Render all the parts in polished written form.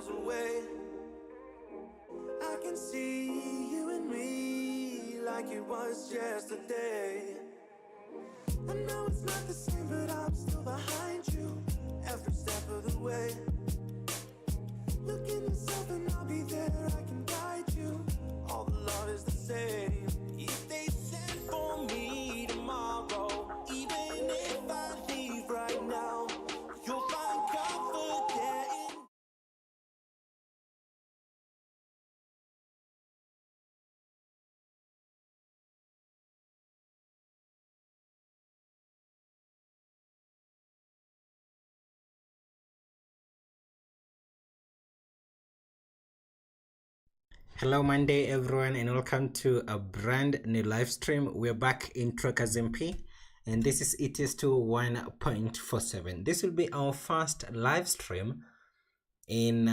miles away. I can see you and me like it was yesterday. I know it's not the same, but I'm still behind you every step of the way. Look in yourself and I'll be there, I can guide you. All the love is the same. If they send for me tomorrow, even if I leave right now, you'll find comfort there. Hello Monday everyone, and welcome to a brand new live stream. We're back in TruckersMP and this is ETS2 1.47. This will be our first live stream in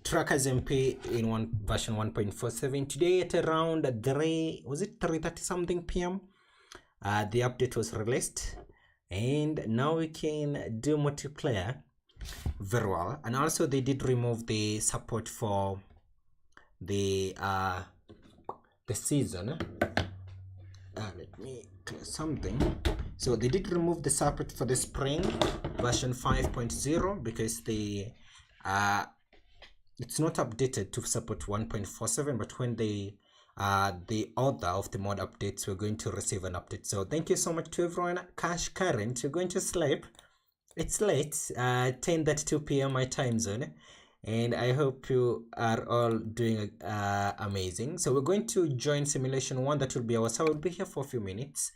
TruckersMP in version 1.47. Today at around 3:30 something PM, the update was released, and now we can do multiplayer very well. And also they did remove the support for the season. Let me clear something. So they did remove the support for the spring version 5.0 because the it's not updated to support 1.47, but when the order of the mod updates, we're going to receive an update. So thank you so much to everyone. Cash current, you're going to sleep. It's late, 10:32 PM my time zone, and I hope you are all doing amazing. So we're going to join simulation 1. That will be ours. I will be here for a few minutes.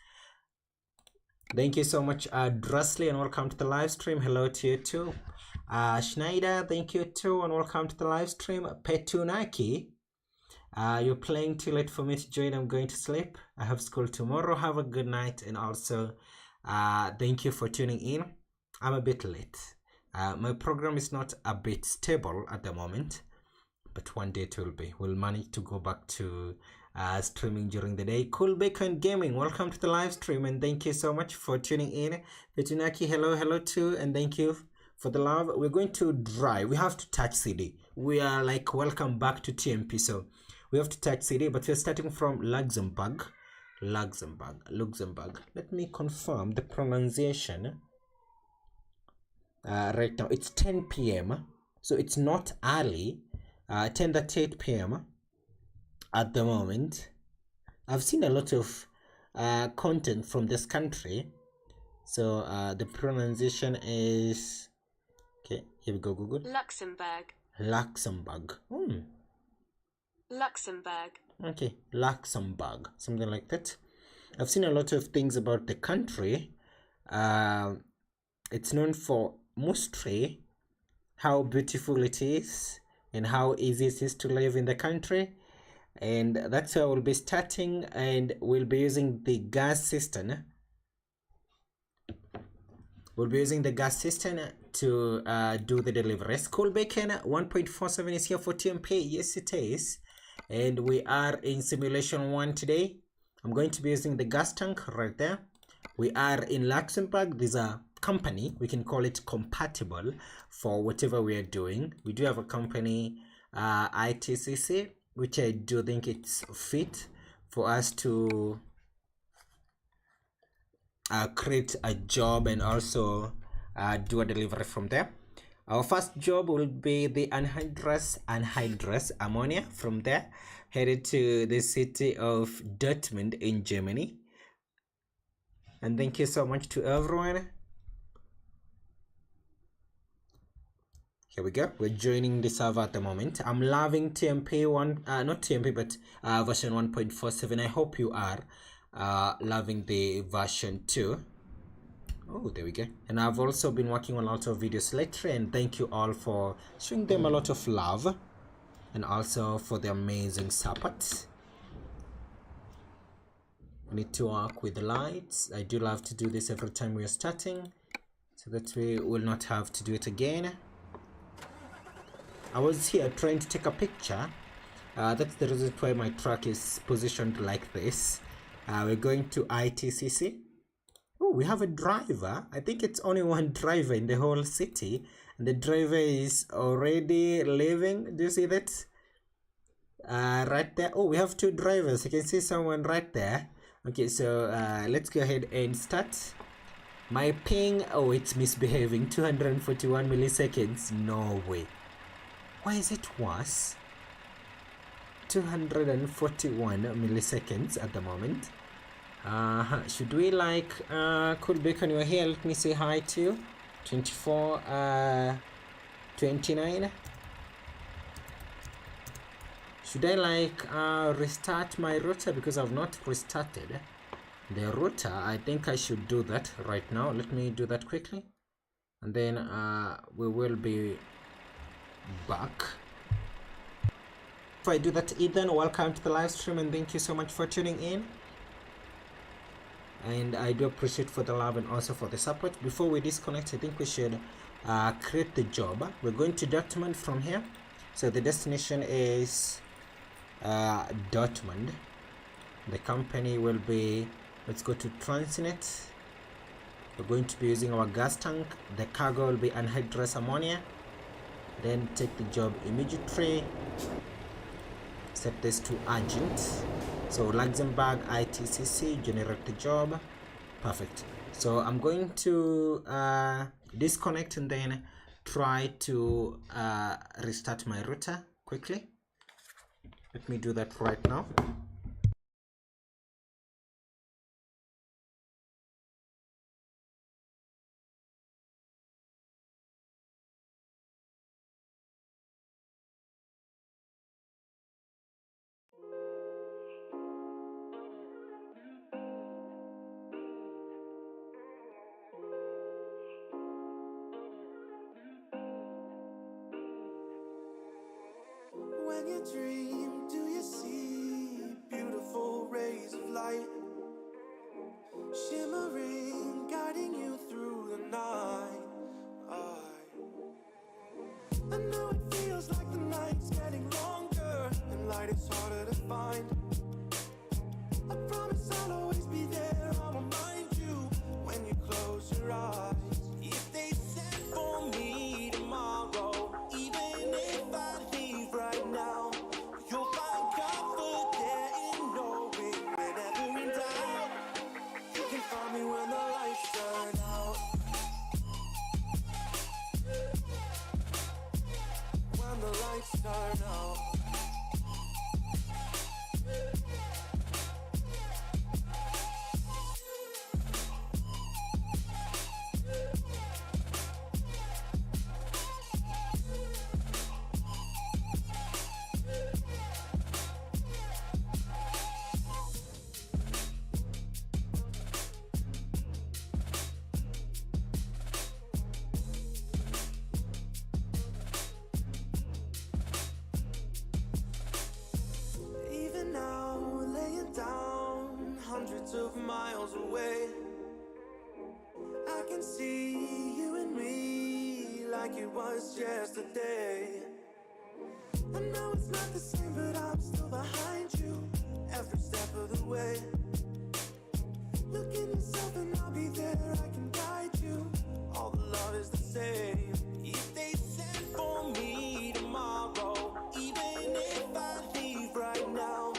Thank you so much, Drusly, and welcome to the live stream. Hello to you too. Schneider, thank you too, and welcome to the live stream. Petunaki, you're playing too late for me to join. I'm going to sleep. I have school tomorrow. Have a good night, and also thank you for tuning in. I'm a bit late. My program is not a bit stable at the moment, but one day it will be. We'll manage to go back to streaming during the day. Cool Bacon Gaming, welcome to the live stream, and thank you so much for tuning in. Petunaki, hello too, and thank you for the love. We're going to drive. We have to touch CD. We are like, welcome back to TMP, so we have to touch CD, but we're starting from Luxembourg. Let me confirm the pronunciation. Right now it's 10 PM, so it's not early. 10:38 PM at the moment. I've seen a lot of content from this country, so the pronunciation is okay. Here we go, Google. Luxembourg. Luxembourg. Okay, Luxembourg, something like that. I've seen a lot of things about the country. It's known for mostly how beautiful it is and how easy it is to live in the country, and that's how we'll be starting, and we'll be using the gas cistern. We'll be using the gas cistern to do the deliveries. Cool Bacon 1.47 is here for TMP. Yes, it is, and we are in simulation 1 today. I'm going to be using the gas tank right there. We are in Luxembourg. These are company, we can call it compatible for whatever we are doing. We do have a company, ITCC, which I do think it's fit for us to create a job and also do a delivery from there. Our first job will be the anhydrous ammonia. From there, headed to the city of Dortmund in Germany. And thank you so much to everyone. Here we go. We're joining the server at the moment. I'm loving TMP 1, not TMP, but version 1.47. I hope you are loving the version 2. Oh, there we go. And I've also been working on a lot of videos lately, and thank you all for showing them a lot of love and also for the amazing support. We need to work with the lights. I do love to do this every time we are starting, so that we will not have to do it again. I was here trying to take a picture. That's the reason why my truck is positioned like this. We're going to ITCC. Oh, we have a driver. I think it's only one driver in the whole city, The driver is already leaving. Do you see that? Right there. Oh, we have two drivers. You can see someone right there. Okay, so let's go ahead and start. My ping, oh, it's misbehaving. 241 milliseconds. No way. Why is it worse? 241 milliseconds at the moment. Should we like cool bacon, you're here, let me say hi to 24 29. Should I like restart my router, because I've not restarted the router? I think I should do that right now. Let me do that quickly, and then we will be back. If I do that, Ethan, welcome to the live stream and thank you so much for tuning in, and I do appreciate for the love and also for the support. Before we disconnect, I think we should create the job. We're going to Dortmund from here, so the destination is Dortmund. The company will be, let's go to Transnet. We're going to be using our gas tank. The cargo will be anhydrous ammonia. Then take the job immediately. Set this to urgent. So Luxembourg ITCC, generate the job. Perfect. So I'm going to disconnect and then try to restart my router quickly. Let me do that right now. When you dream, do you see beautiful rays of light shimmering, guiding you through the night? I know it feels like the night's getting longer and light is harder to find. I promise I'll always be there. I'll remind you when you close your eyes. If they send for me tomorrow, even if I leave right now, you'll find comfort there in knowing whenever in doubt, you can find me when the lights turn out. When the lights turn out. Hundreds of miles away, I can see you and me like it was yesterday. I know it's not the same, but I'm still behind you every step of the way. Look in yourself and I'll be there, I can guide you. All the love is the same. If they send for me tomorrow, even if I leave right now,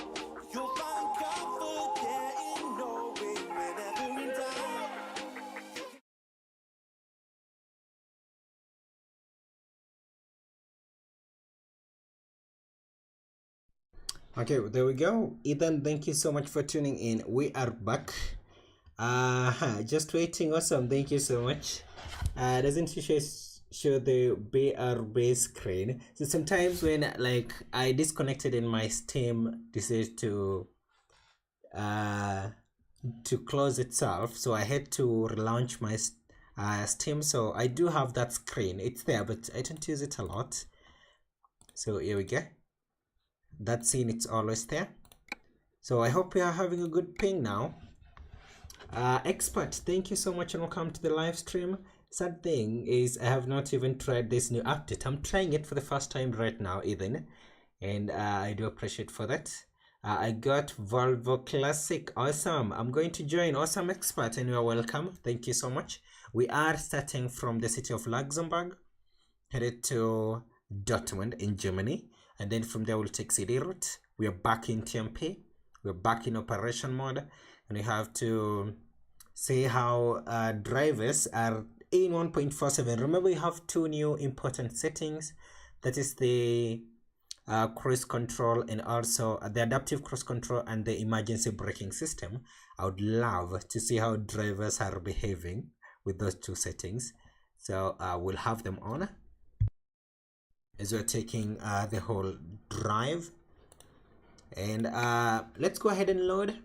you'll find comfort there in knowing whenever in doubt. Okay, there we go. Ethan, thank you so much for tuning in. We are back. Just waiting. Awesome, thank you so much. Doesn't it show the BRB screen? So sometimes when like I disconnected in my Steam, decided to close itself, so I had to relaunch my Steam. So I do have that screen. It's there, but I don't use it a lot. So here we go. That scene, it's always there. So I hope you are having a good ping now. Expert, thank you so much and welcome to the live stream. Sad thing is I have not even tried this new update. I'm trying it for the first time right now, Ethan, and I do appreciate for that. I got Volvo Classic. Awesome. I'm going to join. Awesome, Expert, and you are welcome. Thank you so much. We are starting from the city of Luxembourg. headed to Dortmund in Germany, and then from there we'll take city route. We are back in TMP, we're back in operation mode, and we have to see how drivers are in 1.47. Remember, we have two new important settings, that is the cruise control and also the adaptive cruise control and the emergency braking system. I would love to see how drivers are behaving with those two settings, so we'll have them on as we're taking the whole drive. And let's go ahead and load.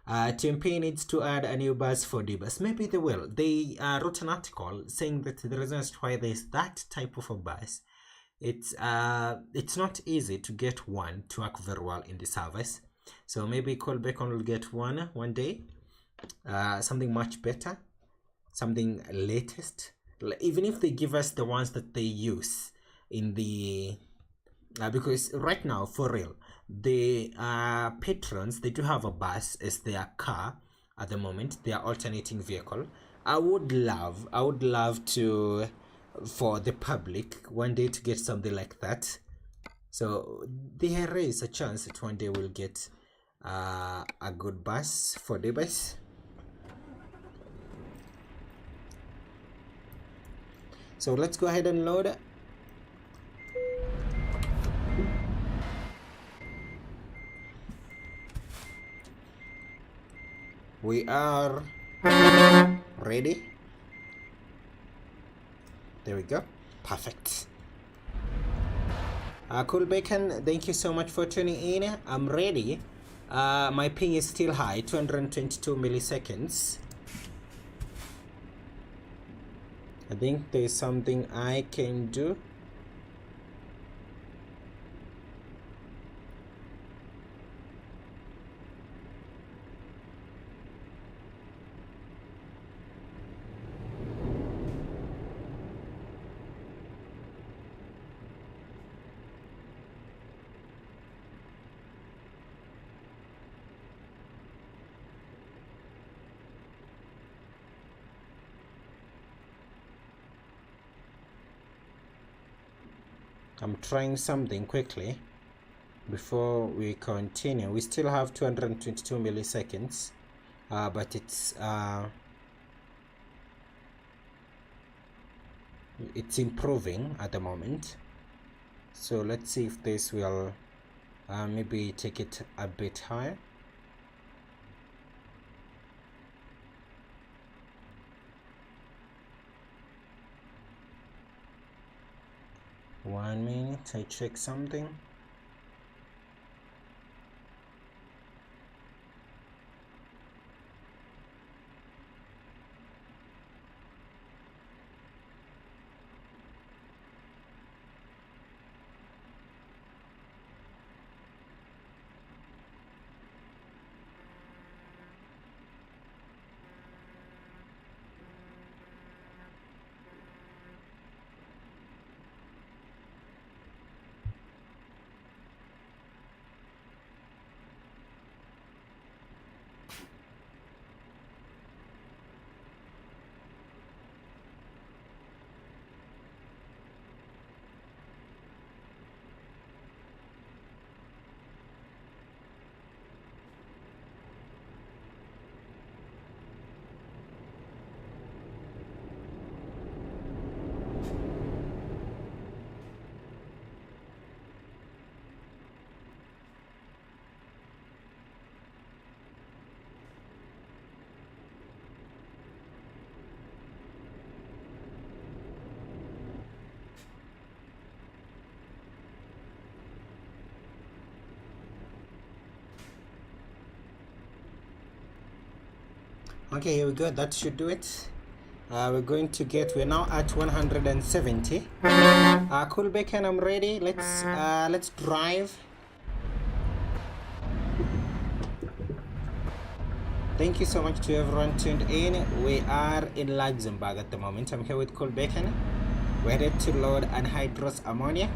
TMP needs to add a new bus for D-bus. Maybe they will. They wrote an article saying that the reasons why there's that type of a bus, it's not easy to get one to work very well in the service. So maybe Colbeck will get one day, something much better, something latest. Even if they give us the ones that they use in the because right now, for real, the patrons, they do have a bus as their car at the moment, their alternating vehicle. I would love to, for the public, one day to get something like that. So there is a chance that one day we'll get a good bus for the bus. So let's go ahead and load. We are ready. There we go. Perfect. Cool Bacon, thank you so much for tuning in. I'm ready. My ping is still high, 222 milliseconds. I think there's something I can do. I'm trying something quickly before we continue. We still have 222 milliseconds, but it's improving at the moment. So let's see if this will maybe take it a bit higher. One minute, I check something. Okay, here we go. That should do it. We're now at 170. Cool Bacon, I'm ready. Let's drive. Thank you so much to everyone tuned in. We are in Luxembourg at the moment. I'm here with Cool Bacon. We're ready to load anhydrous ammonia.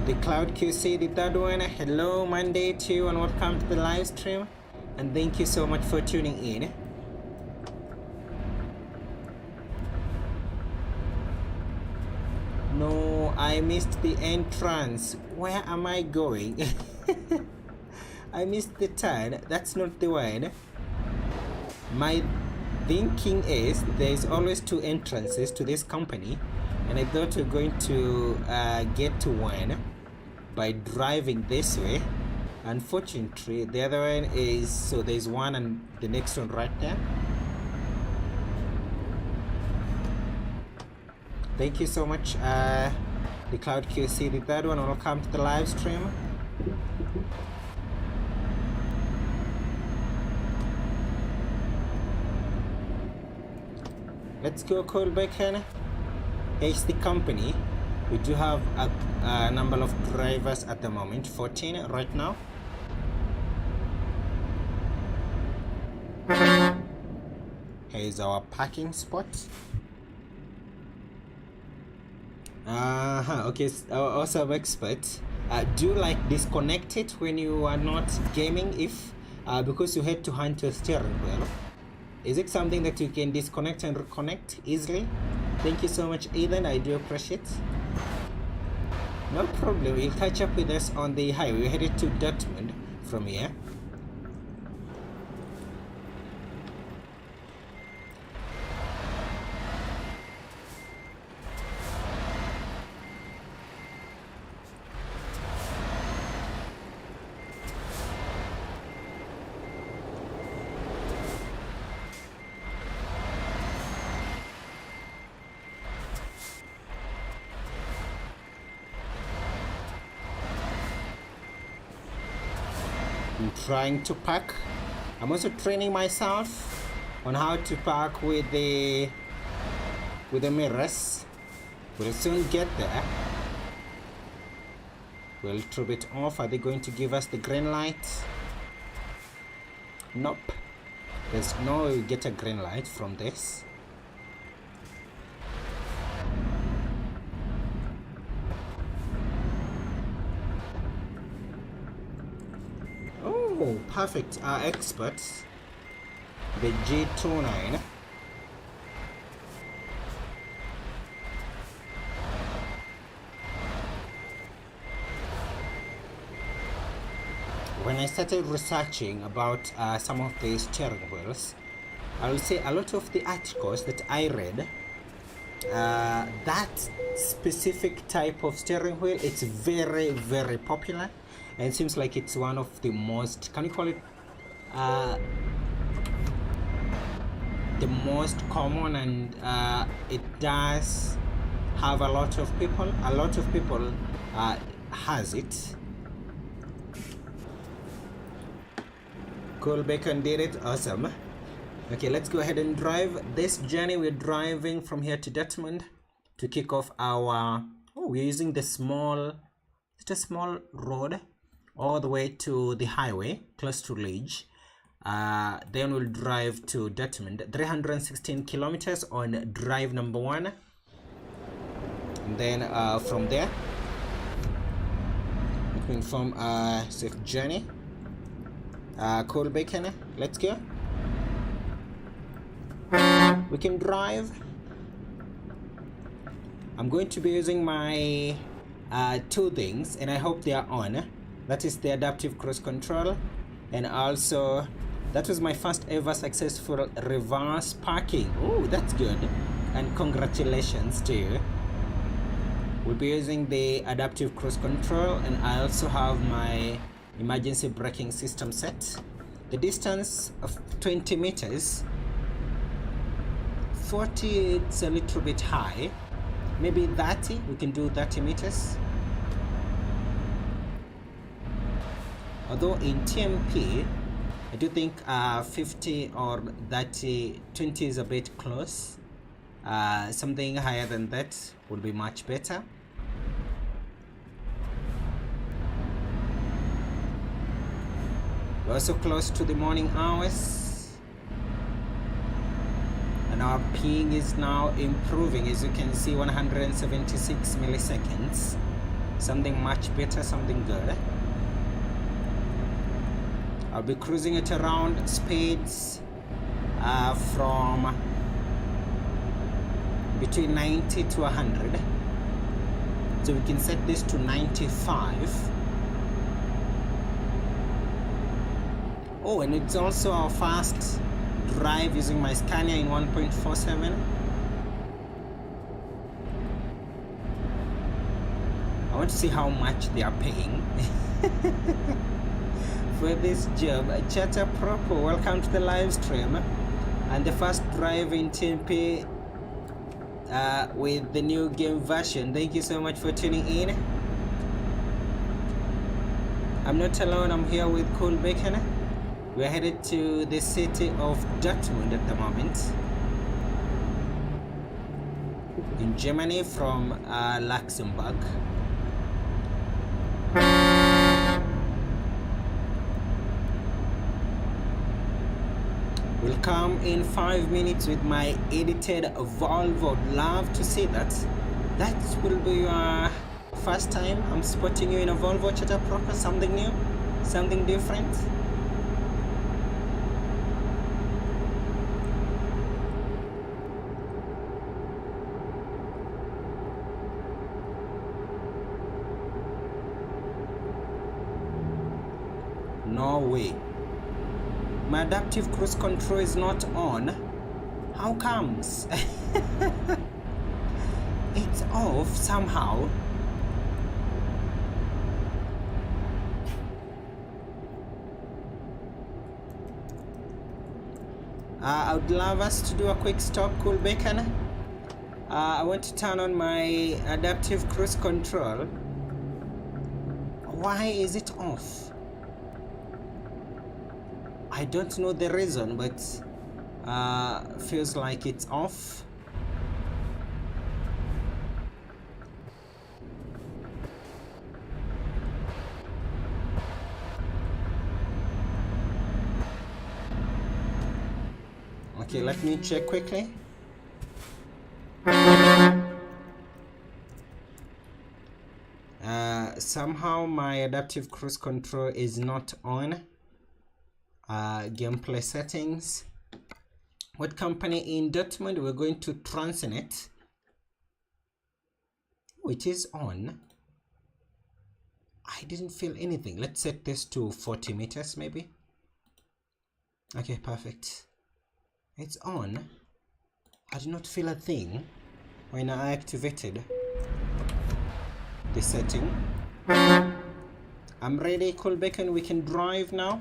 The Cloud QC, the third one. Hello, Monday to you, and welcome to the live stream. And thank you so much for tuning in. No, I missed the entrance. Where am I going? I missed the turn. That's not the one. My thinking is there's always two entrances to this company, and I thought we're going to get to one by driving this way. Unfortunately, the other one is, so there's one and the next one right there. Thank you so much, the Cloud QC, the third one. Welcome to the live stream. Let's go, Cole Bacon. Here's the company. We do have a number of drivers at the moment, 14 right now. Here's our parking spot. Okay, awesome expert. Do you like disconnect it when you are not gaming, if because you had to hunt your steering wheel? Is it something that you can disconnect and reconnect easily? Thank you so much, Ethan. I do appreciate. No problem. You'll catch up with us on the highway. We're headed to Dortmund from here. I'm trying to park. I'm also training myself on how to park with the mirrors. We'll soon get there. We're a little bit off. Are they going to give us the green light? Nope. There's no way we get a green light from this. Oh, perfect. Our experts, the G29. When I started researching about some of the steering wheels, I will say a lot of the articles that I read, that specific type of steering wheel, it's very, very popular. And it seems like it's one of the most, can you call it, the most common, and it does have a lot of people has it. Cool, Bacon did it. Awesome. Okay, let's go ahead and drive this journey. We're driving from here to Dortmund to kick off our, we're using the small, it's a small road all the way to the highway close to Liege. Then we'll drive to Dortmund, 316 kilometers on drive number 1, and then from there we can form a safe journey. Cool, Bacon, let's go. We can drive. I'm going to be using my two things, and I hope they are on. That is the adaptive cruise control, and also that was my first ever successful reverse parking. Oh, that's good, and congratulations to you. We'll be using the adaptive cruise control, and I also have my emergency braking system set. The distance of 20 meters, 40, it's a little bit high, maybe 30. We can do 30 meters. Although in TMP, I do think 50 or 30, 20 is a bit close. Something higher than that would be much better. We're also close to the morning hours, and our ping is now improving. As you can see, 176 milliseconds. something much better, something good. I'll be cruising it around speeds from between 90 to 100. So we can set this to 95. Oh, and it's also a fast drive using my Scania in 1.47. I want to see how much they are paying for this job. Chatter Proper, welcome to the live stream and the first drive in TMP with the new game version. Thank you so much for tuning in. I'm not alone, I'm here with Cool Bacon. We're headed to the city of Dortmund at the moment in Germany from Luxembourg. Will come in 5 minutes with my edited Volvo. Love to see that. That will be your first time I'm spotting you in a Volvo, Chatter Proper. Something new, something different. No way. My adaptive cruise control is not on. How comes? It's off somehow. I would love us to do a quick stop, Cool Bacon. I want to turn on my adaptive cruise control. Why is it off? I don't know the reason, but feels like it's off. Okay, let me check quickly. Somehow my adaptive cruise control is not on. Gameplay settings. What company in Dortmund? We're going to Transnet, which is on. I didn't feel anything. Let's set this to 40 meters maybe. Okay, perfect. It's on. I did not feel a thing when I activated the setting. I'm ready, Cool Bacon. We can drive now.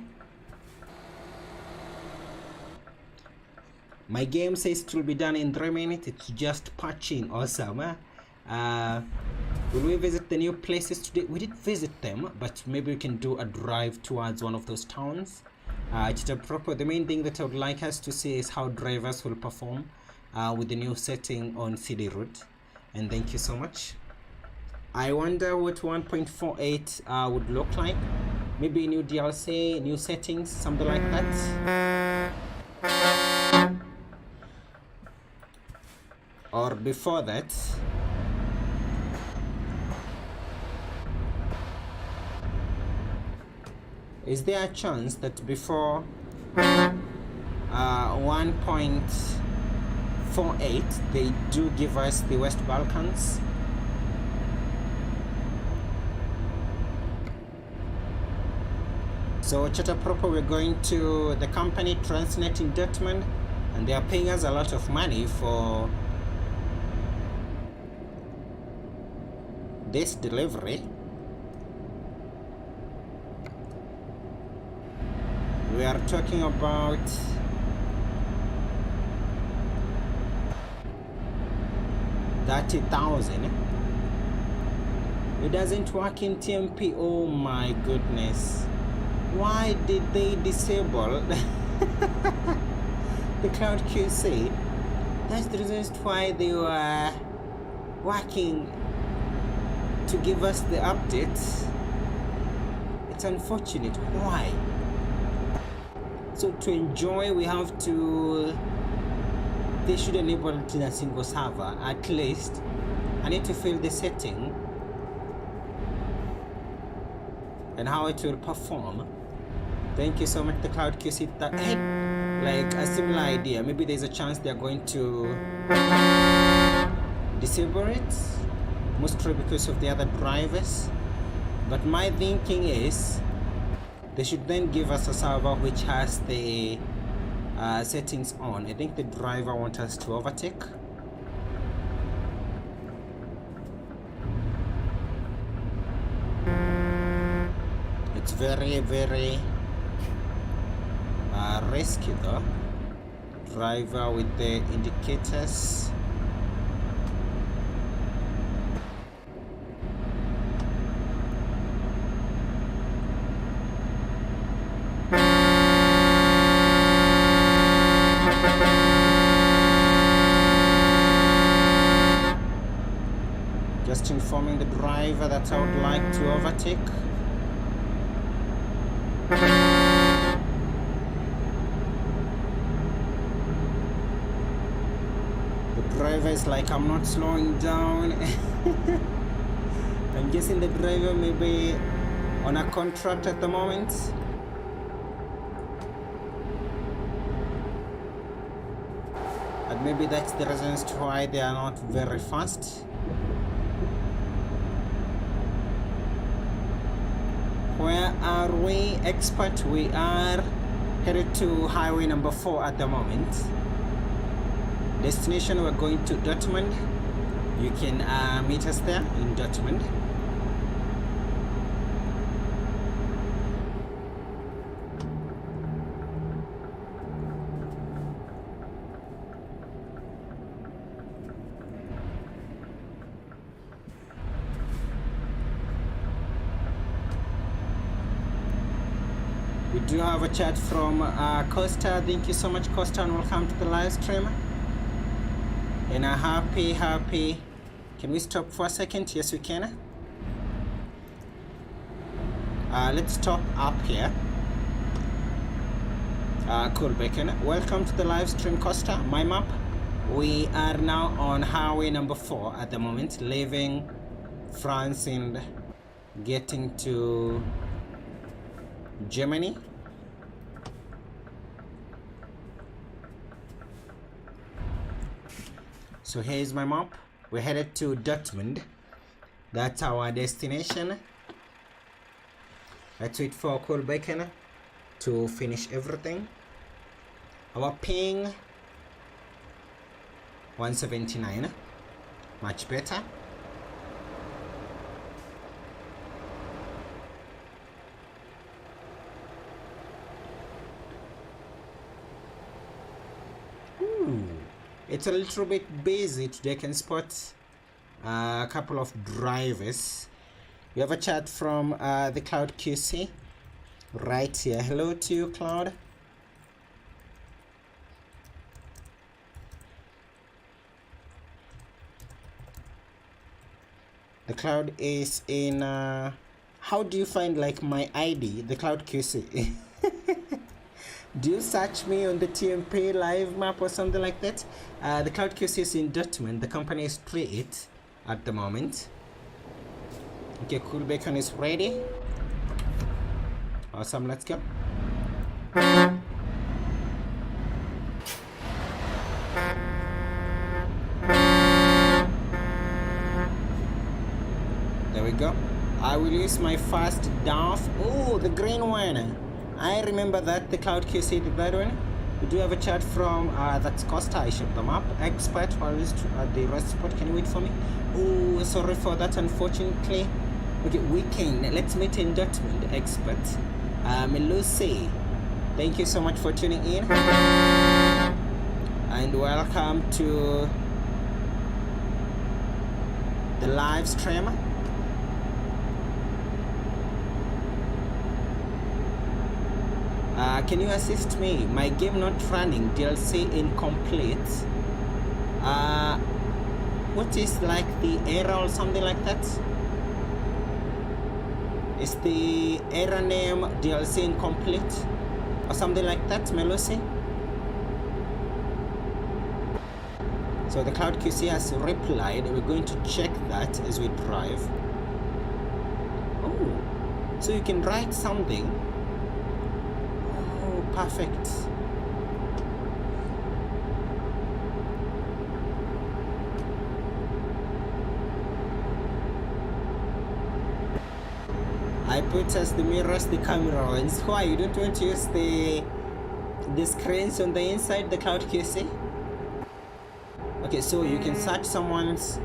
My game says it will be done in 3 minutes. It's just patching. Awesome. Will we visit the new places today? We did visit them, but maybe we can do a drive towards one of those towns. The main thing that I would like us to see is how drivers will perform with the new setting on CD route. And thank you so much. I wonder what 1.48 would look like. Maybe new DLC, new settings, something like that. Or before that, is there a chance that before 1.48 they do give us the West Balkans? So Chatter Proper, we're going to the company Transnet in Dortmund, and they are paying us a lot of money for this delivery. We are talking about $30,000. It doesn't work in TMP. Oh my goodness. Why did they disable the cloud QC? That's the reason why they were working to give us the updates. It's unfortunate. Why? So to enjoy, we have to, they should enable it in a single server at least. I need to fill the setting. and how it will perform. Thank you so much, the Cloud QC. That had like a similar idea. Maybe there's a chance they're going to disable it, mostly because of the other drivers. But my thinking is they should then give us a server which has the settings on. I think the driver wants us to overtake. It's very, very risky though. Driver with the indicators. Just informing the driver that I would like to overtake. Driver is like, I'm not slowing down. I'm guessing the driver may be on a contract at the moment. And maybe that's the reasons why they are not very fast. Where are we, expert? We are headed to highway number 4 at the moment. Destination, we're going to Dortmund. You can meet us there in Dortmund. We do have a chat from Costa. Thank you so much, Costa, and welcome to the live stream. And a happy. Can we stop for a second? Yes, we can. Let's stop up here. Cool, Bacon. Welcome to the live stream, Costa. My map. We are now on highway number 4 at the moment, leaving France and getting to Germany. So here's my map. We're headed to Dortmund. That's our destination. Let's wait for Cool Bacon to finish everything. Our ping 179. Much better. It's a little bit busy today. I can spot a couple of drivers. We have a chat from the Cloud QC right here. Hello to you, Cloud. The Cloud is in how do you find like my ID, the Cloud QC? Do you search me on the TMP live map or something like that? The Cloud QC is in Dortmund. The company is Street at the moment. Okay, Cool Bacon is ready. Awesome, let's go. There we go. I will use my fast DAF. Oh, the green one. I remember that the Cloud QC did that one. We do have a chat from that's Costa. I showed them up. Expert, while at the rest spot. Can you wait for me? Oh, sorry for that, unfortunately. Okay, weekend. Let's meet in Dortmund. Expert. Lucy, thank you so much for tuning in, and welcome to the live stream. Can you assist me? My game not running, DLC incomplete. What is like the error or something like that? Is the error name DLC incomplete or something like that, Melusi? So the Cloud QC has replied. We're going to check that as we drive. Oh, So you can write something. Oh, perfect. I put as the mirrors the camera lens. Why you don't want to use the screens on the inside the cloud QC? Okay, so you can search someone's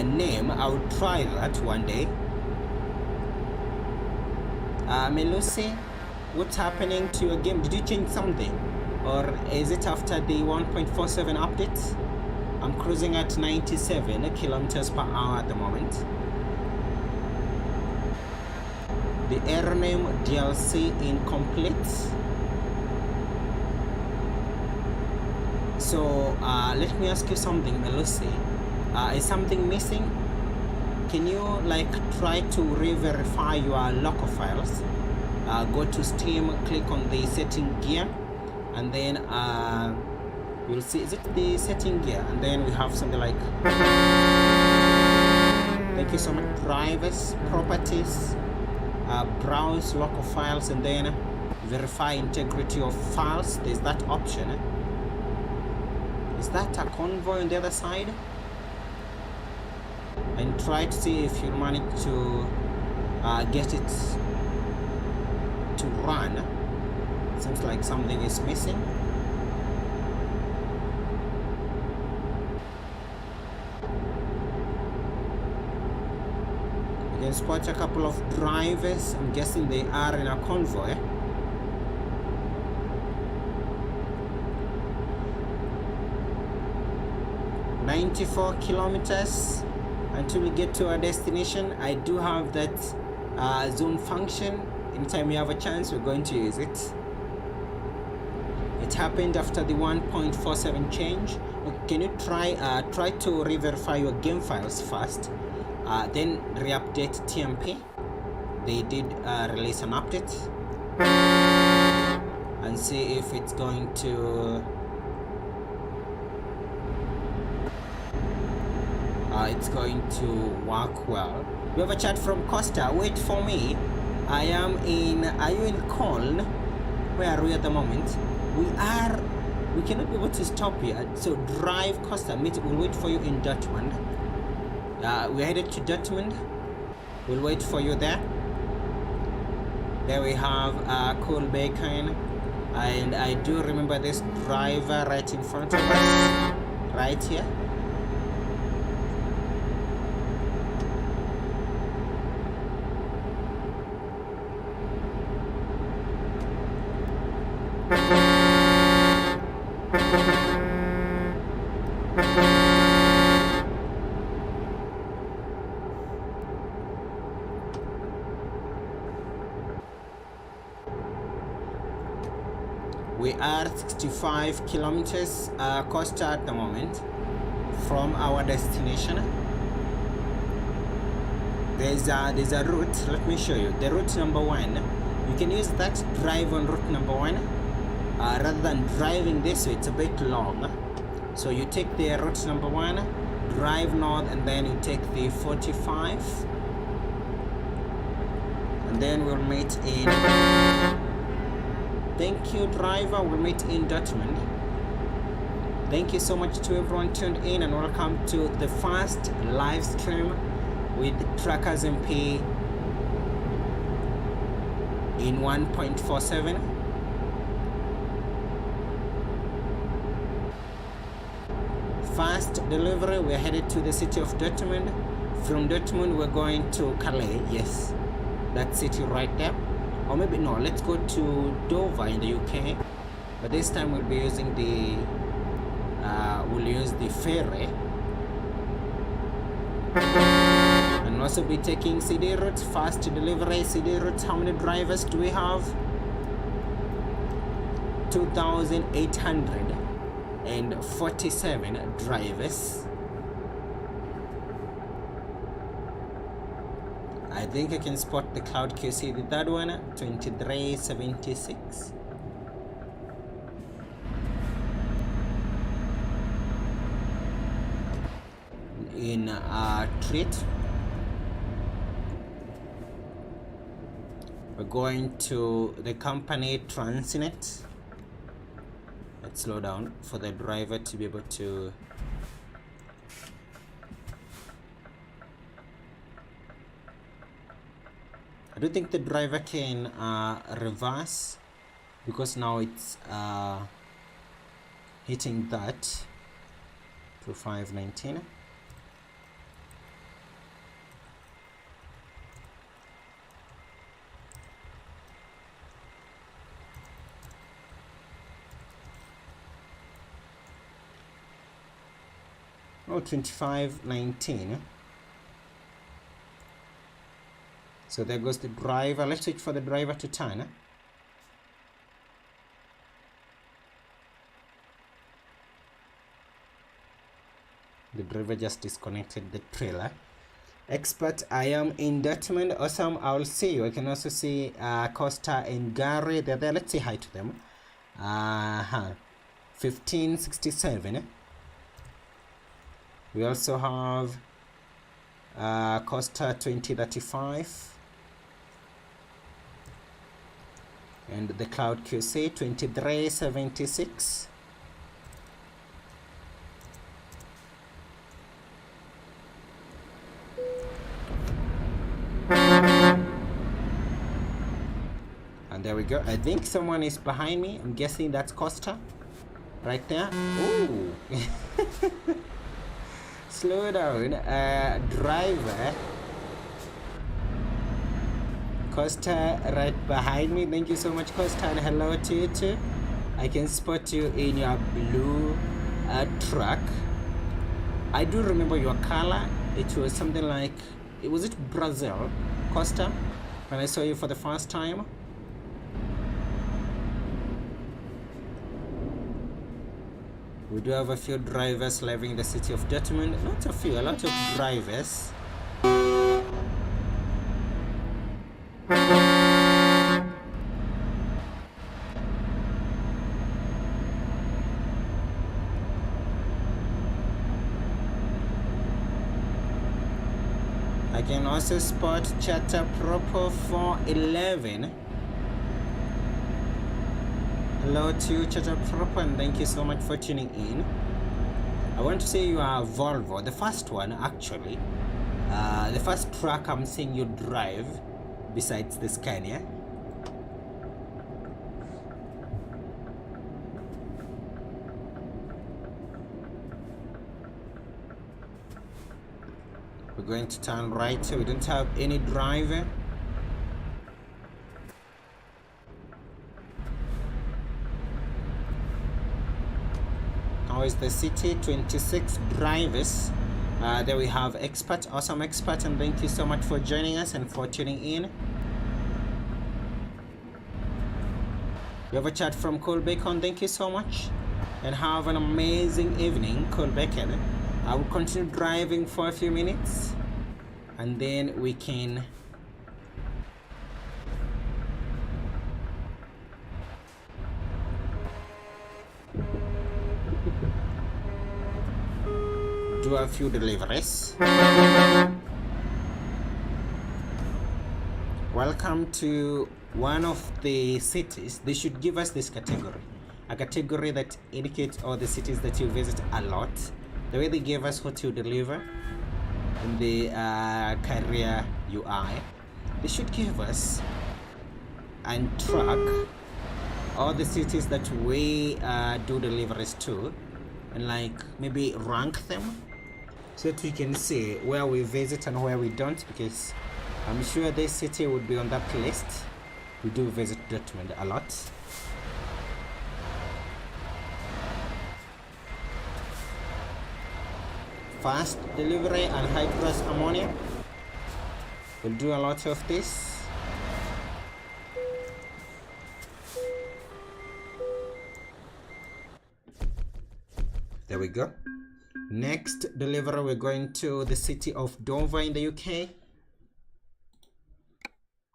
name. I will try that one day. Melusi, what's happening to your game? Did you change something, or is it after the 1.47 update? I'm cruising at 97 kilometers per hour at the moment. The error name DLC incomplete. So let me ask you something, Melusi. Is something missing? Can you like try to re-verify your local files? Go to Steam, click on the setting gear, and then you'll see, is it the setting gear? And then we have something like, thank you so much, drivers, properties, browse local files, and then verify integrity of files. There's that option. Is that a convoy on the other side? And try to see if you manage to get it to run. Seems like something is missing. You can spot a couple of drivers. I'm guessing they are in a convoy. "94 kilometers until we get to our destination." I do have that zoom function. Anytime we have a chance, we're going to use it. It happened after the 1.47 change. Can you try to re-verify your game files first, then re-update TMP? They did release an update, and see if it's going to work well. We have a chat from Costa. Wait for me. Are you in Köln? Where are we at the moment? We cannot be able to stop here. So drive, Costa. We'll wait for you in Dortmund. We're headed to Dortmund. We'll wait for you there. There we have cool bacon. And I do remember this driver right in front of us. Right here. We are 65 kilometers Costa at the moment from our destination. There's a route. Let me show you. The route number 1. You can use that, drive on route number 1 rather than driving this way. It's a bit long. So you take the route number 1, drive north, and then you take the 45, and then we'll meet in. Thank you, driver. We'll meet in Dortmund. Thank you so much to everyone tuned in, and welcome to the first live stream with TruckersMP in 1.47. First delivery, we're headed to the city of Dortmund. From Dortmund, we're going to Calais. Yes, that city right there. Or maybe no, let's go to Dover in the UK, but this time we'll be using we'll use the ferry, and also be taking CD routes, fast delivery CD routes. How many drivers do we have? 2,847 drivers. I think I can spot the cloud QC, the third one, 2376. In treat. We're going to the company Transnet. Let's slow down for the driver to be able to I don't think the driver can reverse because now it's hitting that to 519. Oh, 2519. So there goes the driver. Let's wait for the driver to turn. The driver just disconnected the trailer. Expert, I am in Dortmund. Awesome, I'll see you. I can also see Costa and Gary. They're there. Let's say hi to them. 1567. We also have Costa 2035 and the Cloud QC 2376. And there we go. I think someone is behind me. I'm guessing that's Costa right there. Ooh. Slow down, driver. Costa right behind me. Thank you so much, Costa, and hello to you too. I can spot you in your blue truck. I do remember your color. It was something like, was it Brazil, Costa, when I saw you for the first time? We do have a few drivers living in the city of Dortmund. Not a few, a lot of drivers. I can also spot Chatter Propo 411. Hello to you, Chatter Proper, and thank you so much for tuning in. I want to say you are Volvo, the first one actually. The first truck I'm seeing you drive besides the Scania. We're going to turn right, so we don't have any driver. Now is the city, 26 drivers. There we have expert, awesome expert, and thank you so much for joining us and for tuning in. We have a chat from Cole Bacon, thank you so much, and have an amazing evening, Cole Bacon. I will continue driving for a few minutes and then we can do a few deliveries. Welcome to one of the cities. They should give us this category, a category that indicates all the cities that you visit a lot. The way they gave us what you deliver in the career UI, they should give us and track all the cities that we do deliveries to, and like maybe rank them so that we can see where we visit and where we don't, because I'm sure this city would be on that list. We do visit Dortmund a lot. Fast delivery and high-press ammonia. We'll do a lot of this. There we go. Next delivery, we're going to the city of Dover in the UK.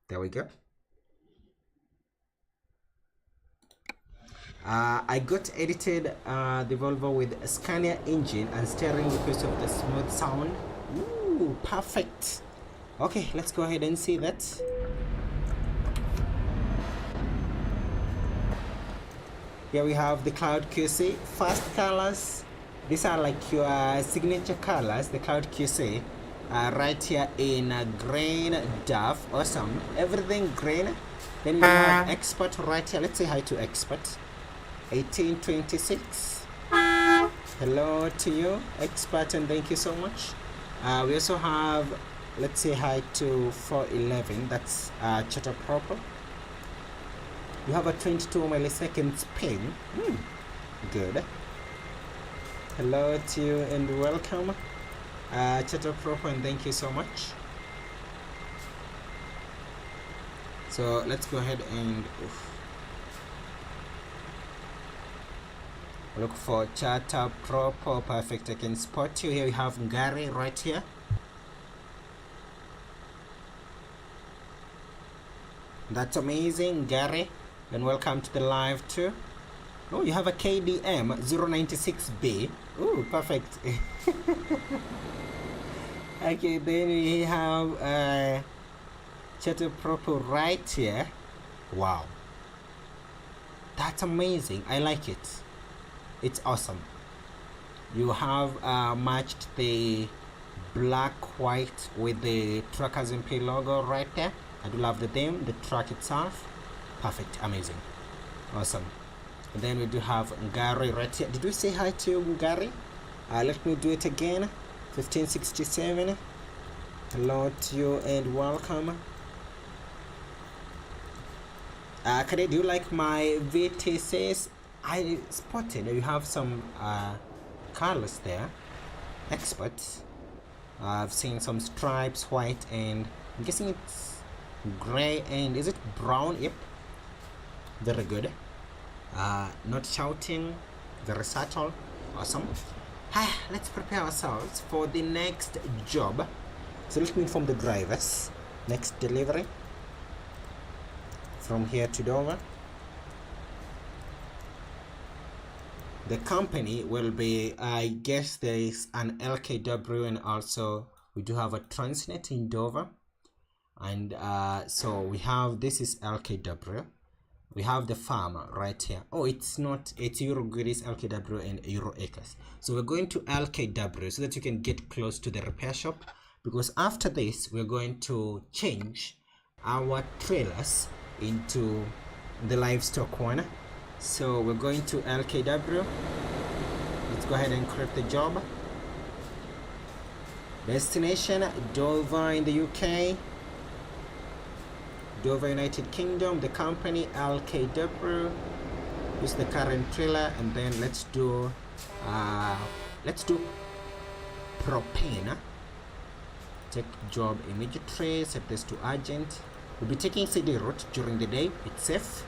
There we go. I got edited the Volvo with a Scania engine and steering because of the smooth sound. Ooh, perfect. Okay, let's go ahead and see that. Here we have the Cloud QC fast colors. These are like your signature colors, the Cloud QC. Right here in green, Duff, awesome. Everything green. Then we have expert right here. Let's say hi to expert. 1826. Hello to you, expert, and thank you so much. We also have, let's say hi to 411. That's chatter proper. You have a 22 milliseconds ping. Good. Hello to you and welcome. Chatter proper, and thank you so much. So let's go ahead and look for chatter proper. Perfect. I can spot you. Here we have Gary right here. That's amazing, Gary, and welcome to the live too. Oh, you have a KDM 096B. Oh, perfect. Okay, then we have chatter proper right here. Wow, that's amazing. I like it. It's awesome. You have matched the black white with the TruckersMP logo right there. I do love the theme, the truck itself. Perfect, amazing, awesome. And then we do have Gary right here. Did we say hi to you, Gary? Let me do it again. 1567. Hello to you and welcome. Kade, do you like my VTCs? I spotted you have some colors there. Experts. I've seen some stripes, white, and I'm guessing it's gray, and is it brown? Yep. Very good. Not shouting. Very subtle. Awesome. Let's prepare ourselves for the next job. So let me inform the drivers. Next delivery from here to Dover. The company will be, I guess there is an LKW, and also we do have a Transnet in Dover. And so we have, this is LKW. We have the farmer right here. Oh, it's not, it's Eurogridis, LKW, and EuroAcres. So we're going to LKW so that you can get close to the repair shop, because after this we're going to change our trailers into the livestock one. So we're going to LKW. Let's go ahead and create the job. Destination Dover in the UK, Dover, United Kingdom. The company LKW. Use the current trailer, and then let's do propane. Check job immediately. Set this to urgent. We'll be taking CD route during the day. It's safe.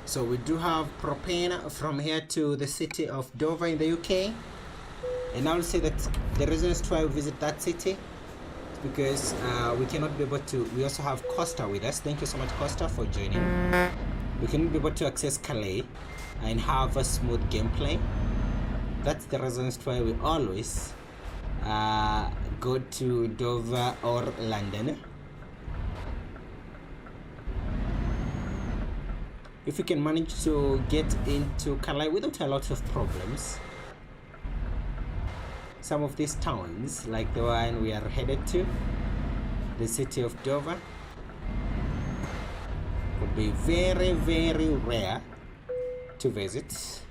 So we do have propane from here to the city of Dover in the UK, and I'll say that the reasons why we visit that city is because we cannot be able to. We also have Costa with us. Thank you so much, Costa, for joining. We cannot be able to access Calais and have a smooth gameplay. That's the reasons why we always go to Dover or London. If we can manage to get into Calais without a lot of problems, some of these towns, like the one we are headed to, the city of Dover, would be very, very rare to visit.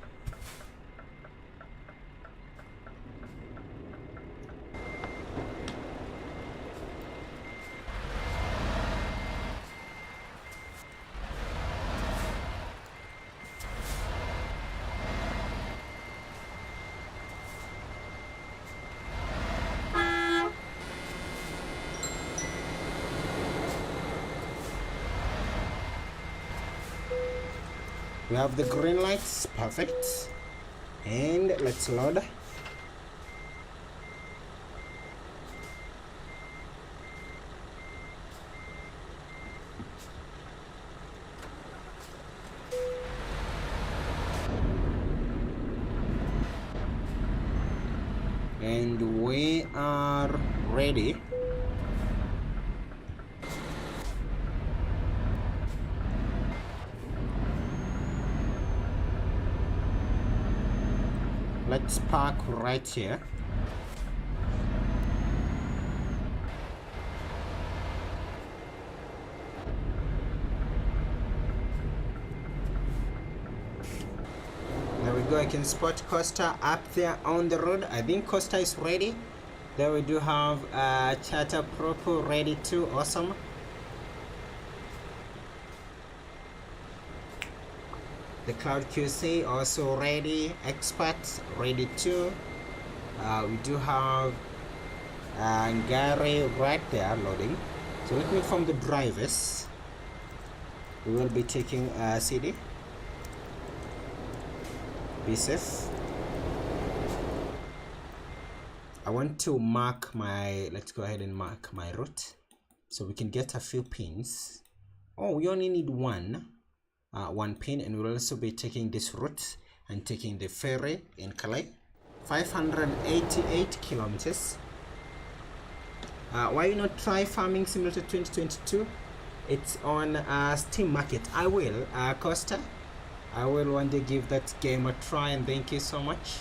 We have the green lights, perfect. And let's load. and we are ready. Let's park right here. There we go. I can spot Costa up there on the road. I think Costa is ready. There we do have Charter Propo ready too. Awesome. The Cloud QC also ready. Experts ready too. We do have Gary right there loading. So let me inform the drivers. We will be taking CD. Be safe. I want to mark my, let's go ahead and mark my route so we can get a few pins. Oh, we only need one pin, and we'll also be taking this route and taking the ferry in Calais. 588 kilometers. Why not try Farming Simulator 2022? It's on Steam Market. I will, Costa. I will one day give that game a try, and thank you so much.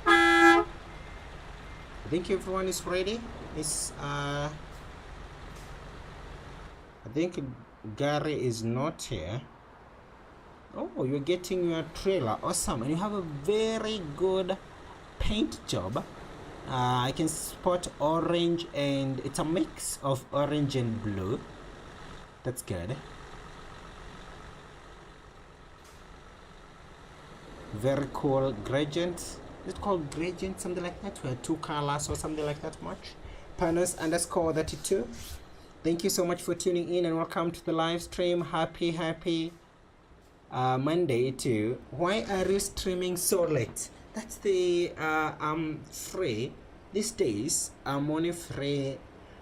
I think everyone is ready. It's I think Gary is not here. Oh, you're getting your trailer. Awesome. And you have a very good paint job. I can spot orange, and it's a mix of orange and blue. That's good. Very cool gradient. Is it called gradient? Something like that, where two colors or something like that much. Panos_32. Thank you so much for tuning in and welcome to the live stream. Happy Monday too. Why are you streaming so late? That's the I'm free these days. I'm only free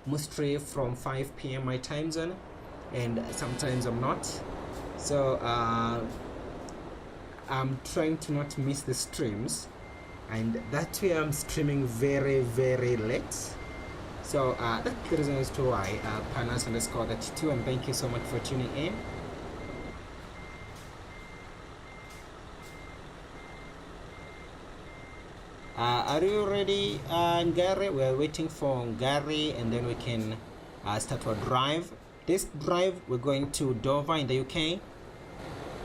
mostly from 5 p.m. my time zone, and sometimes I'm not. So I'm trying to not miss the streams, and that way I'm streaming very late. So that's the reason as to why Panas_32, and thank you so much for tuning in. Are you ready, Gary? We're waiting for Gary, and then we can start our drive. This drive, we're going to Dover in the UK.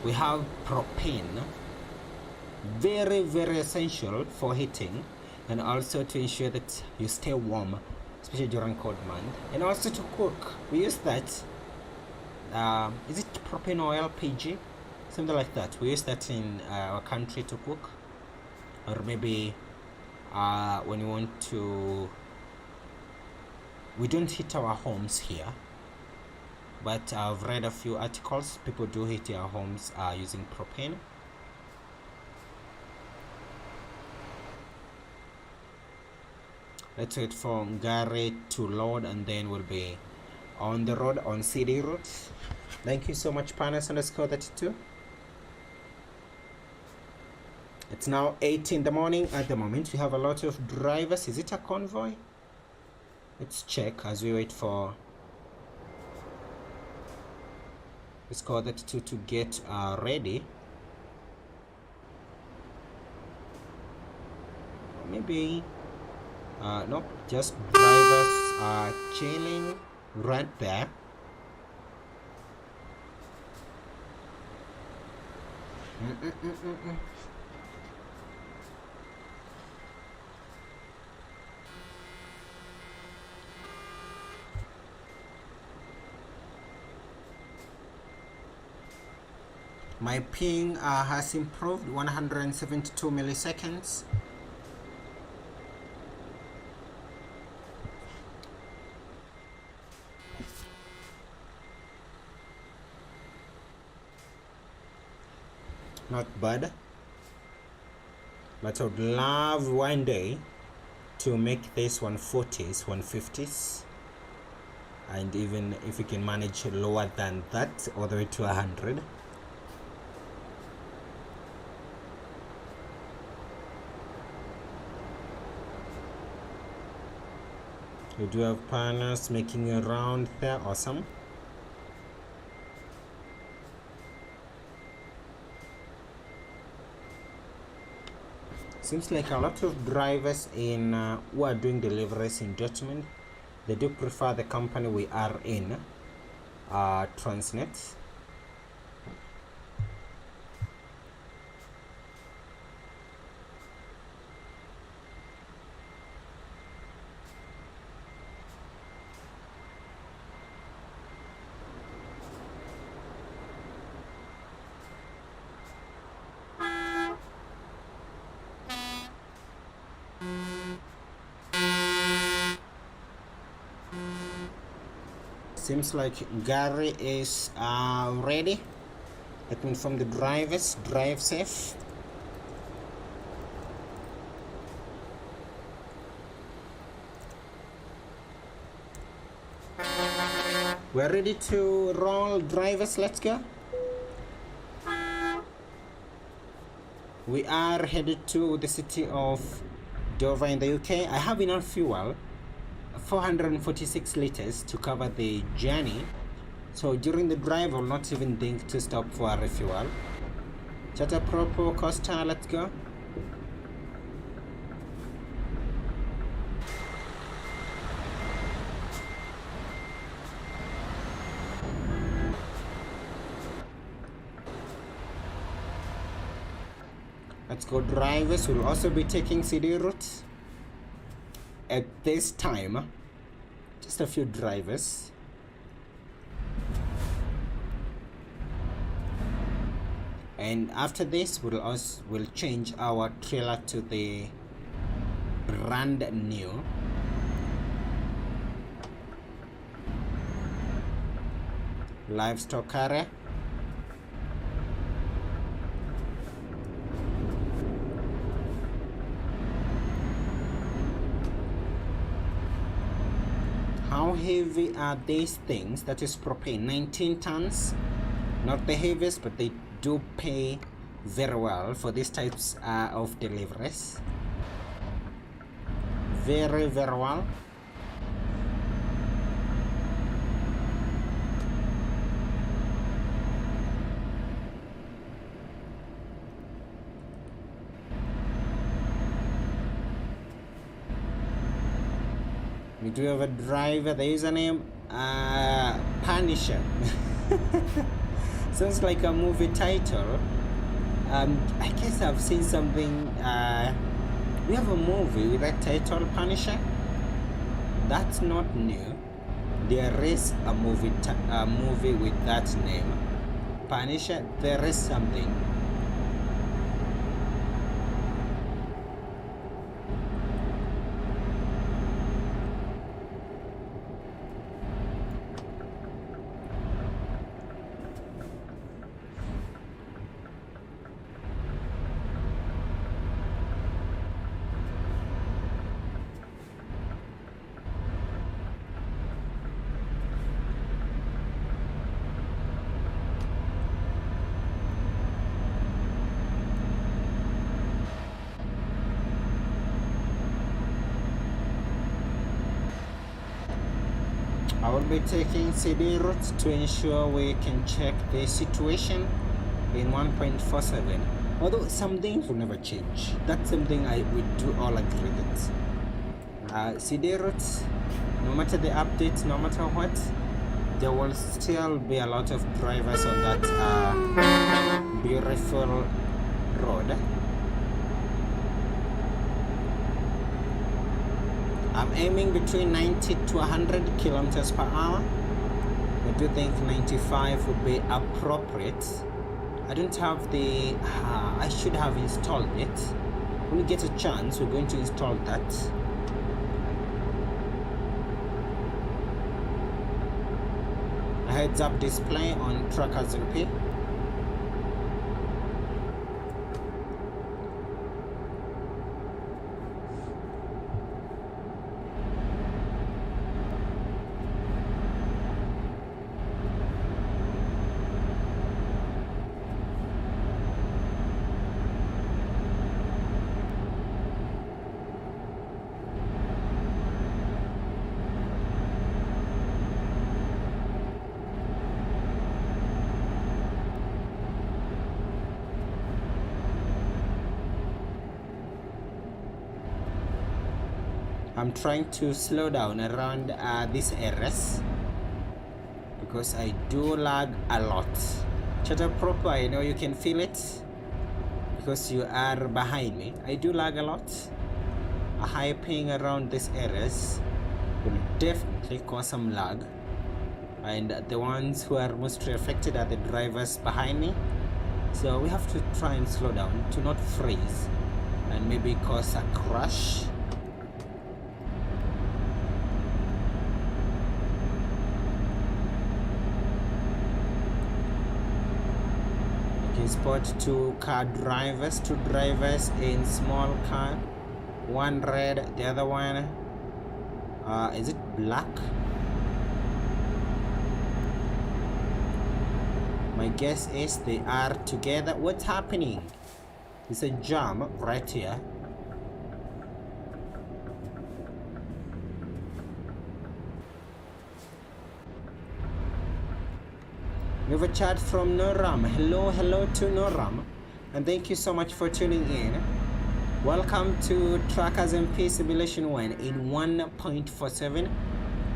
We have propane, very essential for heating, and also to ensure that you stay warm, especially during cold month, and also to cook. We use that. Is it propane or LPG? Something like that. We use that in our country to cook, or maybe when you want to. We don't heat our homes here, but I've read a few articles. People do heat their homes using propane. Let's wait for Gary to load, and then we'll be on the road on CD routes. Thank you so much, Panas_32. It's now 8 in the morning at the moment. We have a lot of drivers. Is it a convoy? Let's check as we wait for Panas_32 to get ready. Maybe nope, just drivers are chilling right there. My ping has improved 172 milliseconds. Not bad, but I would love one day to make this 140s, 150s, and even if we can manage lower than that, all the way to 100. We do have partners making a round there. Awesome. Seems like a lot of drivers in who are doing deliveries in Dortmund, they do prefer the company we are in, Transnet. Seems like Gary is ready. Let me inform the drivers, drive safe. We're ready to roll, drivers, let's go. We are headed to the city of Dover in the UK. I have enough fuel, 446 liters to cover the journey. So during the drive, I'll not even think to stop for a refuel. Charter Propo Costa, let's go. Let's go, drivers. Will also be taking CD routes at this time. Just a few drivers. And after this, we'll change our trailer to the brand new livestock carrier. How heavy are these things? That is propane, 19 tons. Not the heaviest, but they do pay very well for these types of deliveries. Very, very well. We do have a driver, the username Punisher. Sounds like a movie title. I guess I've seen something. We have a movie with that title, Punisher. That's not new. There is a movie with that name, Punisher. There is something. I will be taking CD routes to ensure we can check the situation in 1.47. Although some things will never change. That's something we do all agree with. CD routes, no matter the updates, no matter what, there will still be a lot of drivers on that beautiful road. I'm aiming between 90 to 100 kilometers per hour. I do think 95 would be appropriate. I don't have the I should have installed it. When we get a chance, we're going to install that. A heads up display on TruckersMP. I'm trying to slow down around these areas because I do lag a lot. Chatter proper, I know you can feel it because you are behind me. I do lag a lot. A high ping around these areas will definitely cause some lag, and the ones who are mostly affected are the drivers behind me. So we have to try and slow down to not freeze and maybe cause a crash. You can spot two drivers in small car. One red, the other one is it black? My guess is they are together. What's happening? It's a jam right here. We have a chat from Noram. Hello to Noram, and thank you so much for tuning in. Welcome to TruckersMP Simulation 1 in 1.47,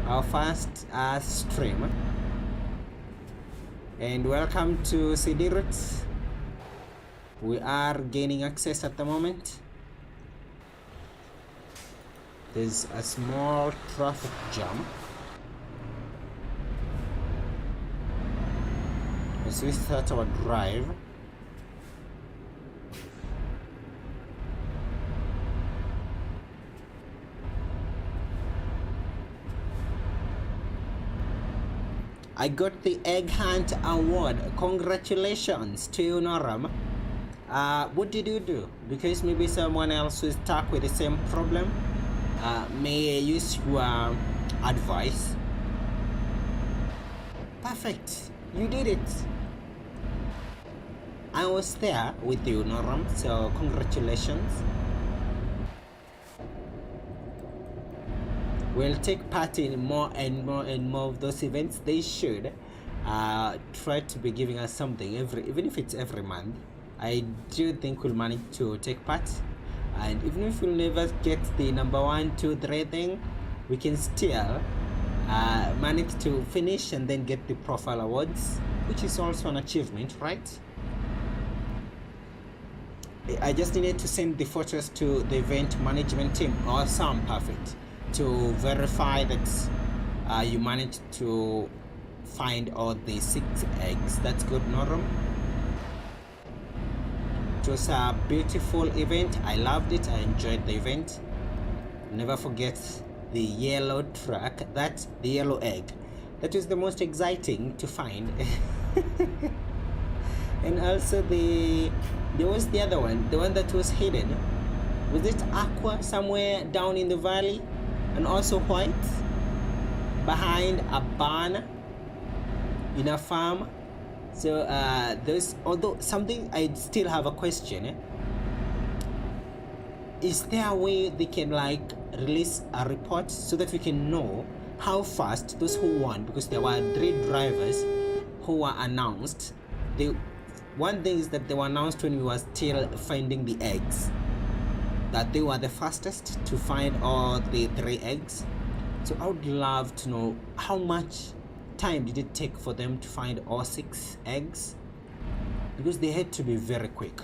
our first stream. And welcome to CD Routes. We are gaining access at the moment. There's a small traffic jam. As we start our drive, I got the Egg Hunt Award. Congratulations to you, Noram. What did you do? Because maybe someone else was stuck with the same problem. May I use your advice? Perfect. You did it. I was there with you, Noram, so congratulations. We'll take part in more and more of those events. They should try to be giving us something even if it's every month. I do think we'll manage to take part, and even if we'll never get the number 1, 2, 3 thing, we can still manage to finish and then get the profile awards, which is also an achievement, right? I just needed to send the photos to the event management team. Awesome, perfect, to verify that you managed to find all the 6 eggs. That's good, Noram. It was a beautiful event. I loved it. I enjoyed the event. Never forget the yellow truck. That's the yellow egg. That was the most exciting to find. And also there was the other one, the one that was hidden. Was it aqua somewhere down in the valley? And also white behind a barn in a farm. So there's, although something I still have a question. Is there a way they can like release a report so that we can know how fast those who won? Because there were 3 drivers who were announced. One thing is that they were announced when we were still finding the eggs, that they were the fastest to find all the 3 eggs. So I would love to know how much time did it take for them to find all 6 eggs, because they had to be very quick,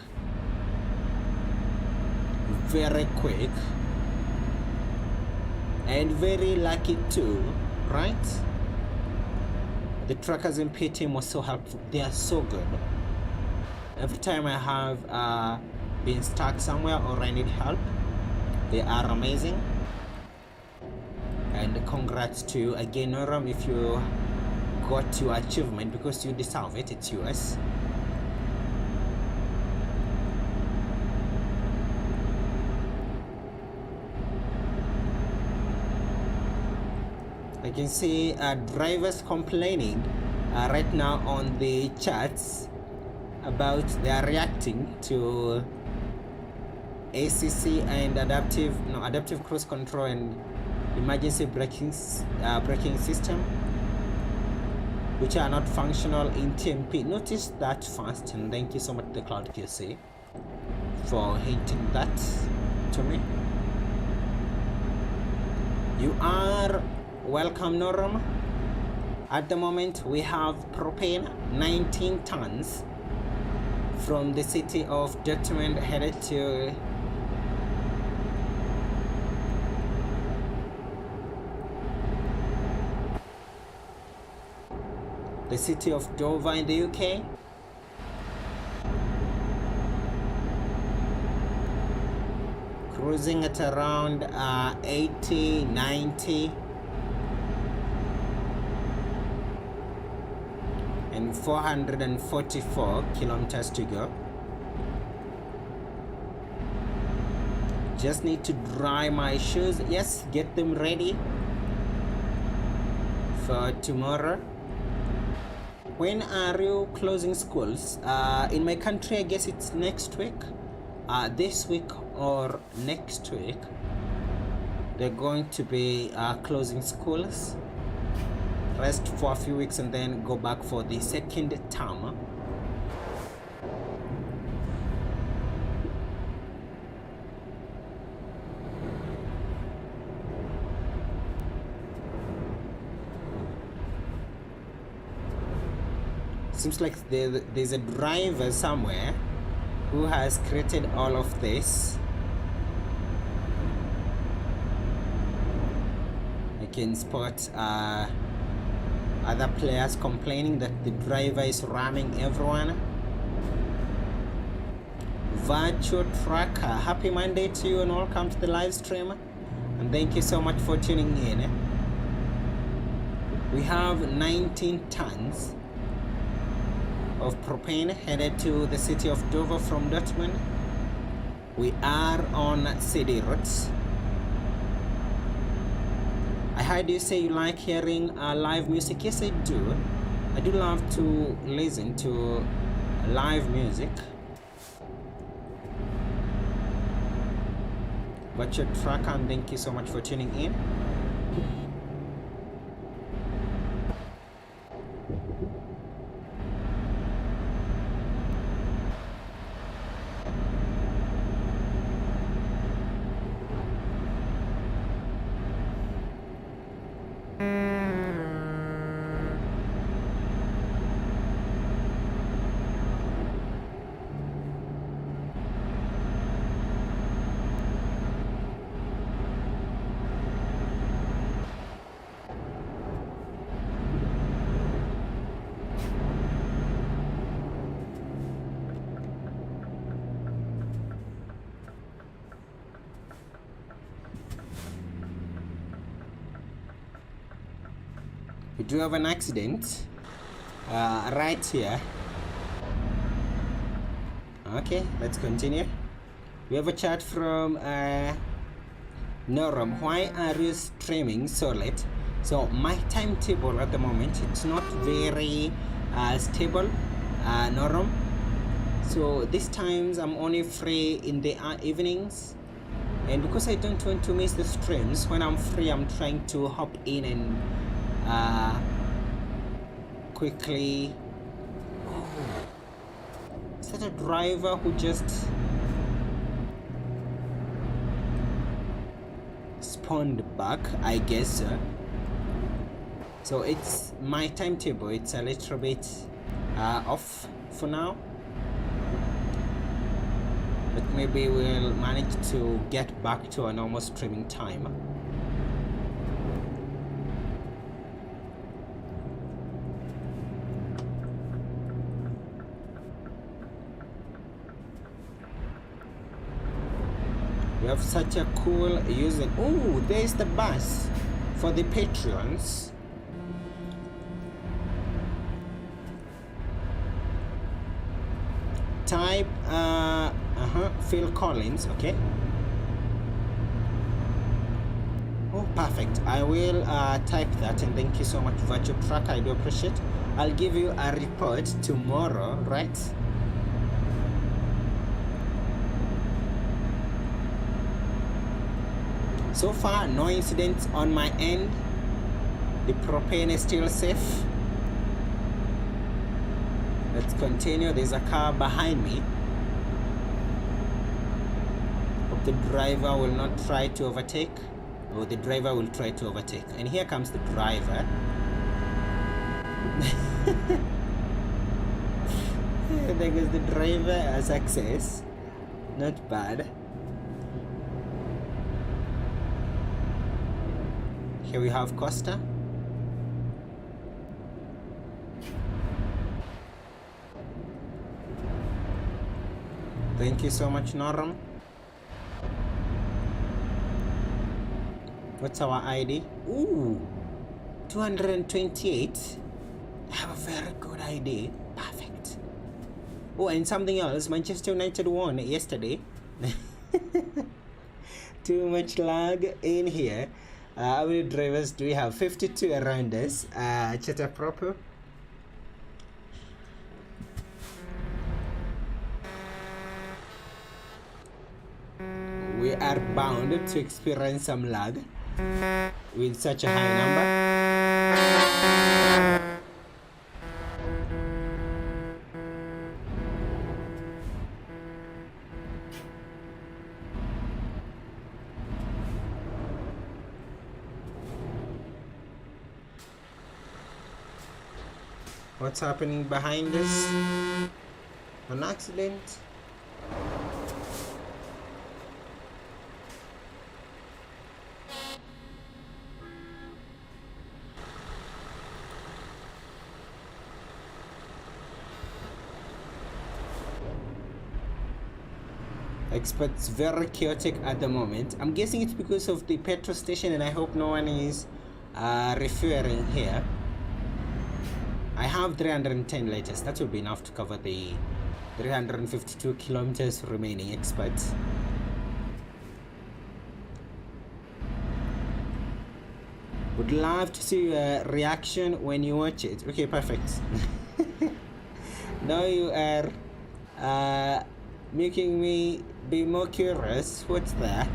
and very lucky too, right? The TruckersMP team was so helpful. They are so good. Every time I have been stuck somewhere or I need help, they are amazing. And congrats to you again, Noram, if you got your achievement, because you deserve it. It's yours. I can see drivers complaining right now on the chats about they are reacting to ACC and adaptive cruise control and emergency braking system, which are not functional in TMP. Notice that first, and thank you so much, the Cloud QC, for hinting that to me. You are welcome, Norum. At the moment, we have propane 19 tons from the city of Dortmund headed to the city of Dover in the UK. Cruising at around 80, 90 and 444 kilometers to go. Just need to dry my shoes. Yes, get them ready for tomorrow. When are you closing schools? In my country, I guess it's next week. This week or next week, they're going to be closing schools. Rest for a few weeks and then go back for the second term. Seems like there's a driver somewhere who has created all of this. I can spot other players complaining that the driver is ramming everyone. Virtual Trucker, happy Monday to you and welcome to the live stream, and thank you so much for tuning in. We have 19 tons of propane headed to the city of Dover from Dortmund. We are on city routes. I heard you say you like hearing live music. Yes, I do. I do love to listen to live music. Virtual Trucker, and thank you so much for tuning in. We do have an accident right here. Okay, let's continue. We have a chat from Norum. Why are you streaming so late? So my timetable at the moment, it's not very stable, Norum. So these times I'm only free in the evenings, and because I don't want to miss the streams, when I'm free I'm trying to hop in and quickly. Is that a driver who just spawned back? I guess so. It's my timetable, it's a little bit off for now, but maybe we'll manage to get back to a normal streaming time. We have such a cool user. Oh, there's the bus for the Patreons. Type Phil Collins. Okay. Oh, perfect. I will type that, and thank you so much, Virtual Trucker. I do appreciate. I'll give you a report tomorrow, right? So far, no incidents on my end. The propane is still safe. Let's continue. There's a car behind me. Hope the driver will not try to overtake. or the driver will try to overtake. And here comes the driver. There goes the driver. Success. Not bad. Here we have Costa. Thank you so much, Norm. What's our ID? Ooh, 228. I have a very good ID. Perfect. Oh, and something else. Manchester United won yesterday. Too much lag in here. How many drivers do we have? 52 around us. Chatter proper. We are bound to experience some lag with such a high number. What's happening behind us? An accident? It's very chaotic at the moment. I'm guessing it's because of the petrol station, and I hope no one is refueling here. I have 310 liters. That will be enough to cover the 352 kilometers remaining, experts. Would love to see your reaction when you watch it. Okay, perfect. Now you are making me be more curious. What's that?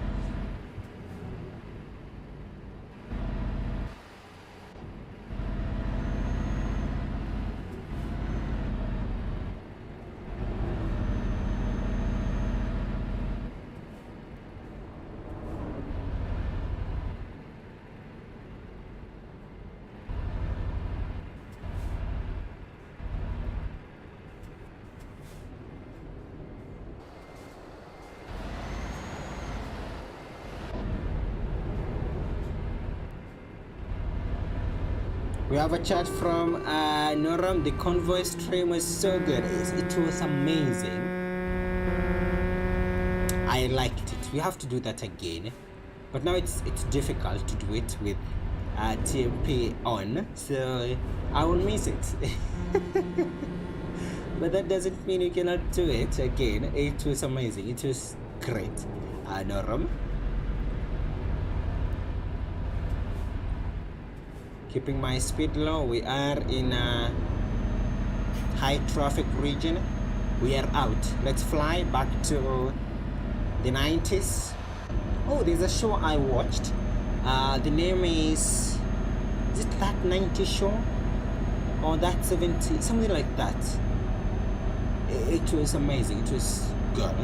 We have a chat from Noram. The convoy stream was so good. It was amazing. I liked it. We have to do that again. But now it's difficult to do it with TMP on. So I will miss it. But that doesn't mean you cannot do it again. It was amazing. It was great. Noram. Keeping my speed low. We are in a high traffic region. We are out. Let's fly back to the 90s. Oh, there's a show I watched. The name is it That 90 Show? Or That 70? Something like that. It was amazing. It was good.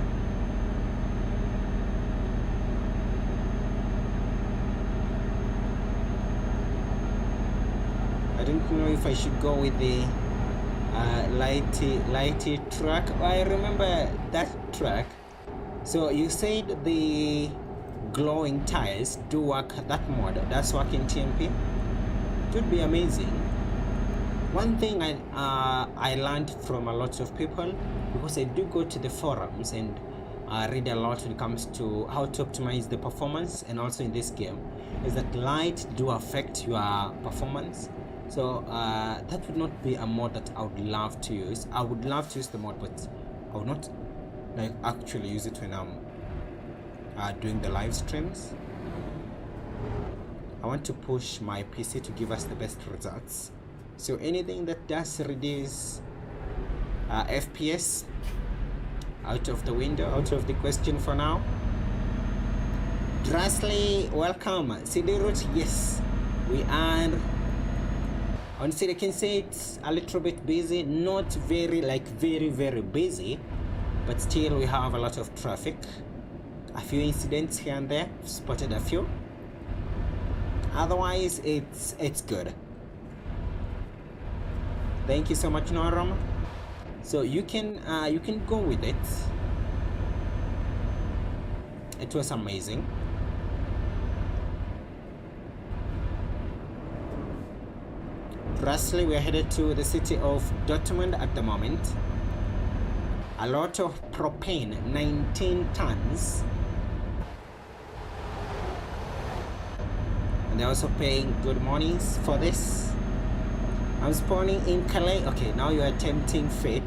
I don't know if I should go with the lighty truck. I remember that truck. So you said the glowing tires do work, that mod does work in TMP. It would be amazing. One thing I learned from a lot of people, because I do go to the forums and read a lot when it comes to how to optimize the performance, and also in this game, is that light do affect your performance. So that would not be a mod that I would love to use. I would love to use the mod, but I would not like actually use it when I'm doing the live streams. I want to push my PC to give us the best results. So anything that does reduce FPS, out of the window, out of the question for now. Drasley, welcome. Sidirut, yes, we are. Honestly, I can say it's a little bit busy, not very very busy, but still we have a lot of traffic. A few incidents here and there, spotted a few. Otherwise, it's good. Thank you so much, Noram. So you can go with it. It was amazing. Lastly, we are headed to the city of Dortmund at the moment. A lot of propane, 19 tons. And they're also paying good monies for this. I'm spawning in Calais. Okay, now you are tempting fate.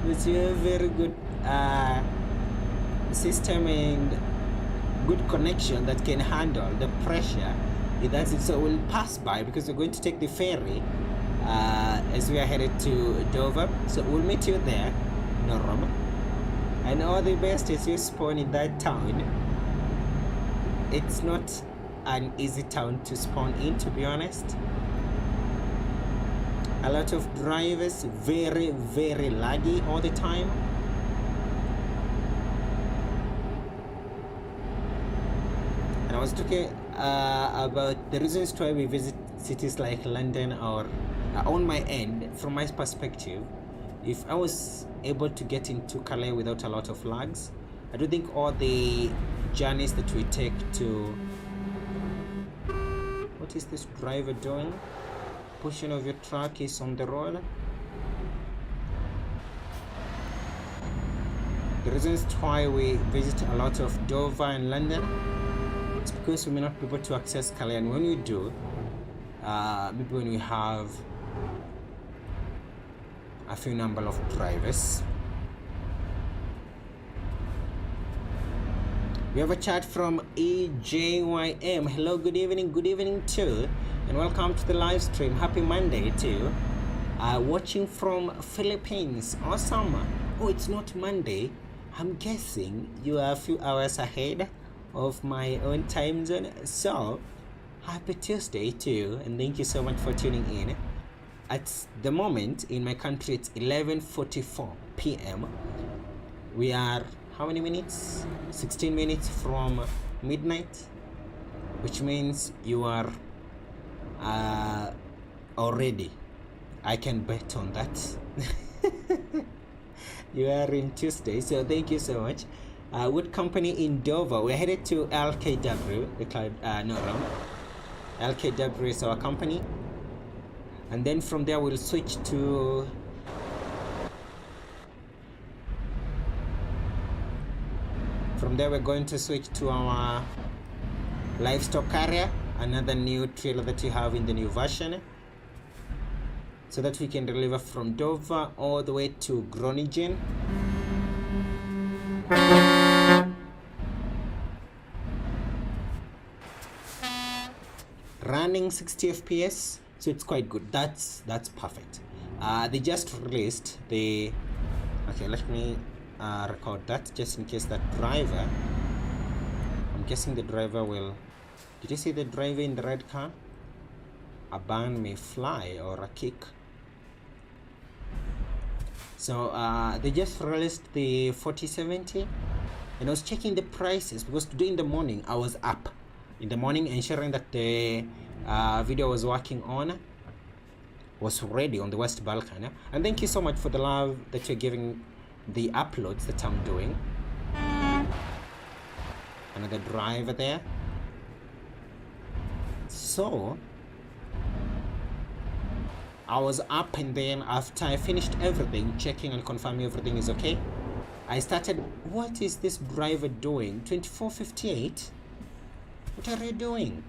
With your very good system and good connection that can handle the pressure. That's it. So we'll pass by because we're going to take the ferry as we are headed to Dover. So we'll meet you there, Norom. And all the best as you spawn in that town. It's not an easy town to spawn in, to be honest. A lot of drivers, very laggy all the time. And I was talking about the reasons why we visit cities like London, or on my end, from my perspective, if I was able to get into Calais without a lot of lags, I don't think all the journeys that we take to... What is this driver doing? Portion of your truck is on the road. The reasons why we visit a lot of Dover and London, it's because we may not be able to access Calais, and when we do, maybe when we have a few number of drivers. We have a chat from EJYM. Hello, good evening too, and welcome to the live stream. Happy Monday too. Watching from Philippines. Awesome. Oh, it's not Monday. I'm guessing you are a few hours ahead of my own time zone. So, happy Tuesday too, and thank you so much for tuning in. At the moment in my country, it's 11:44 p.m. We are how many minutes? 16 minutes from midnight, which means you are already. I can bet on that. You are in Tuesday, so thank you so much. Wood company in Dover. We're headed to LKW, the cloud, no, wrong. LKW is our company, and then from there we'll switch to we're going to switch to our livestock carrier, another new trailer that we have in the new version, so that we can deliver from Dover all the way to Groningen. Running 60 FPS, so it's quite good. That's perfect. They just released the... Okay, let me record that just in case that driver... I'm guessing the driver will... Did you see the driver in the red car? A ban may fly, or a kick. So they just released the 4070, and I was checking the prices because today in the morning I was up in the morning ensuring that the video I was working on was ready on the West Balkan. And thank you so much for the love that you're giving the uploads that I'm doing. Another driver there. So I was up, and then after I finished everything, checking and confirming everything is okay, I started... What is this driver doing? 2458? What are you doing?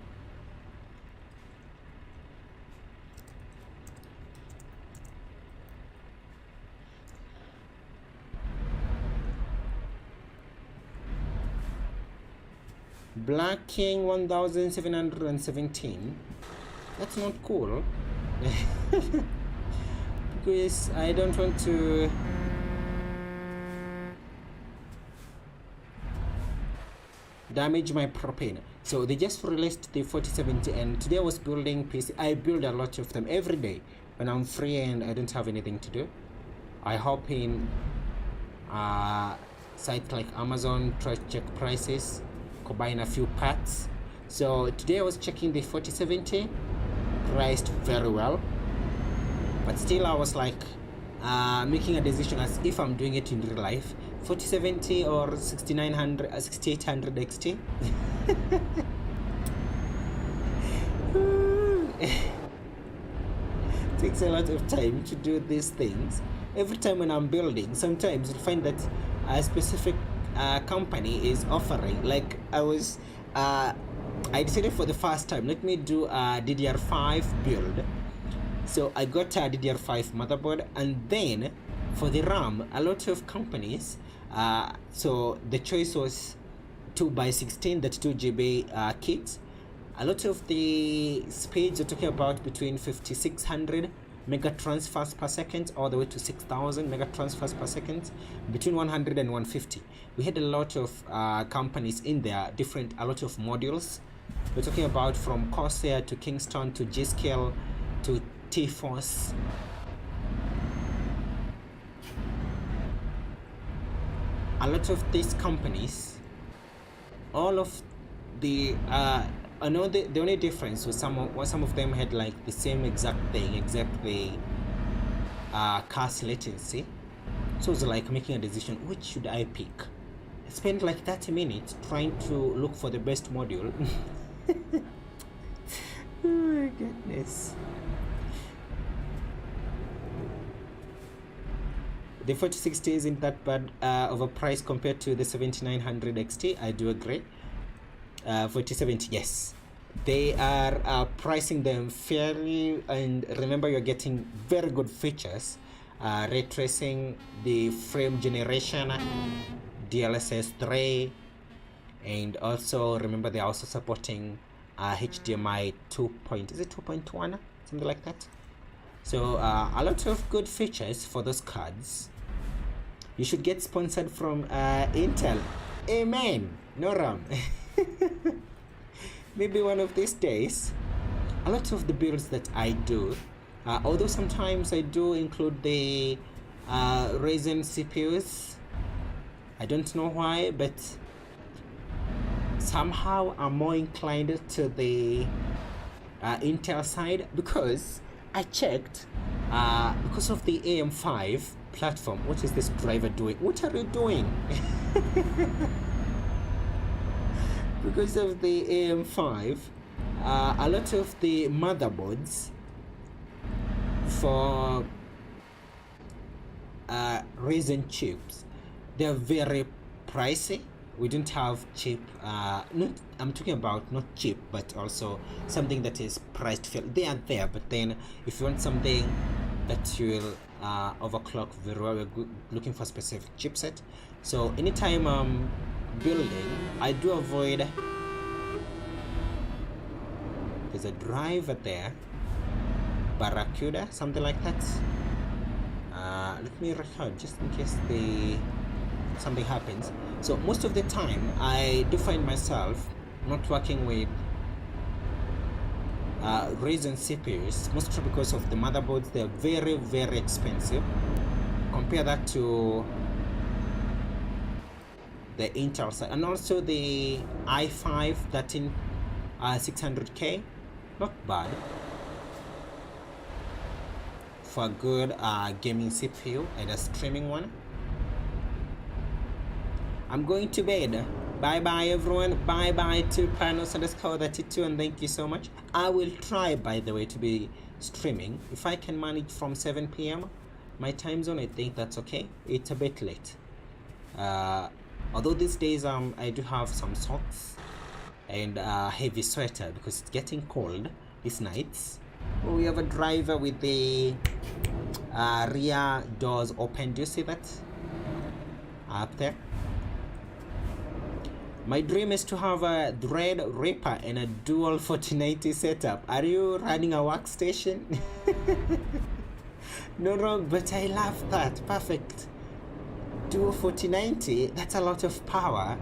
Black King 1717. That's not cool. Because I don't want to... damage my propane. So they just released the 4070, and today I was building PC. I build a lot of them every day when I'm free and I don't have anything to do. I hop in sites like Amazon, try to check prices, combine a few parts. So today I was checking the 4070, priced very well, but still I was like making a decision as if I'm doing it in real life, 4070 or 6800 XT. Takes a lot of time to do these things. Every time when I'm building, sometimes you'll find that a specific company is offering, like I decided for the first time, let me do a DDR5 build. So I got a DDR5 motherboard, and then for the RAM, a lot of companies, so the choice was 2x16, that's 2 GB kits. A lot of the speeds are talking about between 5600 mega transfers per second all the way to 6000 mega transfers per second, between 100 and 150. We had a lot of companies in there, a lot of modules. We're talking about from Corsair to Kingston to G-Scale to T-Force. A lot of these companies, all of the I know the only difference was some of them had like the same exact thing, exactly cache latency. So it was like making a decision, which should I pick? I spent like 30 minutes trying to look for the best module. Oh my goodness. The 4060 isn't that bad of a price compared to the 7900 XT. I do agree. 4070, yes, they are pricing them fairly, and remember, you're getting very good features, ray tracing, the frame generation, DLSS 3, and also remember they're also supporting HDMI 2.1, something like that. So a lot of good features for those cards. You should get sponsored from Intel. Amen. No RAM. Maybe one of these days. A lot of the builds that I do, although sometimes I do include the Ryzen CPUs, I don't know why, but somehow I'm more inclined to the Intel side, because I checked, because of the AM5 platform. What is this driver doing? What are you doing? Because of the AM5, a lot of the motherboards for Ryzen chips, they're very pricey. We don't have cheap, I'm talking about not cheap, but also something that is priced fair. They are there, but then if you want something that will overclock very well, we're looking for a specific chipset. So anytime I'm building, I do avoid, there's a driver there, Barracuda, something like that. Let me record just in case something happens. So most of the time I do find myself not working with Ryzen CPUs, mostly because of the motherboards. They're very, very expensive. Compare that to the Intel side, and also the i5 13600K, not bad for a good gaming CPU and a streaming one. I'm going to bed. Bye bye everyone. Bye bye to Panos_32, and thank you so much. I will try, by the way, to be streaming if I can manage from 7 p.m. my time zone. I think that's okay. It's a bit late. Although these days I do have some socks and a heavy sweater because it's getting cold these nights. Oh, we have a driver with the rear doors open. Do you see that up there? My dream is to have a Threadripper and a dual 4090 setup. Are you running a workstation? No, but I love that. Perfect. Dual 4090, that's a lot of power.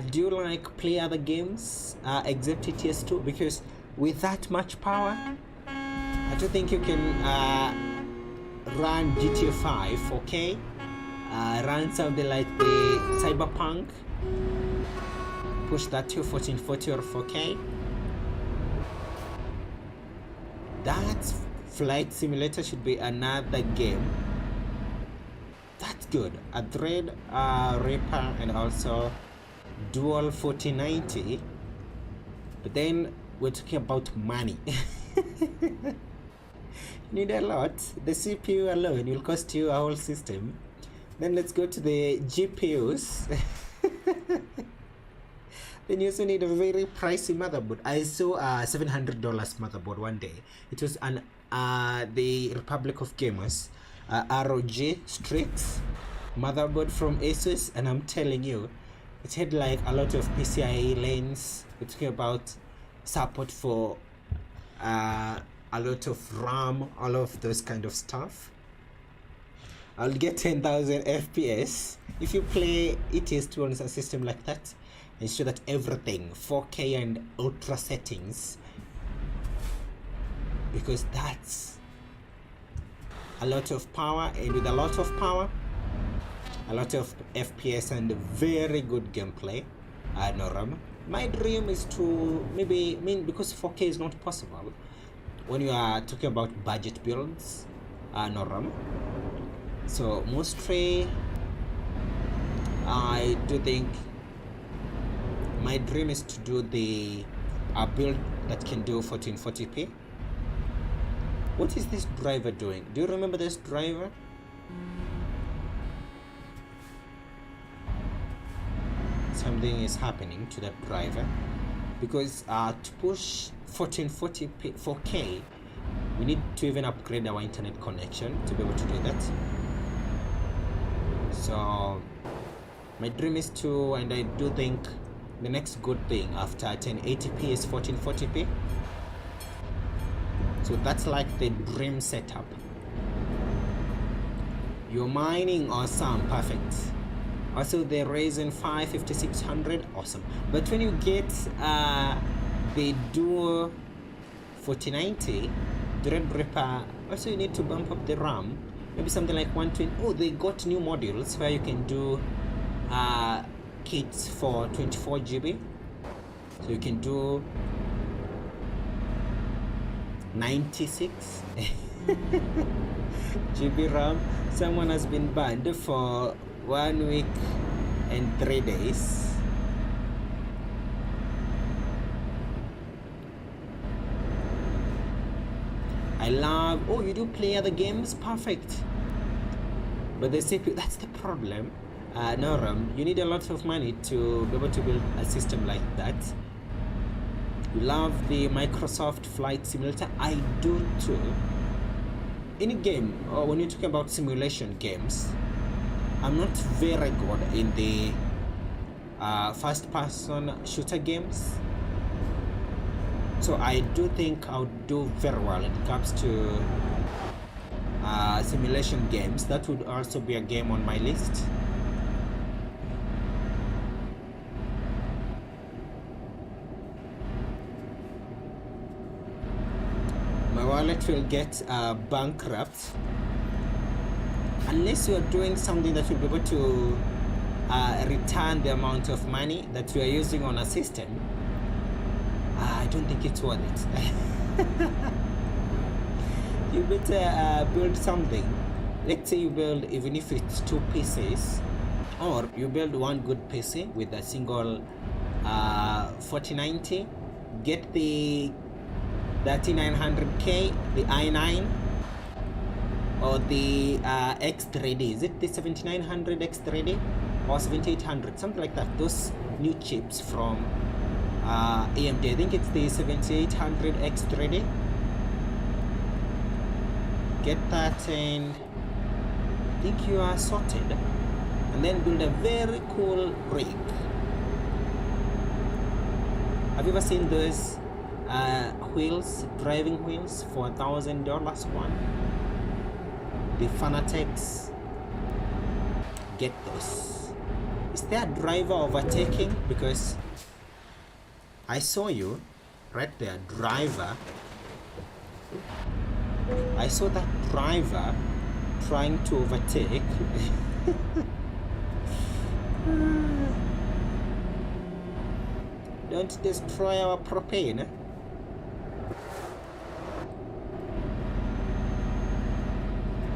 Do you like play other games except ETS2? Because with that much power, I don't think you can run GTA 5, okay? Run something like the Cyberpunk. push that to 1440 or 4K. That Flight Simulator should be another game. That's good. A Thread Reaper and also Dual 4090. But then we're talking about money. You need a lot. The CPU alone will cost you a whole system. Then let's go to the GPUs. Then you also need a very pricey motherboard. I saw a $700 motherboard one day. It was an the Republic of Gamers ROG Strix motherboard from Asus, and I'm telling you, it had like a lot of PCIe lanes. We're talking about support for a lot of RAM, all of those kind of stuff. I'll get 10,000 FPS if you play ETS2 on a system like that. Ensure that everything 4K and ultra settings, because that's a lot of power, and with a lot of power, a lot of FPS and very good gameplay. No RAM. My dream is to because 4K is not possible when you are talking about budget builds. No RAM. So mostly I do think my dream is to do the build that can do 1440p. What is this driver doing? Do you remember this driver? Something is happening to that driver, because to push 1440p 4K, we need to even upgrade our internet connection to be able to do that. So my dream is to, and I do think the next good thing after 1080p is 1440p. So that's like the dream setup. Your mining, awesome, perfect. Also the Ryzen 5 5600, awesome. But when you get the Duo 4090 Threadripper, also you need to bump up the RAM, maybe something like 120. Oh, they got new modules where you can do kits for 24 GB, so you can do 96 GB RAM. Someone has been banned for 1 week and 3 days. I love, oh, you do play other games, perfect. But the CPU, that's the problem. No RAM, you need a lot of money to be able to build a system like that. You love the Microsoft Flight Simulator. I do too. Any game, or when you're talking about simulation games, I'm not very good in the first-person shooter games. So I do think I'll do very well when it comes to simulation games. That would also be a game on my list. My wallet will get bankrupt unless you are doing something that will be able to return the amount of money that you are using on a system. I don't think it's worth it. You better build something. Let's say you build, even if it's 2 pieces, or you build one good PC with a single 4090, get the 3900K, the i9, or the X3D. Is it the 7900 X3D or 7800, something like that? Those new chips from AMD. I think it's the 7800 X3D. Get that, and I think you are sorted. And then build a very cool rig. Have you ever seen those wheels, driving wheels for $1,000 one? The Fanatics. Get those. Is there a driver overtaking? Because I saw you right there, driver. I saw that driver trying to overtake. Don't destroy our propane.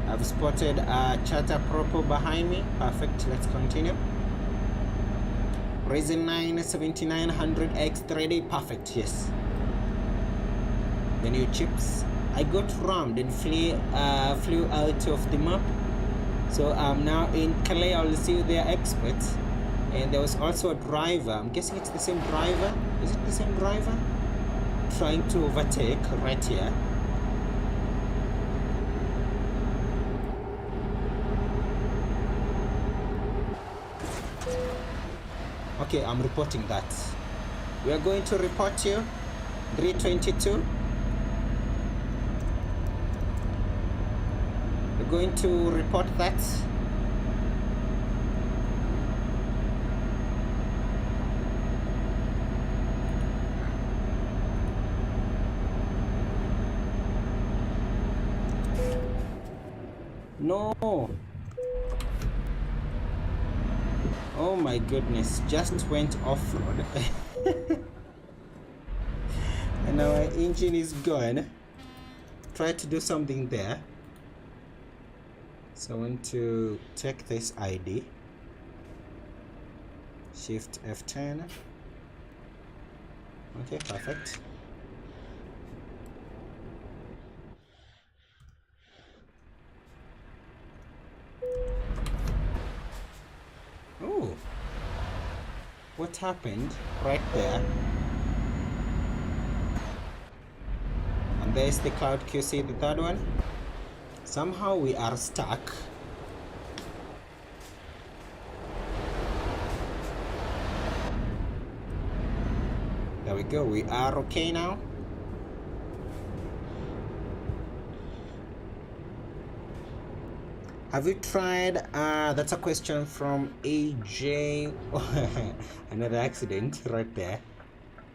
I've spotted a charter propo behind me. Perfect, let's continue. Ryzen 9 7900X3D, perfect, yes. The new chips. I got rammed and flew out of the map. So I'm now in Calais. I'll see their experts. And there was also a driver. I'm guessing it's the same driver. Is it the same driver? Trying to overtake right here. Okay, I'm reporting that. We are going to report you. 322. We're going to report that. No. Oh my goodness, just went off-road. And our engine is gone. Try to do something there. So I want to take this ID. Shift F10. Okay, perfect. Oh, what happened right there? And there's the Cloud QC, the third one. Somehow we are stuck. There we go, we are okay now. Have you tried, that's a question from AJ, another accident right there.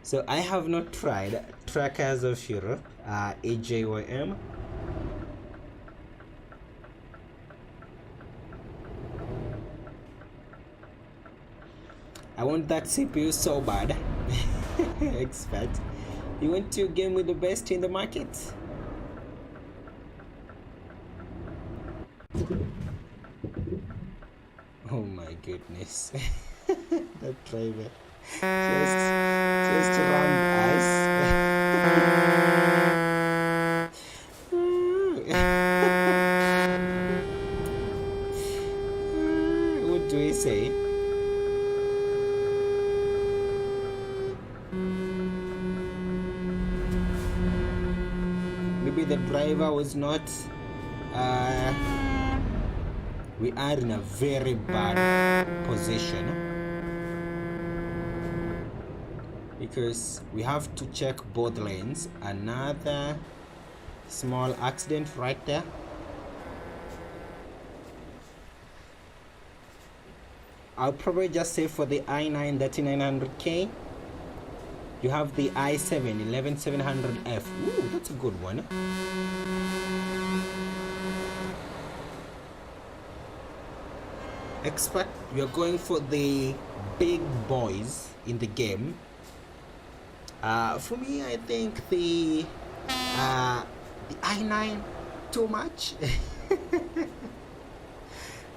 So I have not tried Truckers of Europe, AJYM. I want that CPU so bad. Expert, you want to game with the best in the market? Oh my goodness. That driver just rammed us. What do we say? Maybe the driver was not we are in a very bad position because we have to check both lanes. Another small accident right there. I'll probably just say for the i9 3900K, you have the i7 11700F. Ooh, that's a good one. Expert, you're going for the big boys in the game. For me, I think the i9 too much.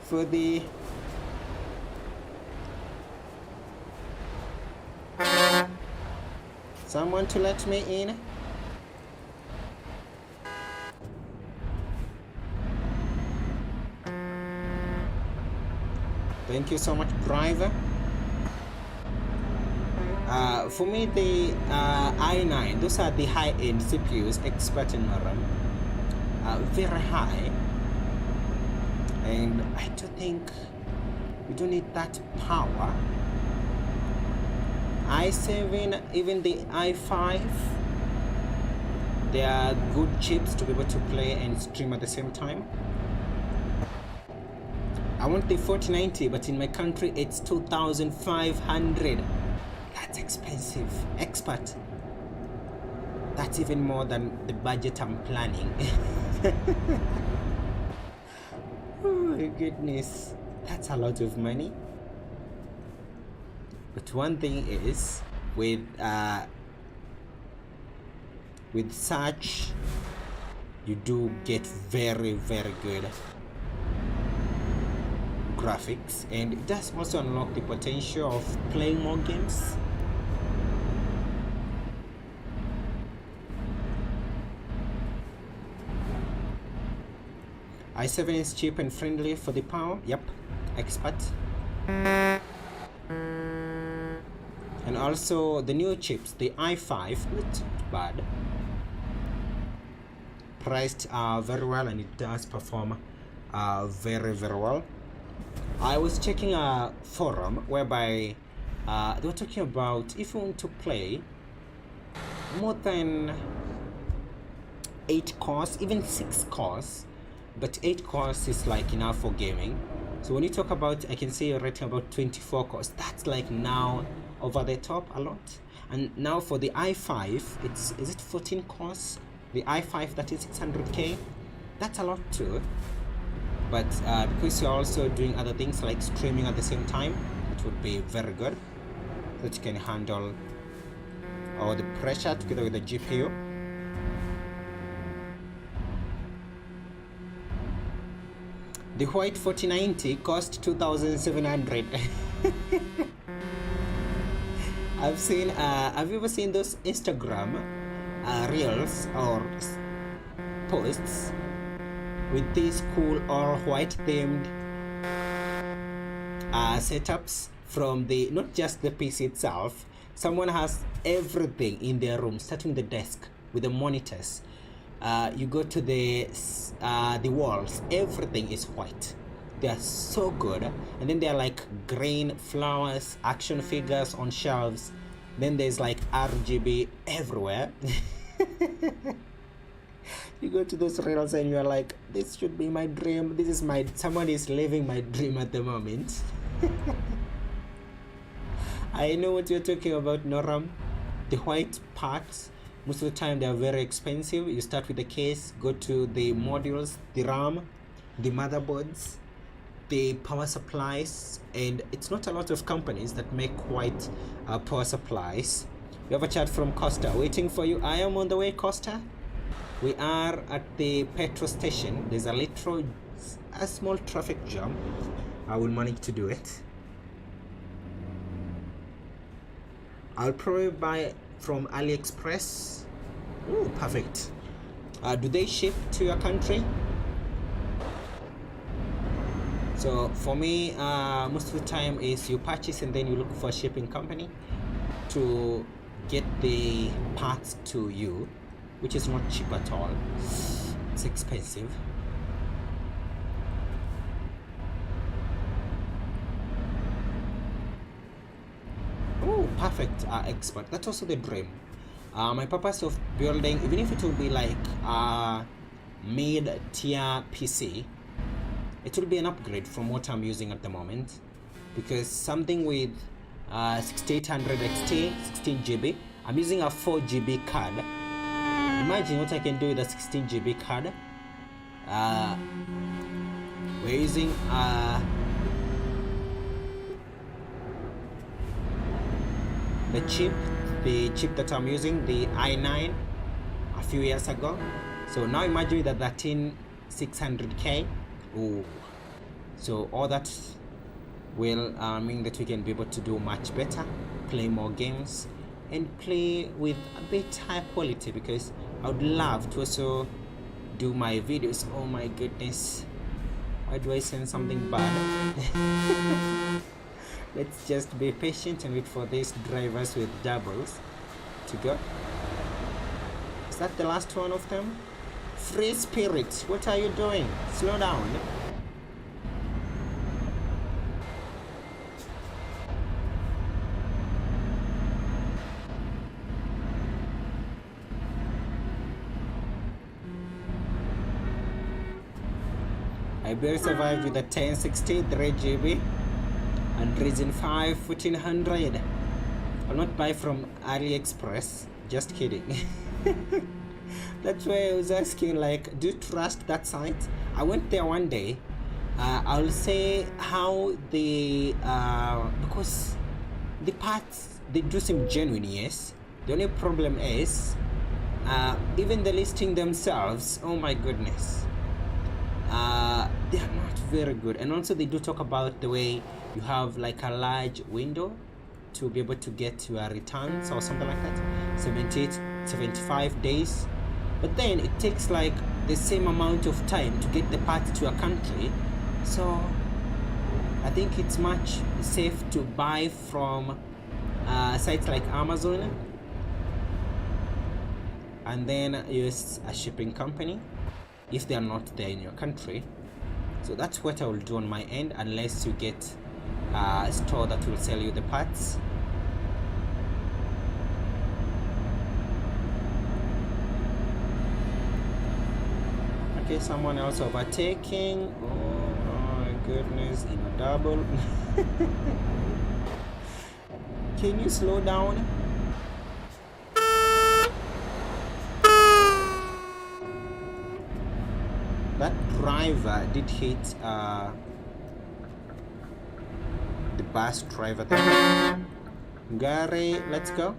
For the someone to let me in. Thank you so much, driver. For me, the i9, those are the high-end CPUs, expert in RAM, very high, and I don't think we don't need that power. i7, even the i5, they are good chips to be able to play and stream at the same time. I want the 4090, but in my country it's 2,500. That's expensive. Expert, that's even more than the budget I'm planning. Oh my goodness, that's a lot of money. But one thing is, with such you do get very good graphics, and it does also unlock the potential of playing more games. i7 is cheap and friendly for the power. Yep, expert. And also the new chips, the i5, not bad, priced very well, and it does perform very well. I was checking a forum whereby they were talking about if you want to play more than 8 cores, even 6 cores, but 8 cores is like enough for gaming. So when you talk about, I can see you're rating about 24 cores, that's like now over the top a lot. And now for the i5, is it 14 cores? The i5 that is 600k, that's a lot too. But because you're also doing other things like streaming at the same time, it would be very good that you can handle all the pressure together with the GPU. The white 4090 cost 2,700. I've seen have you ever seen those Instagram reels or posts with these cool all white themed setups from the, not just the PC itself, someone has everything in their room, starting the desk with the monitors. You go to the walls, everything is white. They are so good. And then they're like green flowers, action figures on shelves. Then there's like RGB everywhere. You go to those reels and you're like, this should be my dream. This is my, someone is living my dream at the moment. I know what you're talking about, Noram. The white parts, most of the time they are very expensive. You start with the case, go to the modules, the RAM, the motherboards, the power supplies, and it's not a lot of companies that make white power supplies. We have a chat from Costa waiting for you. I am on the way, Costa. We are at the petrol station. There's a small traffic jam. I will manage to do it. I'll probably buy from AliExpress. Ooh, perfect. Do they ship to your country? So for me, most of the time is you purchase and then you look for a shipping company to get the parts to you, which is not cheap at all. It's expensive. Oh, perfect. Expert. That's also the dream. My purpose of building, even if it will be like mid-tier PC, it will be an upgrade from what I'm using at the moment, because something with 6800 XT, 16 GB, I'm using a 4 GB card. Imagine what I can do with a 16 GB card. We're using the chip that I'm using, the i9 a few years ago. So now imagine the 13600K. Ooh. So all that will mean that we can be able to do much better, play more games, and play with a bit higher quality, because I would love to also do my videos. Oh my goodness, why do I send something bad? Let's just be patient and wait for these drivers with doubles to go. Is that the last one of them? Free Spirit, what are you doing? Slow down. Iberia survived with a 1060 3 GB and Ryzen 5 1400. I'll not buy from AliExpress, just kidding. That's why I was asking, like, do you trust that site? I went there one day. I'll say how the because the parts they do seem genuine, yes. The only problem is even the listing themselves, oh my goodness, they are not very good. And also they do talk about the way you have like a large window to be able to get your returns or something like that, 75 days, but then it takes like the same amount of time to get the part to a country. So I think it's much safe to buy from sites like Amazon and then use a shipping company if they are not there in your country. So that's what I will do on my end, unless you get a store that will sell you the parts. Okay, someone else overtaking. Oh my goodness, in a double. Can you slow down? That driver did hit the bus driver there. Gary, let's go.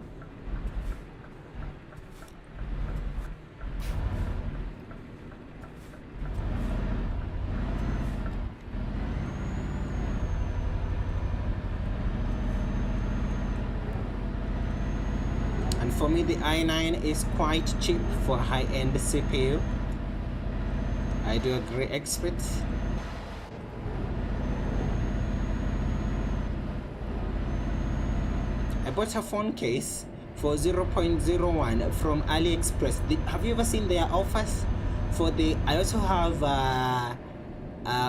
And for me, the i9 is quite cheap for high-end CPU. I do agree, expert. I bought a phone case for 0.01 from AliExpress. Have you ever seen their offers for the? I also have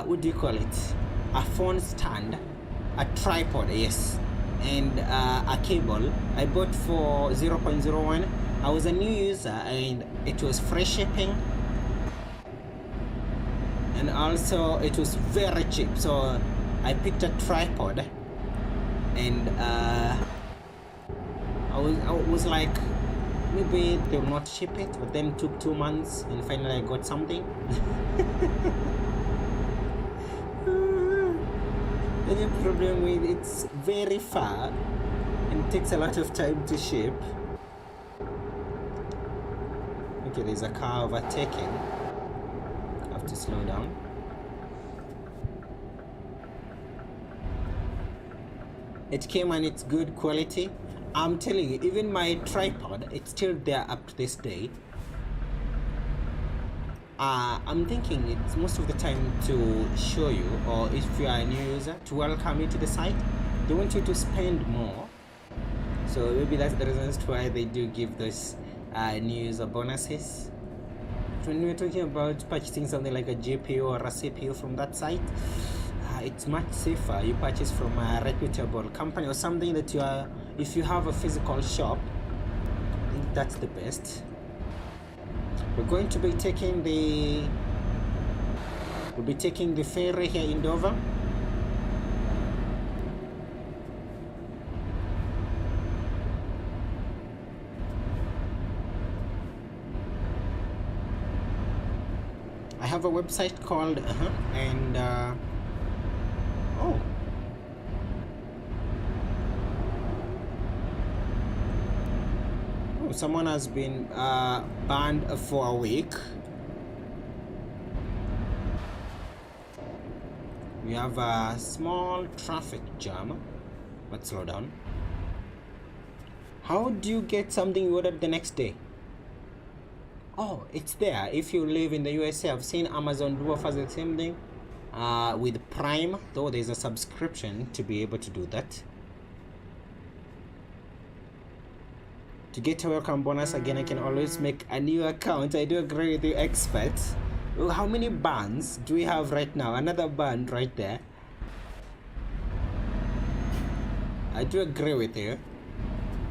what do you call it? A phone stand, a tripod, yes, and a cable. I bought for 0.01. I was a new user and it was free shipping. And also it was very cheap, so I picked a tripod, and I was like, maybe they will not ship it, but then took 2 months and finally I got something. The only problem with it's very far and it takes a lot of time to ship. Okay, there's a car overtaking. To slow down. It came and it's good quality. I'm telling you, even my tripod, it's still there up to this day. I'm thinking it's most of the time to show you, or if you are a new user, to welcome you to the site. They want you to spend more, so maybe that's the reasons why they do give those new user bonuses. When we're talking about purchasing something like a GPU or a CPU from that site, it's much safer. You purchase from a reputable company or something that you are. If you have a physical shop, I think that's the best. We're going to be taking the. We'll be taking the ferry here in Dover. I have a website called someone has been banned for a week. We have a small traffic jam. Let's slow down. How do you get something you ordered the next day? Oh, it's there. If you live in the USA, I've seen Amazon do offers the same thing with Prime, though there's a subscription to be able to do that. To get a welcome bonus, again, I can always make a new account. I do agree with you, expert. Oh, how many bands do we have right now? Another band right there. I do agree with you.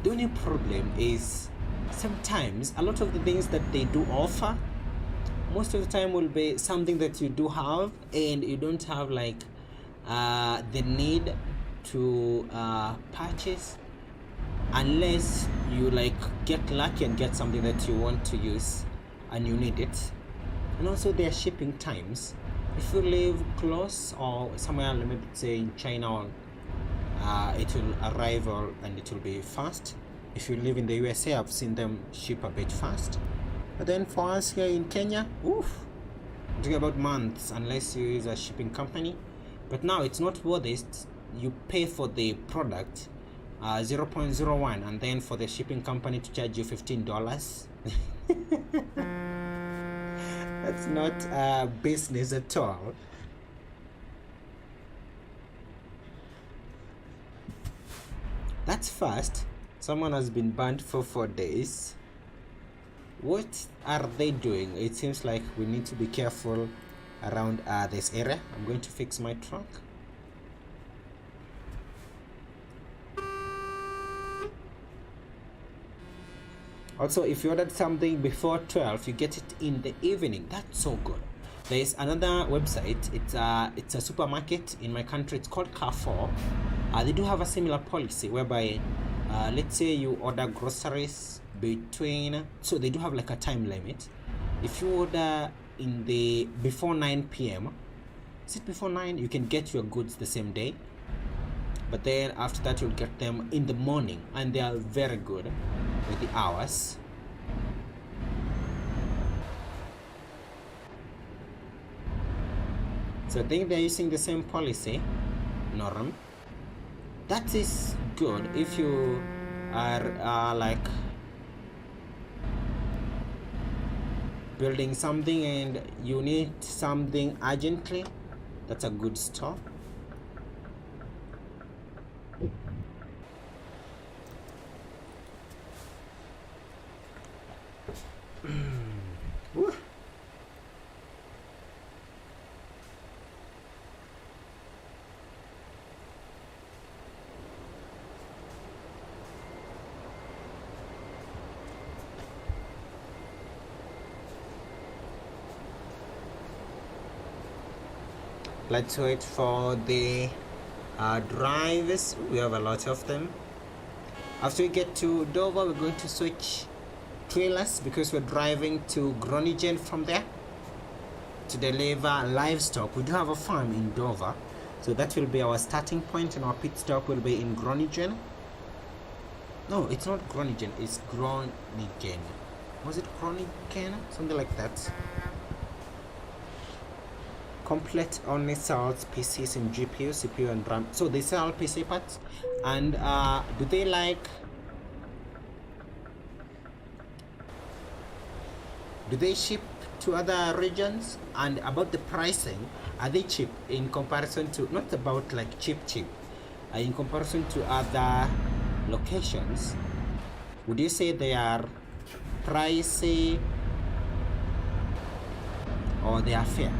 The only problem is sometimes a lot of the things that they do offer, most of the time will be something that you do have and you don't have like the need to purchase, unless you like get lucky and get something that you want to use and you need it. And also their shipping times. If you live close or somewhere, let me say in China or it will arrive and it will be fast. If you live in the USA, I've seen them ship a bit fast. But then for us here in Kenya, oof, I'm talking about months unless you use a shipping company. But now it's not worth it. You pay for the product 0.01 and then for the shipping company to charge you $15. That's not business at all. That's fast. Someone has been banned for 4 days. What are they doing? It seems like we need to be careful around this area. I'm going to fix my truck. Also, if you ordered something before 12, you get it in the evening. That's so good. There is another website. It's a supermarket in my country. It's called Carrefour. They do have a similar policy whereby, let's say you order groceries between, so they do have like a time limit. If you order in the before 9 p.m. is it before 9? You can get your goods the same day. But then after that, you'll get them in the morning, and they are very good with the hours. So I think they're using the same policy norm. That is good if you are like building something and you need something urgently. That's a good store. Let's wait for the drivers. We have a lot of them. After we get to Dover, we're going to switch trailers because we're driving to Groningen from there to deliver livestock. We do have a farm in Dover, so that will be our starting point, and our pit stop will be in Groningen. No, it's not Groningen, it's Groningen. Was it Groningen? Something like that. Complete only sells PCs and GPU, CPU and RAM. So they sell PC parts. And do they ship to other regions? And about the pricing, are they cheap in comparison to, not about like cheap, in comparison to other locations? Would you say they are pricey or they are fair?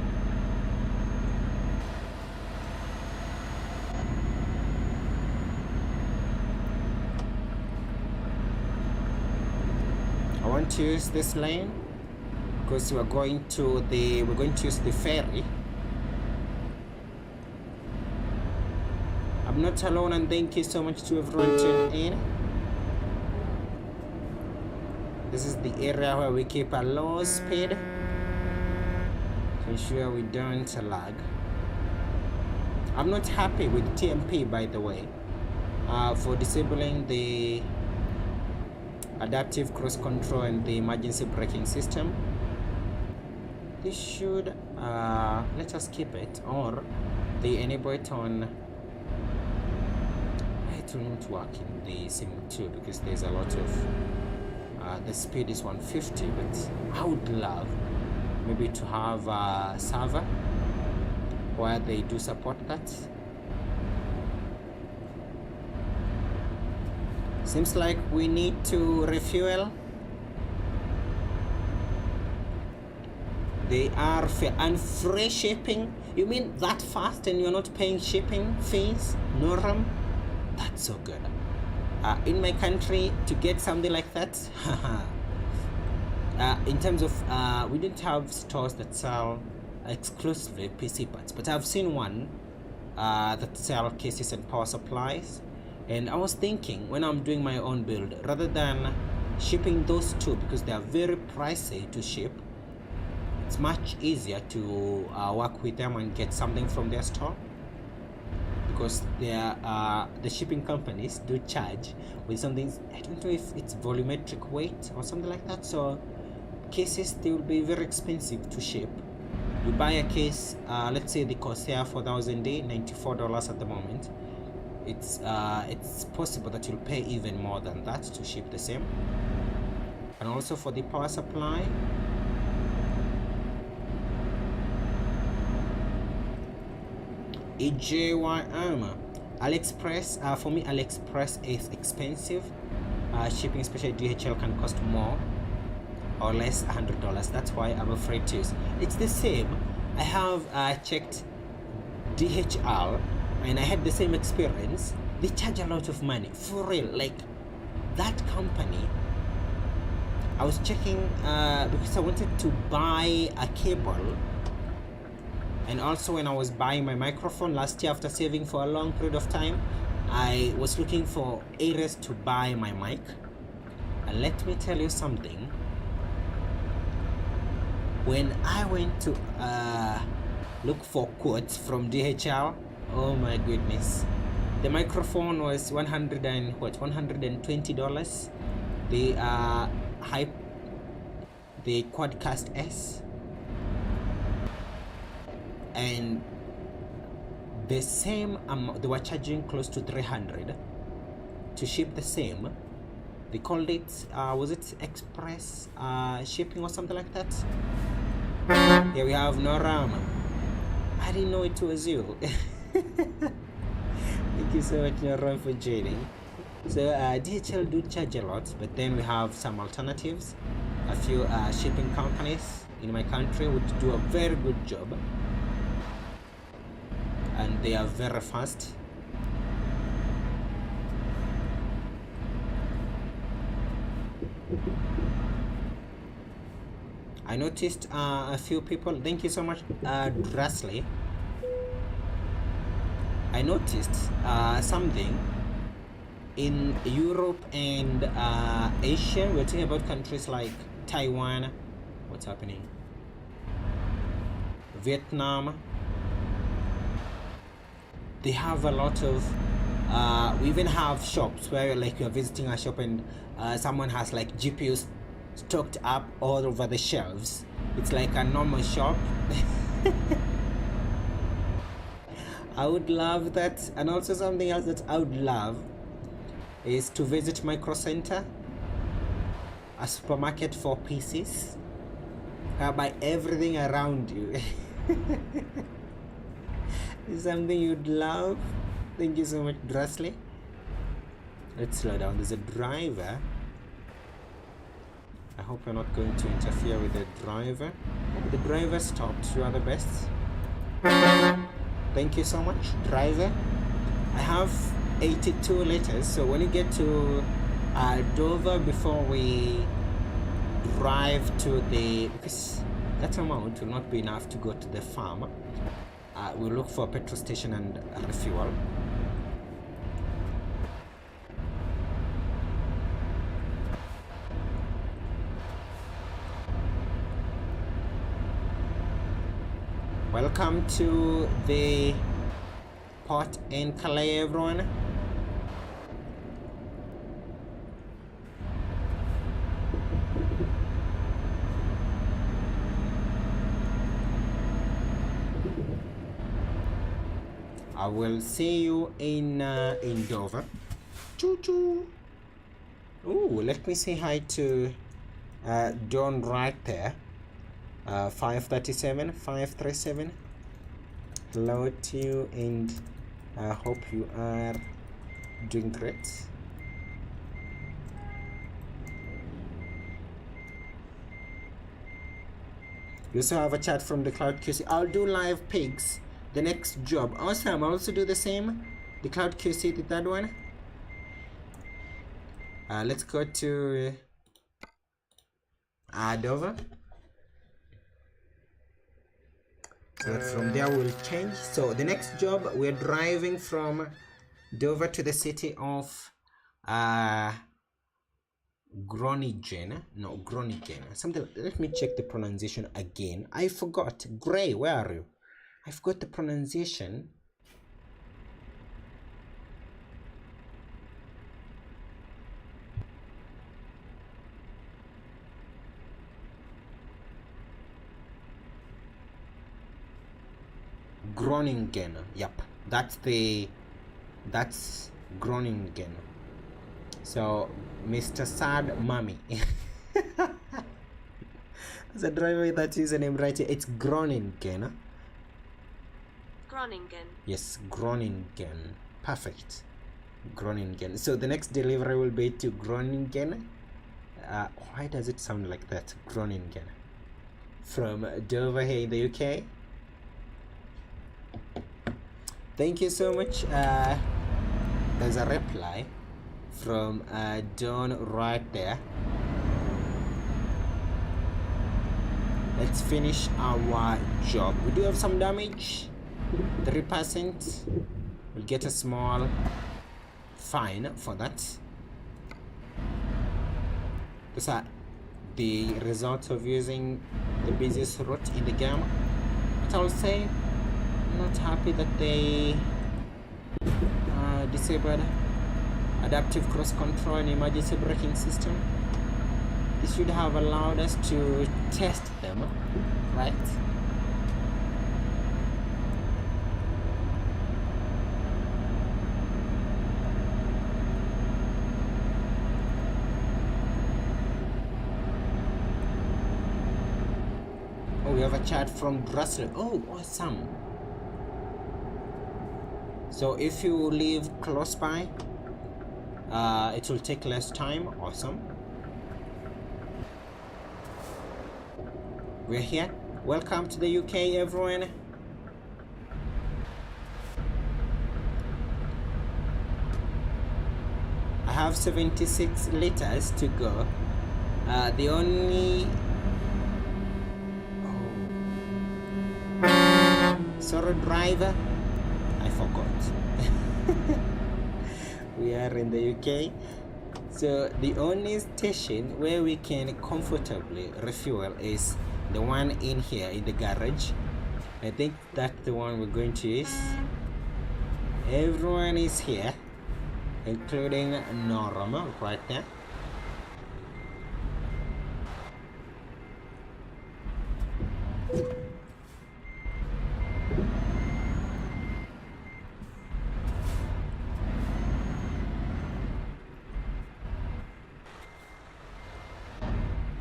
I want to use this lane because we're going to use the ferry. I'm not alone, and thank you so much to everyone tuned in. This is the area where we keep a low speed to ensure we don't lag. I'm not happy with TMP, by the way, for disabling the adaptive cruise control and the emergency braking system. This should let us keep it, or they enable it on. It will not work in the Sim 2 because there's a lot of the speed is 150, but I would love maybe to have a server where they do support that. Seems like we need to refuel. They are fair and free shipping. You mean that fast and you're not paying shipping fees? Noram? That's so good. In my country, to get something like that, in terms of, we don't have stores that sell exclusively PC parts, but I've seen one that sell cases and power supplies. And I was thinking, when I'm doing my own build, rather than shipping those two because they are very pricey to ship, it's much easier to work with them and get something from their store. because the shipping companies do charge with something. I don't know if it's volumetric weight or something like that. So cases, they will be very expensive to ship. You buy a case, let's say the Corsair 4000D, $94 at the moment. It's possible that you'll pay even more than that to ship the same. And also for the power supply, EJYM, AliExpress. For me, AliExpress is expensive. Shipping, especially DHL, can cost more or less $100. That's why I'm afraid to use. It's the same. I have checked DHL and I had the same experience. They charge a lot of money for real. Like that company, I was checking because I wanted to buy a cable, and also when I was buying my microphone last year after saving for a long period of time, I was looking for areas to buy my mic. And let me tell you something. When I went to look for quotes from DHL, oh my goodness, the microphone was $120. The QuadCast S, and the same amount, they were charging close to $300 to ship the same. They called it was it express shipping or something like that. Here we have Norama. I didn't know it was you. Thank you so much, Noram, for joining. So DHL do charge a lot, but then we have some alternatives. A few shipping companies in my country would do a very good job, and they are very fast. I noticed a few people. Thank you so much, Drasley. I noticed something in Europe and Asia. We're talking about countries like Taiwan. What's happening? Vietnam. They have a lot of we even have shops where like you're visiting a shop and someone has like GPUs stocked up all over the shelves. It's like a normal shop. I would love that. And also something else that I would love is to visit Micro Center, a supermarket for PCs. Buy everything around you. Is something you'd love. Thank you so much, Drasley. Let's slow down. There's a driver. I hope you're not going to interfere with the driver. The driver stopped. You are the best. Thank you so much, driver. I have 82 liters, so when you get to Dover, before we drive to the, because that amount will not be enough to go to the farm, we'll look for a petrol station and refuel. Welcome to the port in Calais, everyone. I will see you in Dover. Choo choo. Ooh, let me say hi to Don right there. 537. Hello to you, and I hope you are doing great. You also have a chat from the Cloud QC. I'll do live pigs. The next job. Awesome. I'll also do the same. The Cloud QC, the third one. Let's go to Dover. So from there we'll change. So the next job, we're driving from Dover to the city of Groningen. No, Groningen. Something. Let me check the pronunciation again. I forgot. Gray, where are you? I forgot the pronunciation. Groningen. Yep, that's Groningen. So Mr. Sad Mummy. As a driver with that username right here, it's Groningen. Groningen. Yes, Groningen. Perfect. Groningen. So the next delivery will be to Groningen. Why does it sound like that? Groningen. From Dover here in the UK. Thank you so much. There's a reply from John right there. Let's finish our job. We do have some damage. 3%. We'll get a small fine for that. Those are the results of using the busiest route in the game. But I'll say I'm not happy that they disabled adaptive cross control and emergency braking system. This should have allowed us to test them, right? Oh, we have a chat from Brussels. Oh, awesome. So if you live close by, it will take less time. Awesome. We're here. Welcome to the UK, everyone. I have 76 liters to go. The only... Oh. Sorry, driver. I forgot. We are in the UK. So the only station where we can comfortably refuel is the one in here in the garage. I think that's the one we're going to use. Everyone is here, including Norma right there.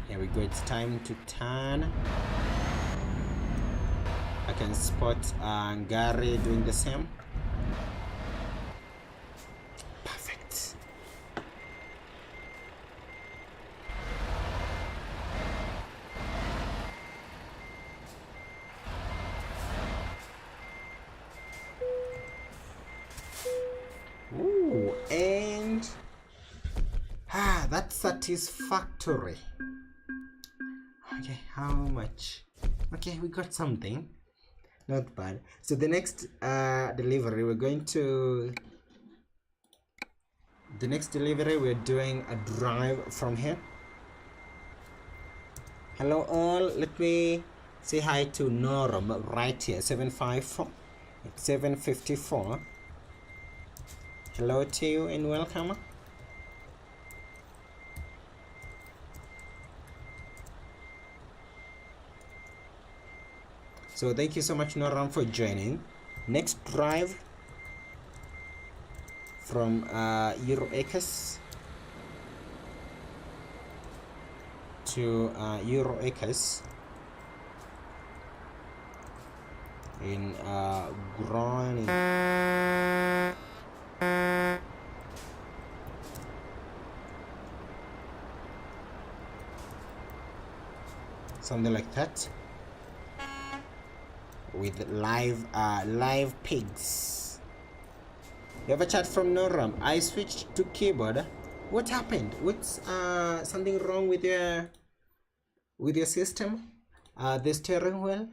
Here we go, it's time to turn. I can spot Gary doing the same. Perfect. Ooh, and that's satisfactory. Okay, how much? Okay, we got something. Not bad. So the next delivery we're going to... The next delivery we're doing a drive from here. Hello all. Let me say hi to Norm right here. 754. It's 754. Hello to you and welcome. So thank you so much, Noram, for joining. Next drive from Euroacres to Euroacres in Groningen. Something like that. With live pigs. You have a chat from Noram. I switched to keyboard. What happened? What's something wrong with your system? The steering wheel.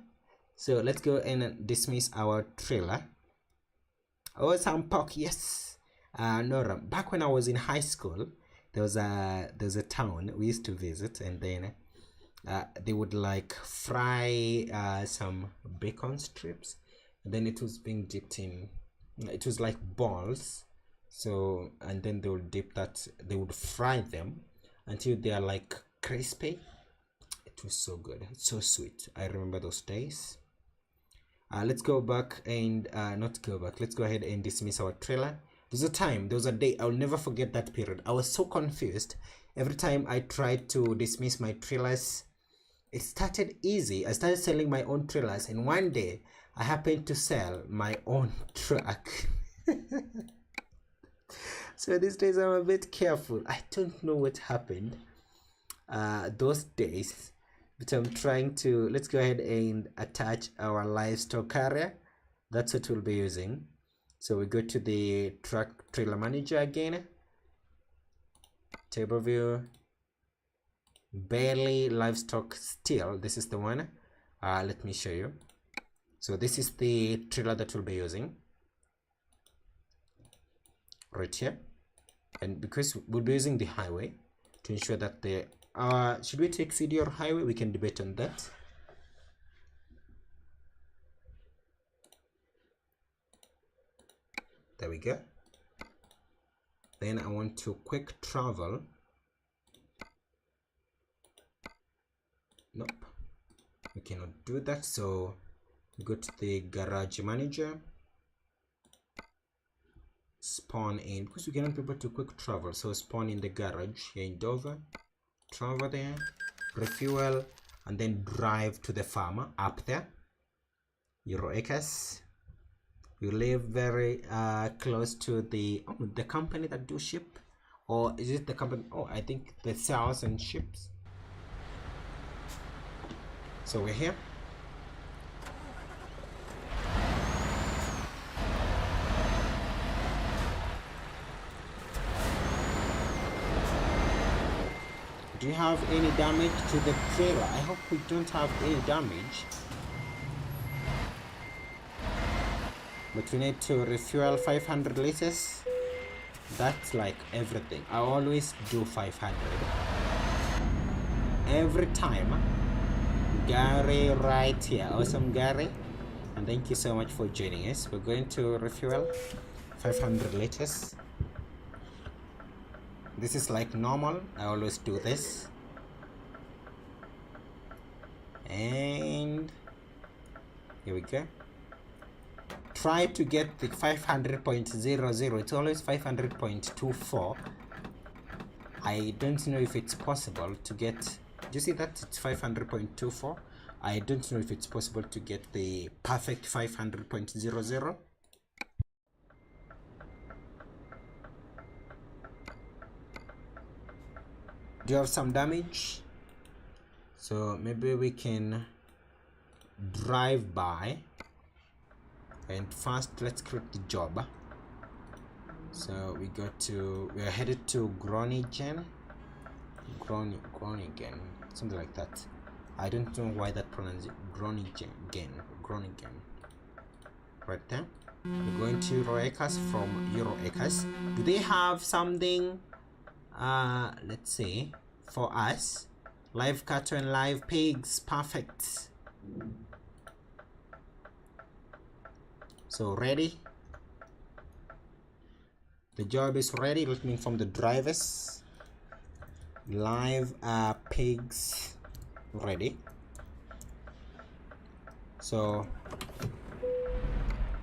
So let's go and dismiss our trailer. Oh, some pork, yes. Noram. Back when I was in high school, there was a town we used to visit, and then they would like fry some bacon strips, and then it was being dipped in, it was like balls. So, and then they would dip that, they would fry them until they are like crispy. It was so good, so sweet. I remember those days. let's go back and not go back, let's go ahead and dismiss our trailer. There was a day, I'll never forget that period. I was so confused. Every time I tried to dismiss my trailers, it started easy. I started selling my own trailers, and one day I happened to sell my own truck. So these days I'm a bit careful. I don't know what happened those days, but I'm trying to. Let's go ahead and attach our livestock carrier. That's what we'll be using. So we go to the truck trailer manager again, table view, barely livestock still. This is the one. Let me show you. So this is the trailer that we'll be using right here, and because we'll be using the highway to ensure that the should we take CD or highway, we can debate on that. There we go. Then I want to quick travel. Nope, we cannot do that. So go to the garage manager, spawn in, because we cannot be able to quick travel. So spawn in the garage here in Dover, travel there, refuel, and then drive to the farmer up there. Euro acres. You live very close to the company that do ship, or is it the company? Oh, I think the sells and ships. So we're here. Do you have any damage to the trailer? I hope we don't have any damage. But we need to refuel 500 liters. That's like everything. I always do 500 every time. Gary right here. Awesome, Gary, and thank you so much for joining us. We're going to refuel 500 liters. This is like normal. I always do this. And here we go. Try to get the 500.00. It's always 500.24. I don't know if it's possible to get. Do you see that it's 500.24? I don't know if it's possible to get the perfect 500.00. Do you have some damage? So maybe we can drive by. And first, let's create the job. So we are headed to Groningen, something like that. I don't know why that pronounced Groningen. Right there. We're going to Euro acres from Euro acres. Do they have something? Let's see, for us, live cattle and live pigs. Perfect. So ready, the job is ready. Let me inform the drivers. Live pigs ready. So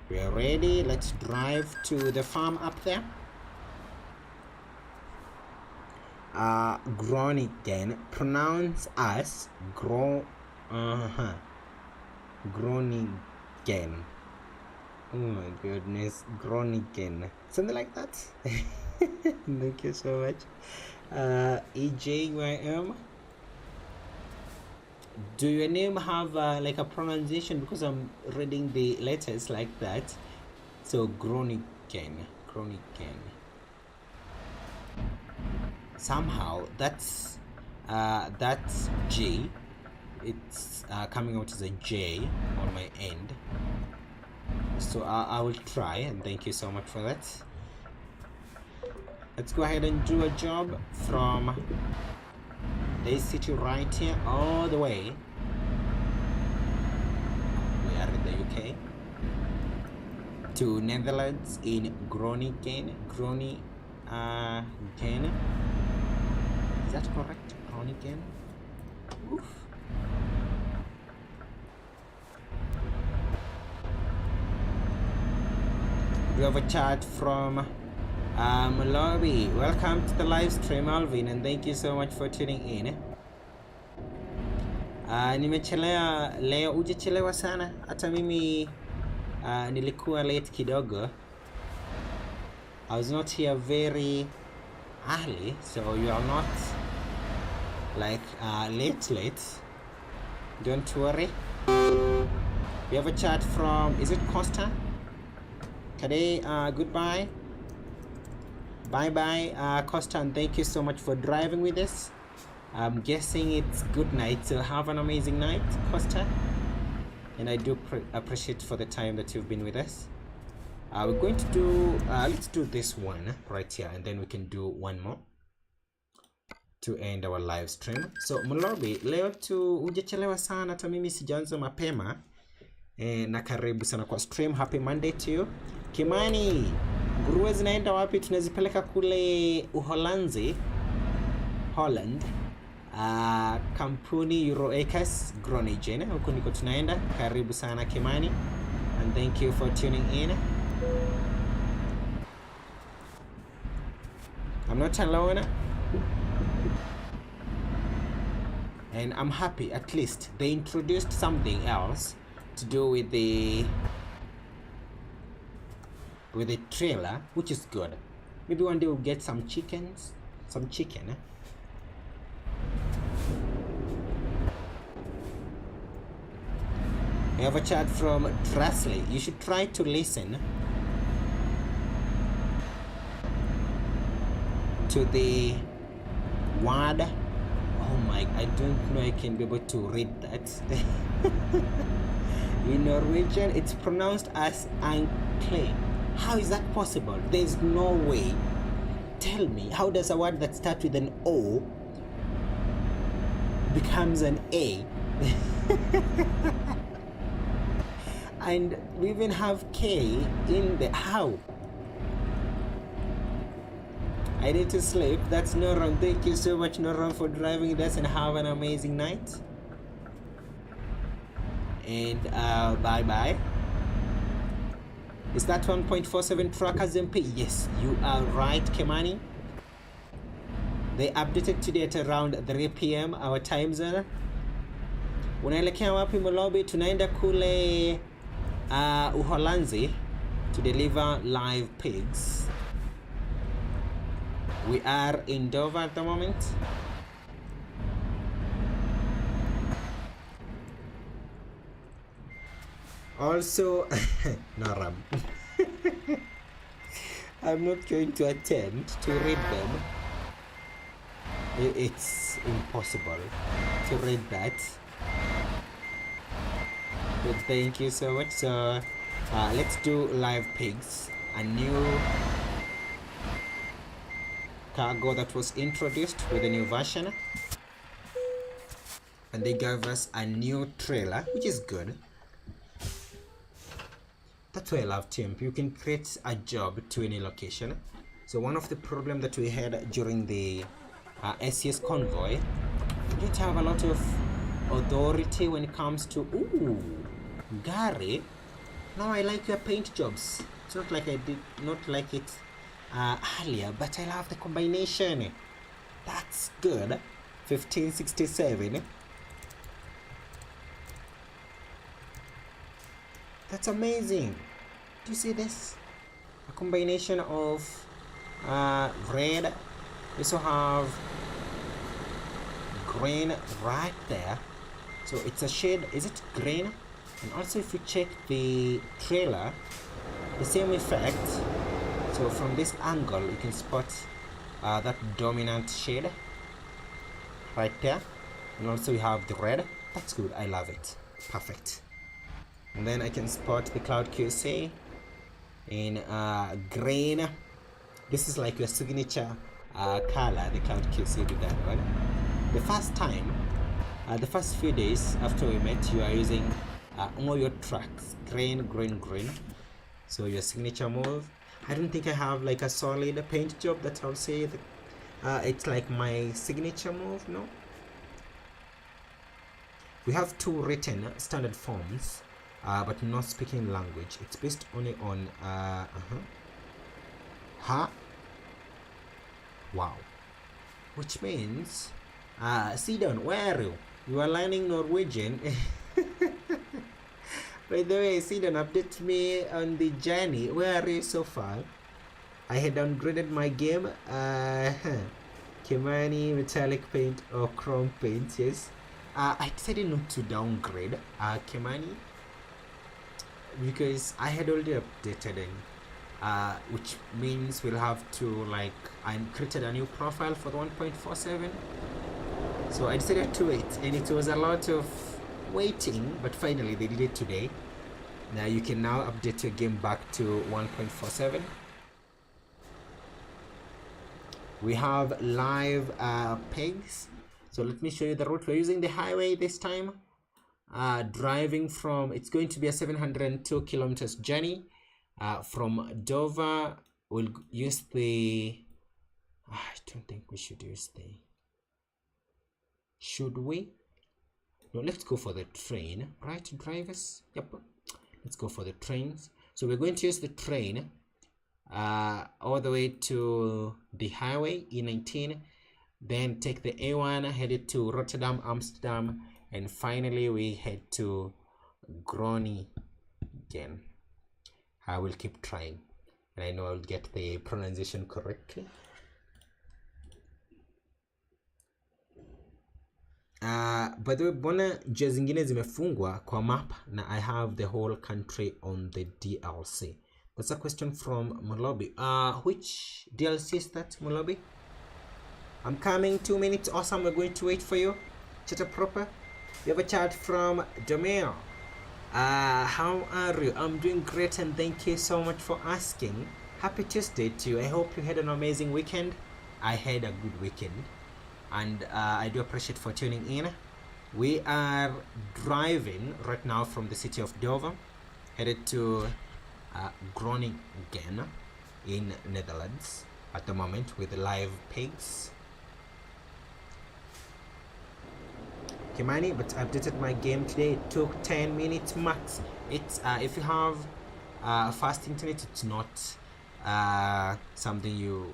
we are ready. Let's drive to the farm up there. Groningen, pronounce as Groningen. Oh my goodness, Groningen, something like that. Thank you so much. EJYM, do your name have like a pronunciation? Because I'm reading the letters like that. So Groningen. Somehow that's G. It's coming out as a J on my end. So I will try, and thank you so much for that. Let's go ahead and do a job from this city right here all the way. We are in the UK to Netherlands in Groningen. Is that correct? Groningen. Oof. We have a chat from Lobby. Welcome to the live stream, Alvin, and thank you so much for tuning in. Nimechelewa leo. Hujachelewa sana, hata mimi nilikuwa late kidogo. I was not here very early, so you are not like late. Don't worry. We have a chat from, is it Costa? Today, goodbye. Bye Costa, and thank you so much for driving with us. I'm guessing it's good night, so have an amazing night, Costa. And I do appreciate for the time that you've been with us. We're going to do, let's do this one right here, and then we can do one more to end our live stream. So Mlobi, leo tu hujachelewa sana, hata mimi sijaanza mapema. Na karibu sana kwa stream. Happy Monday to you. Kimani, nguruwe zinaenda wapi? Tunazipeleka kule Uholanzi, Holland. Kampuni Euroacres Groningen. Huko ndiko tunaenda. Karibu sana Kimani. And thank you for tuning in. I'm not alone. And I'm happy at least they introduced something else to do with the trailer, which is good. Maybe one day we'll get some chicken. We have a chat from Trasley. You should try to listen to the word. Oh my, I don't know I can be able to read that. In Norwegian, it's pronounced as ankle. How is that possible? There's no way. Tell me, how does a word that starts with an O becomes an A? And we even have K in the how. I need to sleep. That's Noram. Thank you so much, Noram, for driving with us, and have an amazing night. And bye. Is that 1.47 TruckersMP? Yes, you are right, Kemani. They updated today at around 3 p.m. our time zone. Unaelekea wapi Molobi? Tunaenda kule Uholanzi to deliver live pigs. We are in Dover at the moment. Also, Naram, I'm not going to attempt to read them. It's impossible to read that. But thank you so much. So let's do live pigs, a new cargo that was introduced with a new version, and they gave us a new trailer, which is good. That's why I love TMP. You can create a job to any location. So one of the problems that we had during the SES convoy, we didn't have a lot of authority when it comes to Gary. Now I like your paint jobs. It's not like I did not like it earlier, but I love the combination. That's good. 1567. That's amazing. Do you see this? A combination of red. We also have green right there. So it's a shade. Is it green? And also if you check the trailer, the same effect. So from this angle you can spot that dominant shade right there. And also you have the red. That's good. I love it. Perfect. And then I can spot the Cloud QC in green. This is like your signature color, the Cloud QC with that one. The first time, the first few days after we met, you are using all your tracks, green. So your signature move. I don't think I have like a solid paint job that I'll say that it's like my signature move, no? We have two written standard forms but not speaking language. It's based only on wow, which means Sidon, where are you? You are learning Norwegian. By the way, Sidon, update me on the journey. Where are you so far? I had downgraded my game. Kimani, metallic paint or chrome paint, yes. I decided not to downgrade Kimani because I had already updated it, which means we'll have to I created a new profile for the 1.47. So I decided to wait, and it was a lot of waiting, but finally they did it today. Now you can now update your game back to 1.47. We have live pegs. So let me show you the route. We're using the highway this time. Driving from, it's going to be a 702 kilometers journey. From Dover, we'll use the, I don't think we should use the, should we? No, let's go for the train, right, drivers? Yep, let's go for the trains. So we're going to use the train all the way to the highway E19, then take the A1 headed to Rotterdam, Amsterdam, and finally we head to Groningen. I will keep trying, and I know I'll get the pronunciation correctly. By the way, bona njia zingine zimefungwa kwa map na I have the whole country on the DLC. That's a question from Mulobi. Which DLC is that, Mulobi? I'm coming, 2 minutes. Awesome, we're going to wait for you. Chatter proper. We have a chat from Domeo. How are you? I'm doing great, and thank you so much for asking. Happy Tuesday to you. I hope you had an amazing weekend. I had a good weekend, and I do appreciate for tuning in. We are driving right now from the city of Dover, headed to Groningen in Netherlands at the moment with live pigs. Kimani, but I updated my game today. It took 10 minutes max. It's if you have fast internet, it's not something you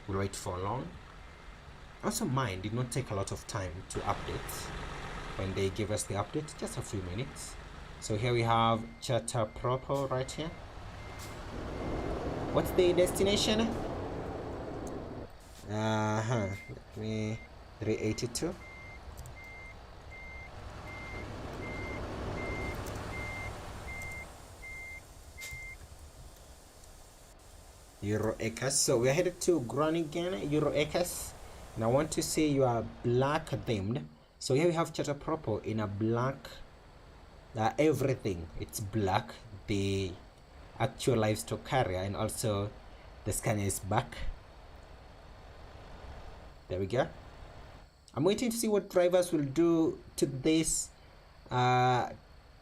will wait for long. Also, mine did not take a lot of time to update. When they give us the update, just a few minutes. So here we have Chatter Proper right here. What's the destination? Let me 382. Euro Acres. So we're headed to Groningen, Euro Acres, and I want to say you are black themed. So here we have Chatter Proper in a black, everything, it's black. The actual livestock carrier and also the scanner is back. There we go. I'm waiting to see what drivers will do to this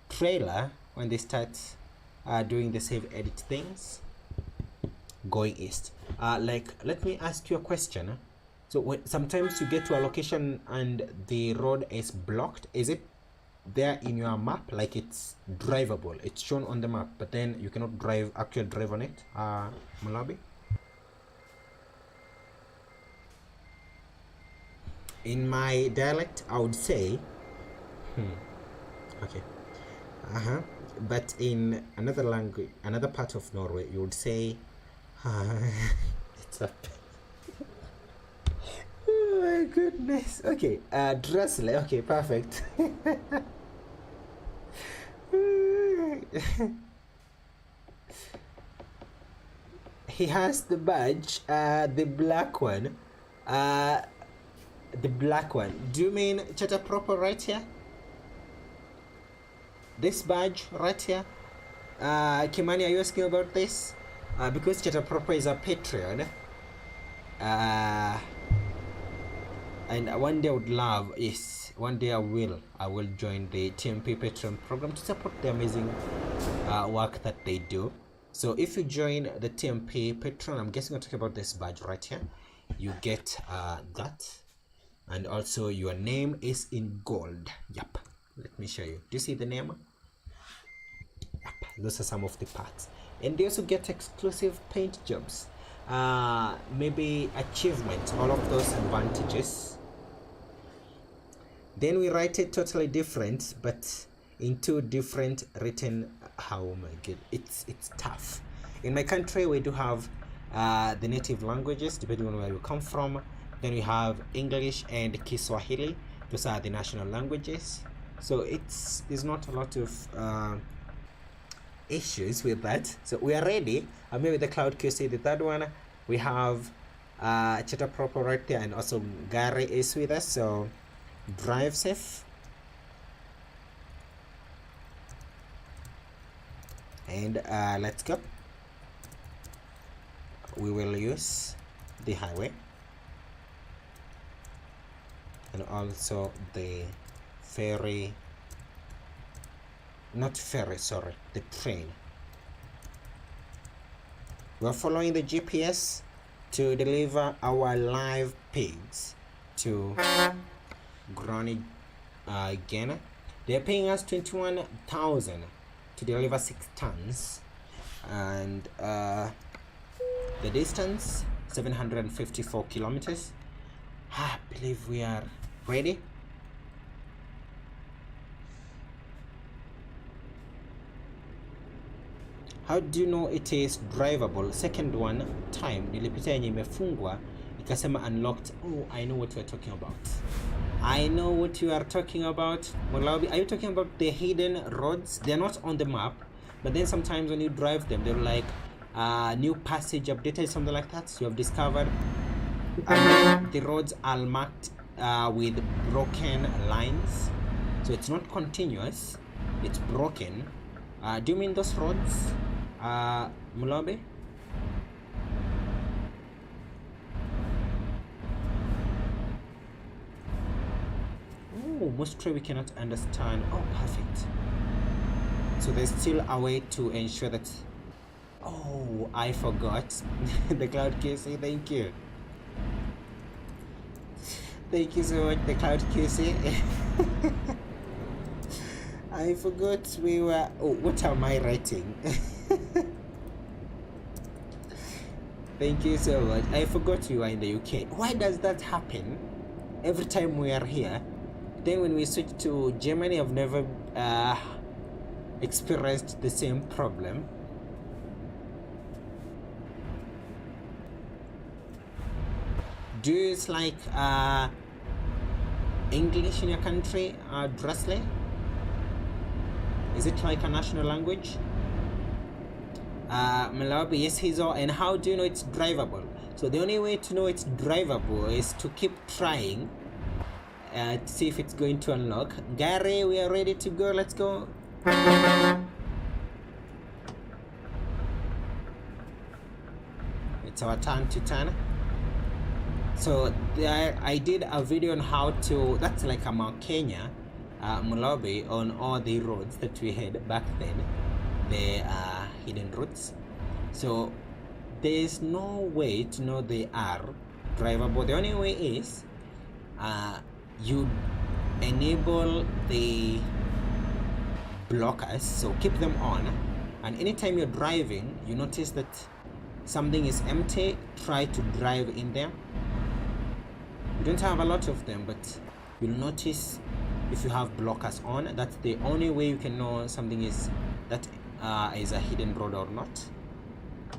trailer when they start doing the save edit things going east. Let me ask you a question. So when sometimes you get to a location and the road is blocked, is it there in your map, like it's drivable, it's shown on the map, but then you cannot actually drive on it? Malabi, in my dialect I would say okay, but in another language, another part of Norway, you would say it's up. Oh my goodness. Okay, Dressler. Okay, perfect. He has the badge, the black one. The black one. Do you mean Chatter Proper right here? This badge right here? Kimani, are you asking about this? Because Chatter Proper is a Patreon. And one day I would love, yes, one day I will join the TMP Patreon program to support the amazing work that they do. So if you join the TMP Patreon, I'm guessing I'll talk about this badge right here. You get that, and also your name is in gold. Yep, let me show you. Do you see the name? Those are some of the perks, and they also get exclusive paint jobs, maybe achievements, all of those advantages. Then we write it totally different, but in two different written. Oh my god, it's tough. In my country, we do have the native languages depending on where you come from. Then we have English and Kiswahili. Those are the national languages. So there's not a lot of issues with that. So we are ready. Maybe the Cloud QC, the third one. We have Cheta Proper right there, and also Gary is with us. So drive safe. And let's go. We will use the highway and also the ferry, not ferry, sorry, the train. We're following the GPS to deliver our live pigs to Granny Ghana. They're paying us 21,000 to deliver 6 tons, and the distance 754 kilometers. I believe we are ready. How do you know it is drivable? Second one time nilipita yenye imefungwa ikasema unlocked. Oh, I know what you are talking about. I know what you are talking about. Malawi, are you talking about the hidden roads? They're not on the map, but then sometimes when you drive them, they're like new passage updated, something like that. So you have discovered the roads are marked with broken lines, so it's not continuous, it's broken. Do you mean those roads, Mulabe? Oh, mostly we cannot understand. Oh, perfect. So there's still a way to ensure that. Oh, I forgot. The Cloud QC, thank you. Thank you so much, the Cloud QC. I forgot we were. Oh, what am I writing? Thank you so much. I forgot you were in the UK. Why does that happen every time we are here? Then when we switch to Germany, I've never experienced the same problem. Do you like English in your country, Dresley? Is it like a national language? Malawi, yes, he's all. And how do you know it's drivable? So the only way to know it's drivable is to keep trying to see if it's going to unlock. Gary, we are ready to go. Let's go. It's our turn to turn. So there, I did a video on how to, that's like a Mount Kenya, Malawi, on all the roads that we had back then, the hidden routes. So there's no way to know they are drivable. The only way is you enable the blockers, so keep them on, and anytime you're driving, you notice that something is empty, try to drive in there. You don't have a lot of them, but you'll notice if you have blockers on. That's the only way you can know something is that is a hidden road or not.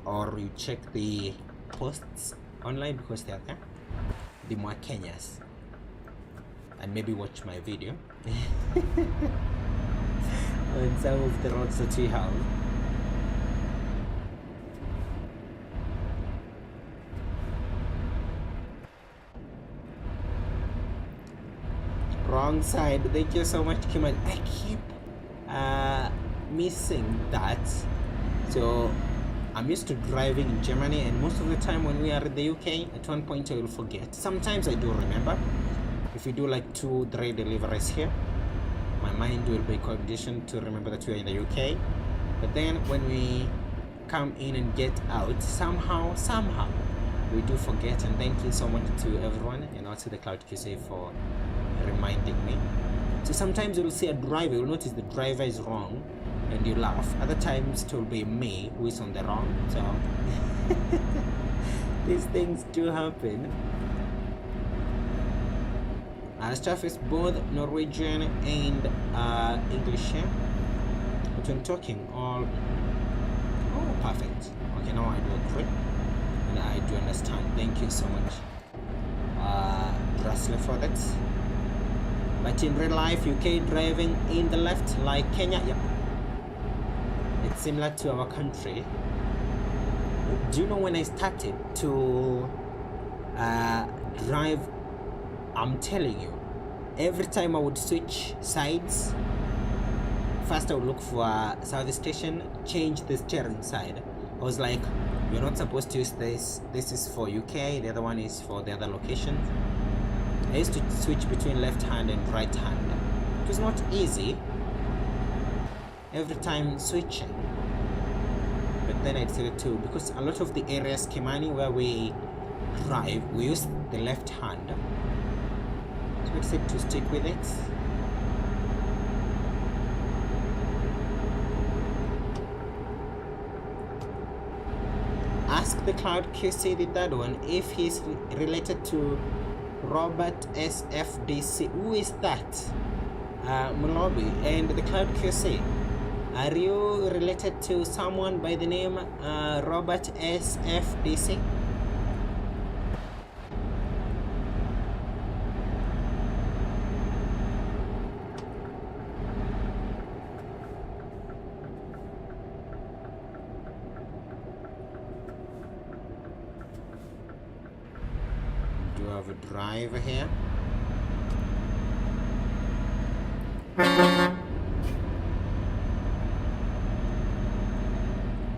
Or you check the posts online because they are there, the more Kenyas, and maybe watch my video on some of the roads that we have. Wrong side. Thank you so much, Kiman. I keep missing that. So I'm used to driving in Germany, and most of the time when we are in the UK, at one point I will forget. Sometimes I do remember. If we do like 2-3 deliveries here, my mind will be conditioned to remember that we are in the UK. But then when we come in and get out, somehow we do forget. And thank you so much to everyone, and also the Cloud QC for reminding me. So sometimes you'll see a driver, you'll notice the driver is wrong, and you laugh. Other times it will be me who is on the wrong. So these things do happen. Stuff is both Norwegian and English here. But when talking all... Oh, perfect. Okay, now I do agree. And I do understand. Thank you so much, Drasler, for that. But in real life, UK driving in the left like Kenya, yep. It's similar to our country. Do you know when I started to drive, I'm telling you, every time I would switch sides, first I would look for a service station, change the steering side. I was like, you're not supposed to use this. This is for UK, the other one is for the other locations. I used to switch between left hand and right hand. It was not easy every time switching. But then I decided to, because a lot of the areas Kimani where we drive, we use the left hand. So I decided to stick with it. Ask the Cloud QC, the third one, if he's related to Robert SFDC. Who is that? Mulobi. And the Cloud QC, are you related to someone by the name Robert SFDC? Do you have a driver here?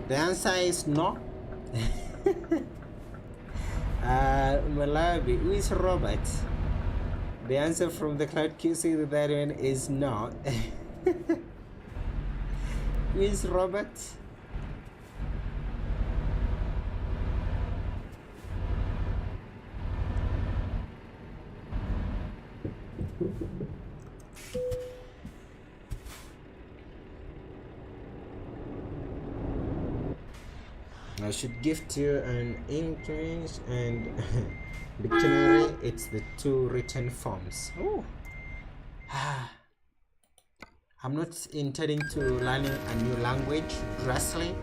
The answer is no. Malawi, who is Robert? The answer from the Cloud QC to that one is no. Who is Robert? I should gift you an English and dictionary. It's the two written forms. Oh, I'm not intending to learning a new language drastically.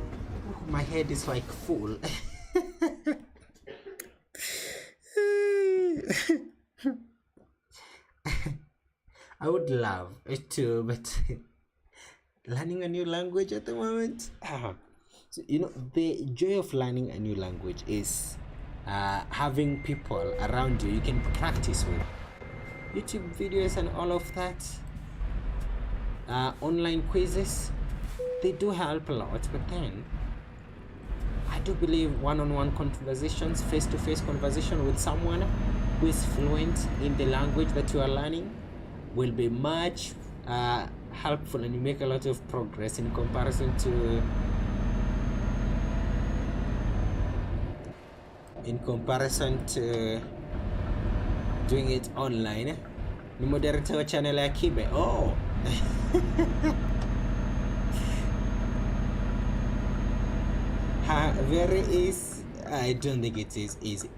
My head is like full. I would love it too, but learning a new language at the moment. So, you know, the joy of learning a new language is having people around you can practice with. YouTube videos and all of that, online quizzes, they do help a lot. But then I do believe one-on-one conversations, face-to-face conversation with someone who is fluent in the language that you are learning will be much helpful, and you make a lot of progress in comparison to doing it online. Ni moderator wa channel ya Kibe. Oh. Very easy. I don't think it is easy.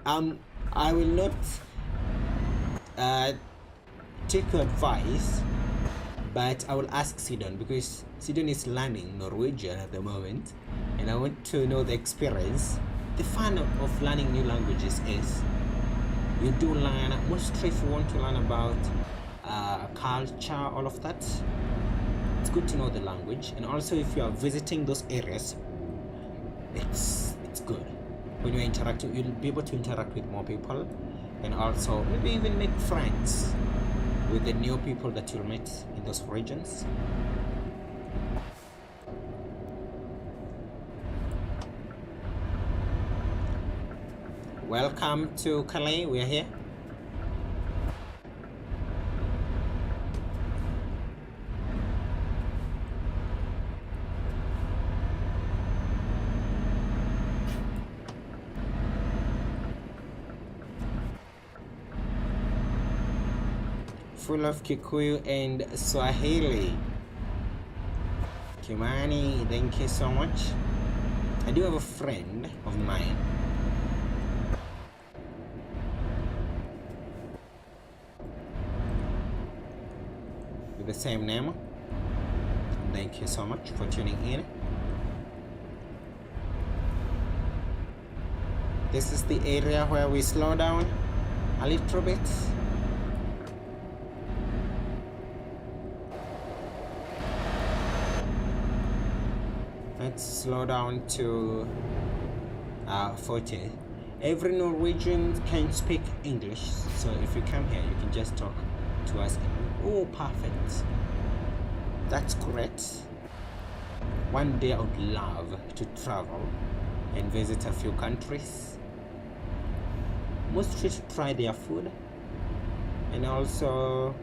I will not take your advice, but I will ask Sidon, because Sidon is learning Norwegian at the moment, and I want to know the experience. The fun of learning new languages is you do learn, mostly if you want to learn about culture, all of that. It's good to know the language, and also if you are visiting those areas, it's good. When you're interacting, you'll be able to interact with more people, and also maybe even make friends with the new people that you'll meet in those regions. Welcome to Calais, we are here. Full of Kikuyu and Swahili. Kimani, thank you so much. I do have a friend of mine with the same name. Thank you so much for tuning in. This is the area where we slow down a little bit. Let's slow down to 40. Every Norwegian can speak English, so if you come here, you can just talk to us. Oh, perfect. That's correct. One day I would love to travel and visit a few countries, mostly to try their food, and also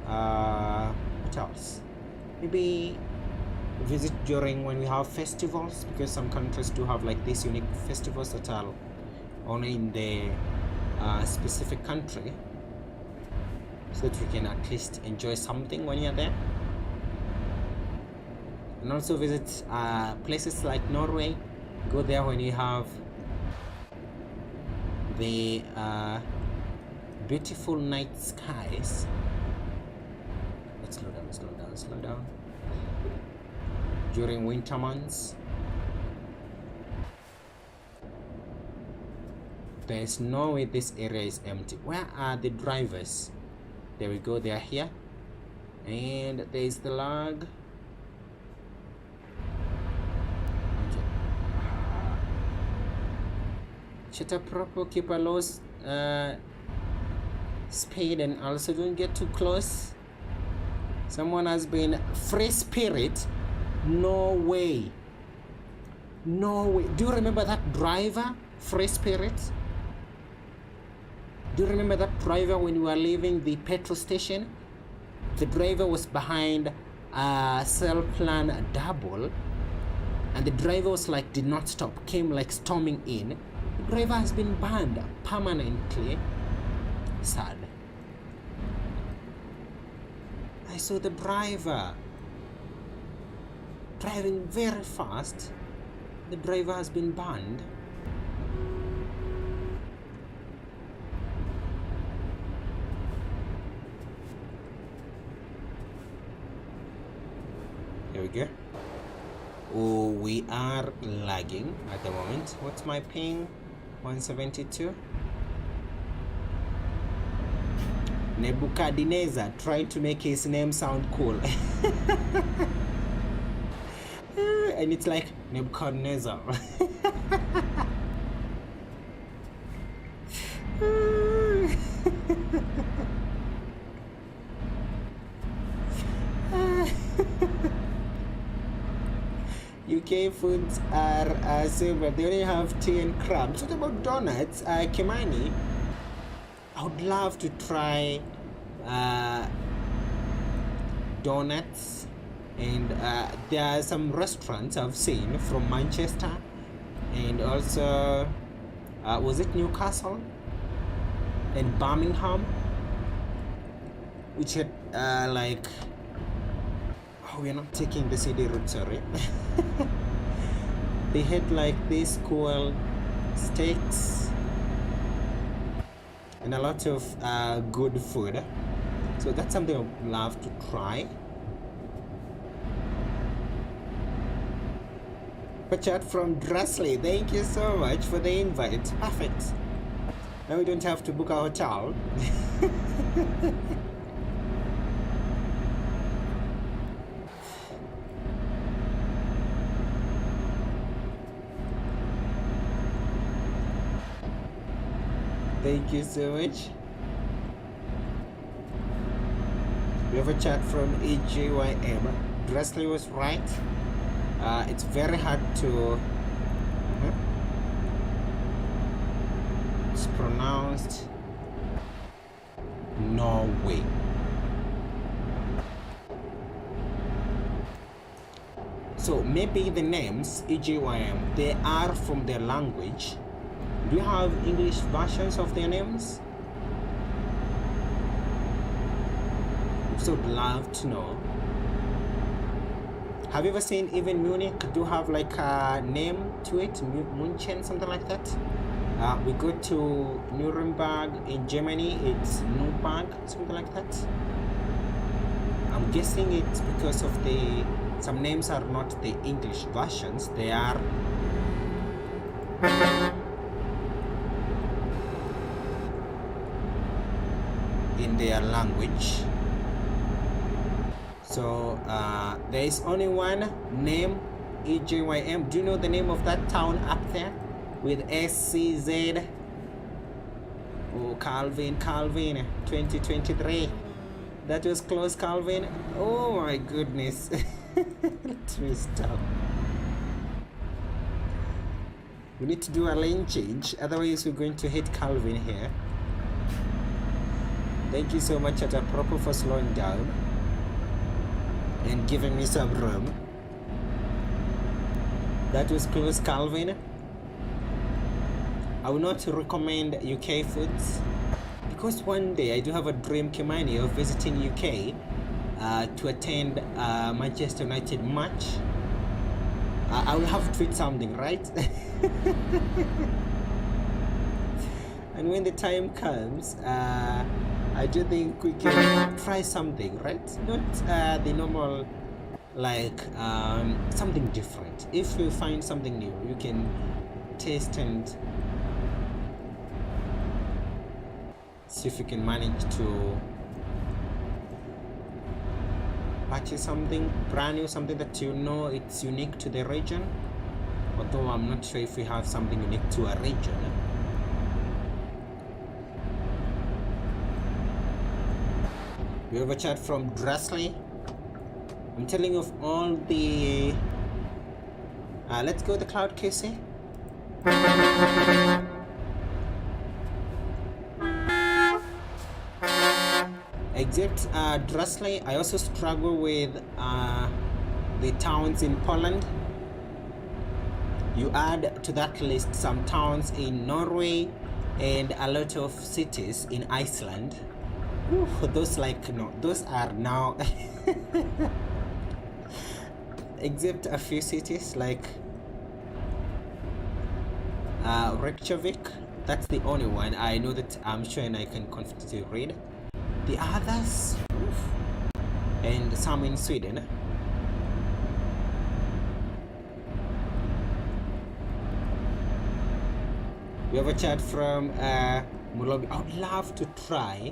what else? Maybe visit during when we have festivals, because some countries do have like these unique festivals that are only in the specific country, so that we can at least enjoy something when you're there. And also visit places like Norway. Go there when you have the beautiful night skies. Let's slow down. During winter months, there's no way this area is empty. Where are the drivers? There we go, they are here. And there's the log. Okay. Shut up proper, keep a low speed, and also don't get too close. Someone has been free spirit. No way. No way. Do you remember that driver, free spirit? Do you remember that driver when we were leaving the petrol station? The driver was behind a cell plan double, and the driver was like, did not stop, came like storming in. The driver has been banned permanently. Sad. I saw the driver driving very fast. The driver has been banned. Here we go. Oh, we are lagging at the moment. What's my ping? 172. Nebuchadnezzar trying to make his name sound cool. And it's like Nebuchadnezzar. UK foods are silver. They only have tea and crabs. What about donuts? Kimani, I would love to try donuts. And there are some restaurants I've seen from Manchester, and also was it Newcastle and Birmingham, which had like, oh, we're not taking the CD route, sorry. They had like these cool steaks and a lot of good food, so that's something I would love to try. A chat from Dressley, thank you so much for the invite. Perfect. Now we don't have to book a hotel. Thank you so much. We have a chat from EGYM. Dressley was right. It's very hard to it's pronounced Norway. So maybe the names EGYM, they are from their language. Do you have English versions of their names? So I'd love to know. Have you ever seen even Munich do have like a name to it? Munchen, something like that. We go to Nuremberg in Germany, it's Nürnberg, something like that. I'm guessing it's because of some names are not the English versions, they are in their language. So there is only one name, EJYM. Do you know the name of that town up there with SCZ? Oh, Calvin 2023. That was close, Calvin. Oh my goodness. Let me stop. We need to do a lane change, otherwise we're going to hit Calvin here. Thank you so much at a proper for slowing down and giving me some room. That was close, Calvin. I would not recommend UK foods because one day I do have a dream, Kimani, of visiting UK to attend a Manchester United match. I will have to eat something, right? And when the time comes, I do think we can try something, right? Not the normal, like something different. If you find something new, you can taste and see if you can manage to purchase something brand new, something that you know it's unique to the region. Although I'm not sure if we have something unique to a region. We have a chat from Drasley. I'm telling you of all the let's go with the cloud QC. Except Drasley, I also struggle with the towns in Poland. You add to that list some towns in Norway and a lot of cities in Iceland. Ooh, those those are now except a few cities like Reykjavik. That's the only one I know that I'm sure and I can confidently read. The others, oof, and some in Sweden. We have a chat from Mulobi. I would love to try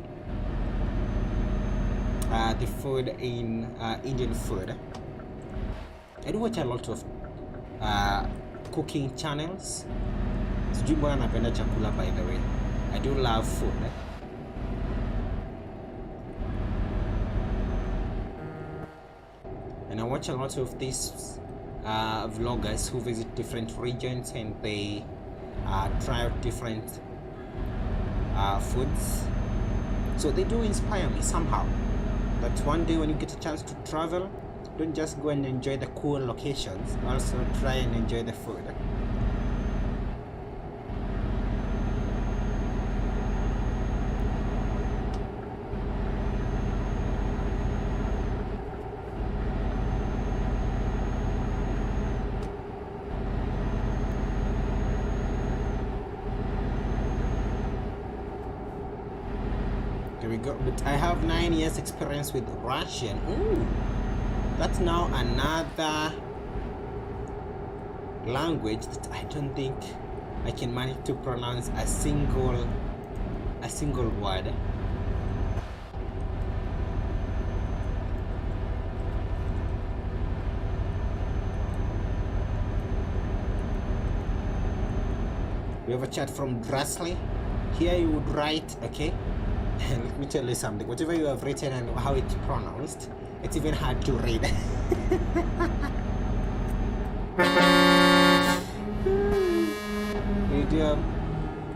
the food in Indian food. I do watch a lot of cooking channels. Sijui mbona napenda chakula, by the way. I do love food. And I watch a lot of these vloggers who visit different regions and they try out different foods. So they do inspire me somehow. That one day when you get a chance to travel, don't just go and enjoy the cool locations, also try and enjoy the food. There we go. But I have 9 years experience with Russian. Ooh, that's now another language that I don't think I can manage to pronounce a single word. We have a chat from Drasley. Here you would write, okay, let me tell you something. Whatever you have written and how it's pronounced, it's even hard to read.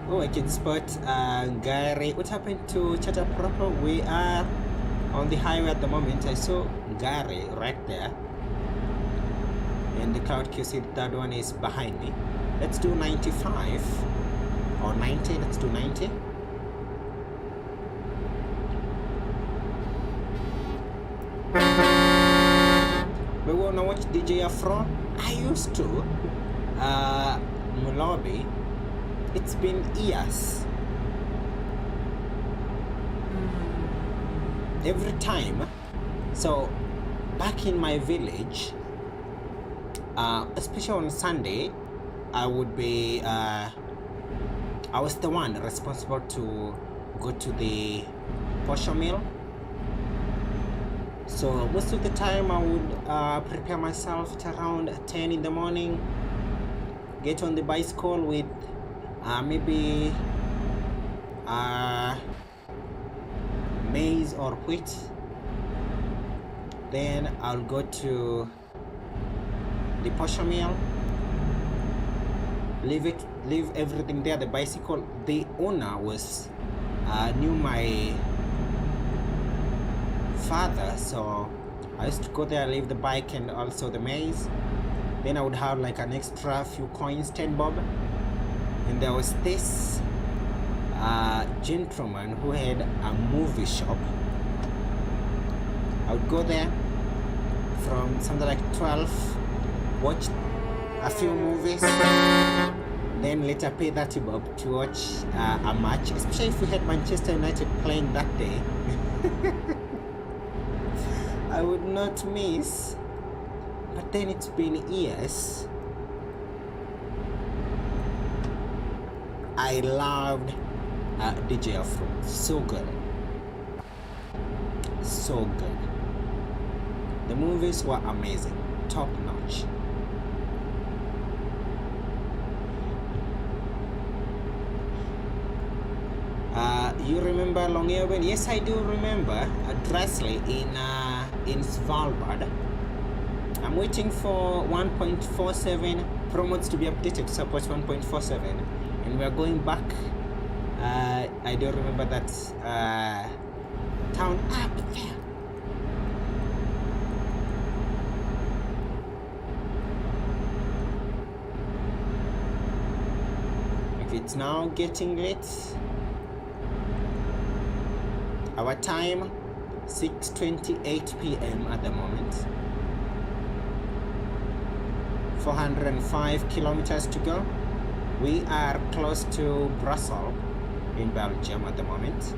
Oh, I can spot Gary. What happened to Chatter Proper? We are on the highway at the moment. I saw Gary right there. And the cloud QC, that one is behind me. Let's do 95 or 90. Let's do 90. But we're on our watch DJ Afro? I used to. Mulobi. It's been years. Every time. So back in my village, especially on Sunday, I would be I was the one responsible to go to the posho mill. So most of the time I would prepare myself at around 10 in the morning, get on the bicycle with maybe maize or wheat. Then I'll go to the posho mill, leave everything there. The bicycle, the owner was knew my father, so I used to go there, leave the bike and also the maize. Then I would have like an extra few coins, 10 bob. And there was this gentleman who had a movie shop. I would go there from something like 12, watch a few movies, then later pay 30 bob to watch a match, especially if we had Manchester United playing that day. I would not miss. But then it's been years. I loved DJ Afro. So good. So good. The movies were amazing. Top notch. You remember Longyearbyen? Yes, I do remember. Drasley in Svalbard. I'm waiting for 1.47 promos to be updated to support 1.47, and we're going back. I don't remember that town up there. Okay, it's now getting late. Our time 6:28 p.m. at the moment. 405 kilometers to go. We are close to Brussels in Belgium at the moment.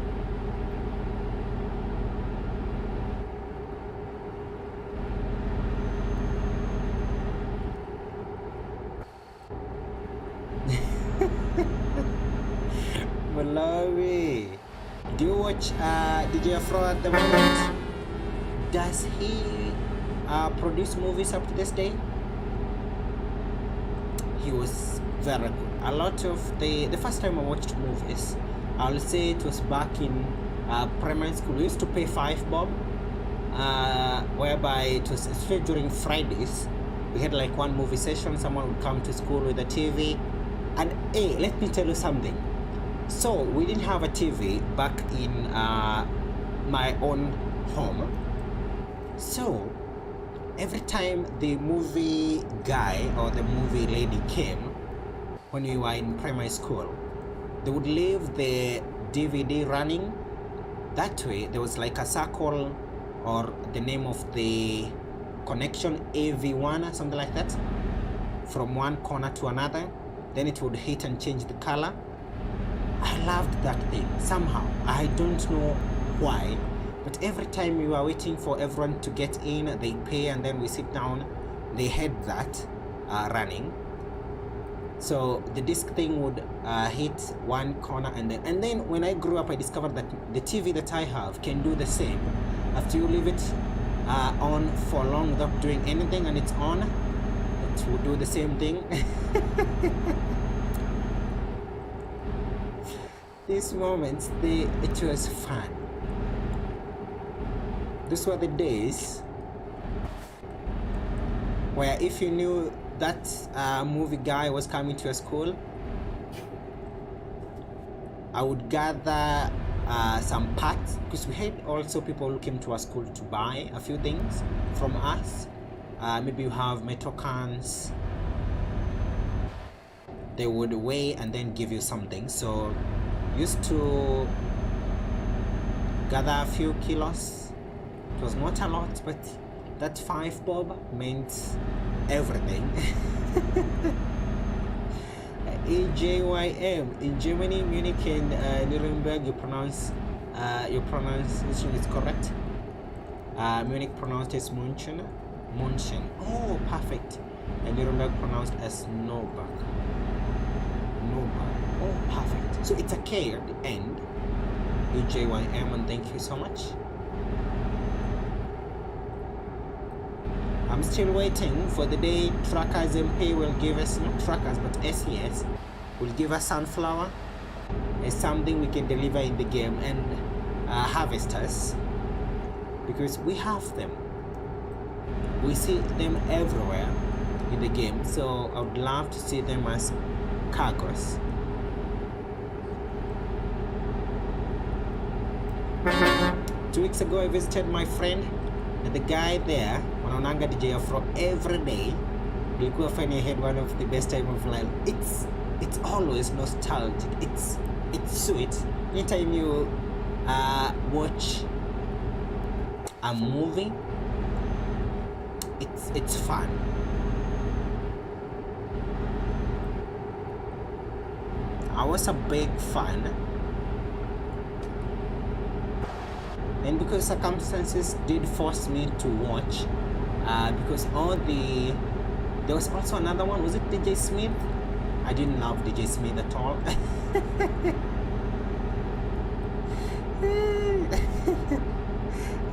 Malawi. Do you watch DJ Afro at the moment? Does he produce movies up to this day? He was very good. A lot of the first time I watched movies, I'll say it was back in primary school. We used to pay 5 bob, whereby it was especially during Fridays. We had like one movie session. Someone would come to school with a TV, and hey, let me tell you something. So we didn't have a TV back in my own home. So every time the movie guy or the movie lady came, when we were in primary school, they would leave the DVD running. That way there was like a circle or the name of the connection, AV1 or something like that, from one corner to another. Then it would hit and change the color. I loved that thing somehow. I don't know why, but every time we were waiting for everyone to get in, they pay and then we sit down, they had that running. So the disc thing would hit one corner, and then when I grew up, I discovered that the TV that I have can do the same. After you leave it on for long without doing anything and it's on, it will do the same thing. These moments, it was fun. These were the days where if you knew that movie guy was coming to your school, I would gather some parts, because we had also people who came to our school to buy a few things from us. Maybe you have metal cans. They would weigh and then give you something. So used to gather a few kilos. It was not a lot, but That 5 bob meant everything. EJYM in Germany, Munich and Nuremberg, your pronunciation is correct. Munich pronounced as München. Oh, perfect. And Nuremberg pronounced as Nürnberg. Oh, perfect. So it's a K at the end. EJYM, and thank you so much. I'm still waiting for the day TruckersMP will give us, not Truckers, but SES will give us sunflower as something we can deliver in the game and harvesters, because we have them. We see them everywhere in the game, so I would love to see them as cargoes. Two weeks ago I visited my friend, and the guy there wanaonanga DDR4 every day. Nilikuwa fanya had one of the best time of life. It's always nostalgic. It's sweet. Anytime you watch a movie, it's fun. I was a big fan, and because circumstances did force me to watch, because there was also another one. Was it DJ Smith? I didn't love DJ Smith at all.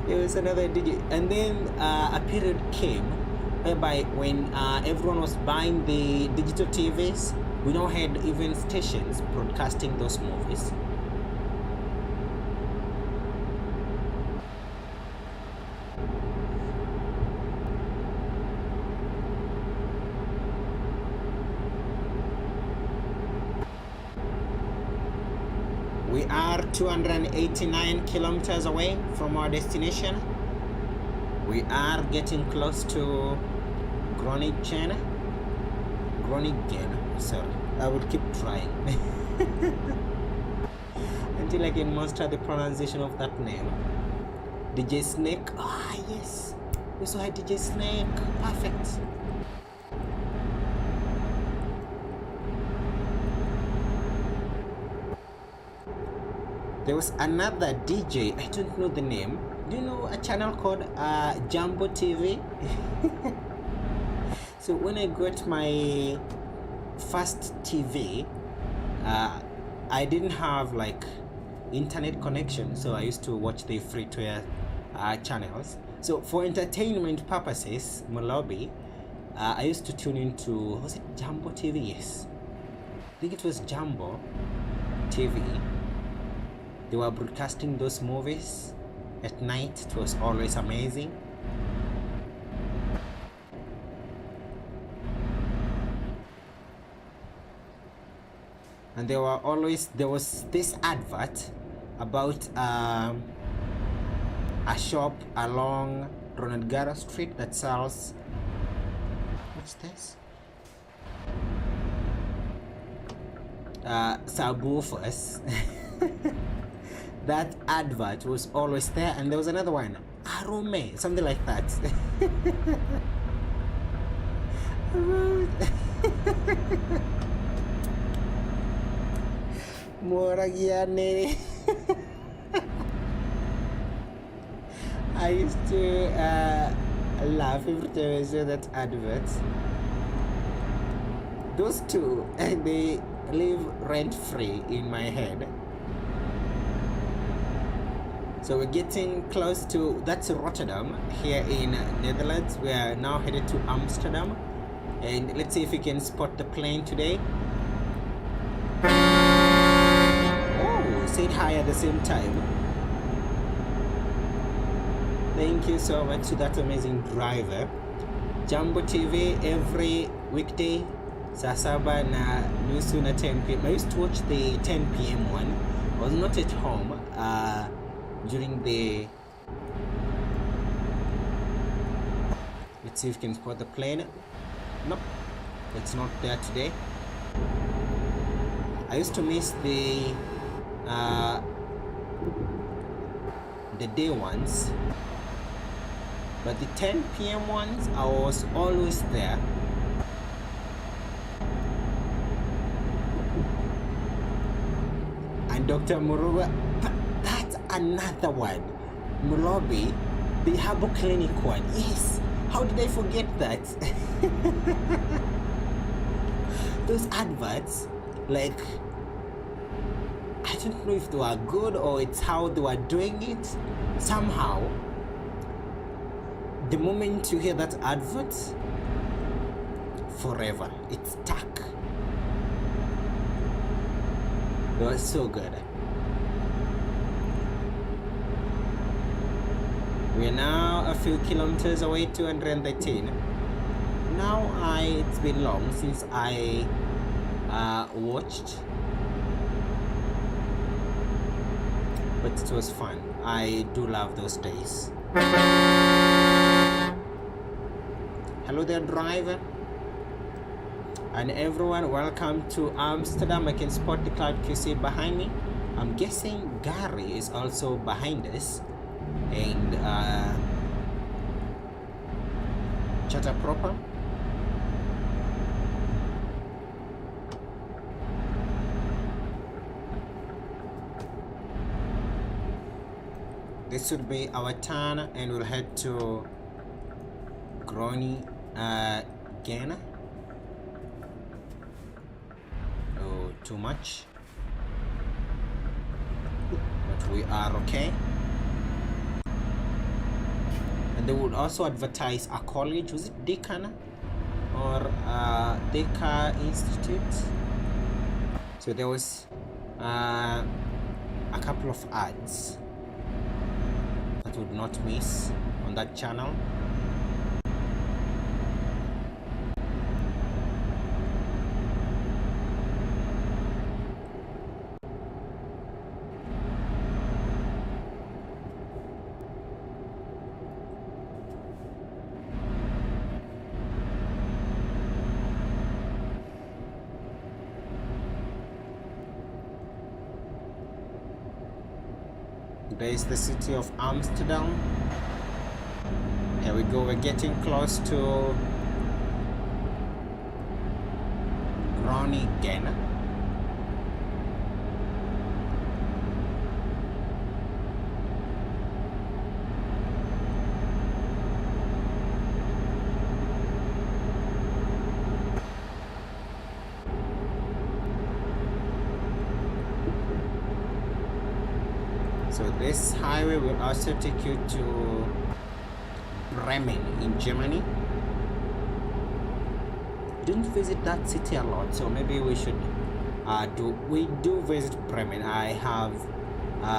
There was another DJ, and then a period came whereby when everyone was buying the digital TVs, we now had even stations broadcasting those movies. We are 289 kilometers away from our destination. We are getting close to Groningen. Sorry, I will keep trying until I can master the pronunciation of that name. DJ Snake. Ah, yes. We saw DJ Snake. Perfect. There was another DJ, I don't know the name. Do you know a channel called Jumbo TV? So when I got my first TV, I didn't have like internet connection, so I used to watch the free-to-air channels. So for entertainment purposes, Molobi, I used to tune into, was it Jumbo TV? Yes, I think it was Jumbo TV. They were broadcasting those movies at night. It was always amazing. And there was this advert about a shop along Ronald Garros Street that sells, what's this? Subwoofers. That advert was always there, and there was another one, Arome, something like that. Moragiane. I used to laugh every time I saw that advert. Those two, and they live rent-free in my head. So we're getting close to, that's Rotterdam here in Netherlands. We are now headed to Amsterdam, and let's see if we can spot the plane today. Oh, say hi at the same time. Thank you so much to that amazing driver. Jumbo TV every weekday, saa saba na nusu na 10 p.m. I used to watch the 10 p.m. one. I was not at home during the, let's see if we can spot the plane. Nope, it's not there today. I used to miss the day ones. but the 10 p.m. ones, I was always there. And Dr. Muruga, that's another one. Mulobi, the herbal clinic one. Yes, how did I forget that? Those adverts, like, I don't know if they were good or it's how they were doing it. Somehow, the moment you hear that advert, forever, it's stuck. It was so good. We are now a few kilometers away, 213. Now it's been long since I watched, but it was fun. I do love those days. Hello there, driver. And everyone, welcome to Amsterdam. I can spot the Cloud QC behind me. I'm guessing Gary is also behind us. And Chatter Proper. This would be our turn, and we'll head to Groningen. Too much, but we are okay. And they would also advertise a college. Was it Deakin or Deca Institute? So there was a couple of ads that would not miss on that channel. There is the city of Amsterdam. Here we go, we're getting close to Groningen. So this highway will also take you to Bremen in Germany. Didn't visit that city a lot, so maybe we should we do visit Bremen. I have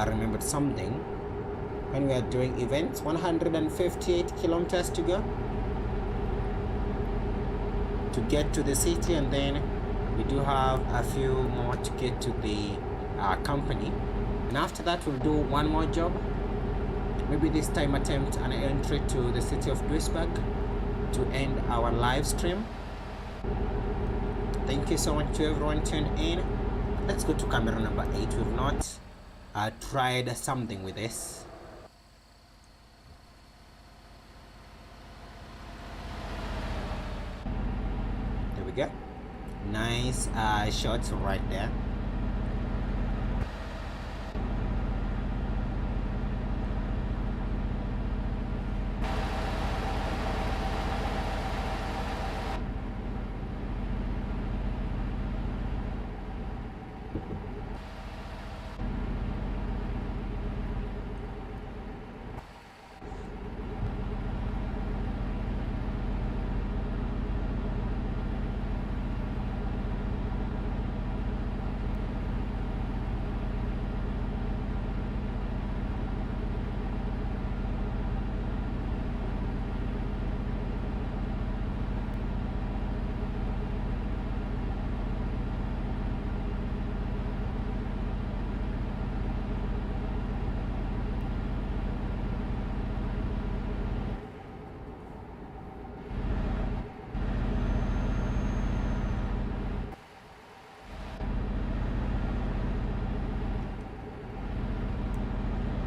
remembered something when we are doing events. 158 kilometers to go to get to the city, and then we do have a few more to get to the company. And after that, we'll do one more job. Maybe this time attempt an entry to the city of Duisburg to end our live stream. Thank you so much to everyone tuned in. Let's go to camera number 8. We've not tried something with this. There we go. Nice shots right there.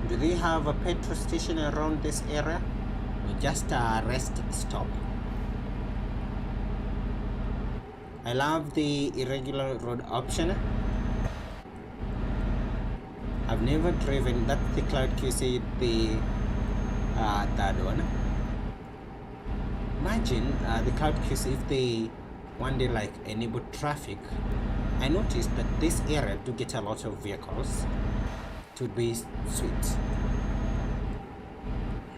Do they have a petrol station around this area? just a rest stop. I love the irregular road option. I've never driven that, the Cloud QC, the third one. Imagine the Cloud QC if they one day like enable traffic. I noticed that this area do get a lot of vehicles. It would be sweet.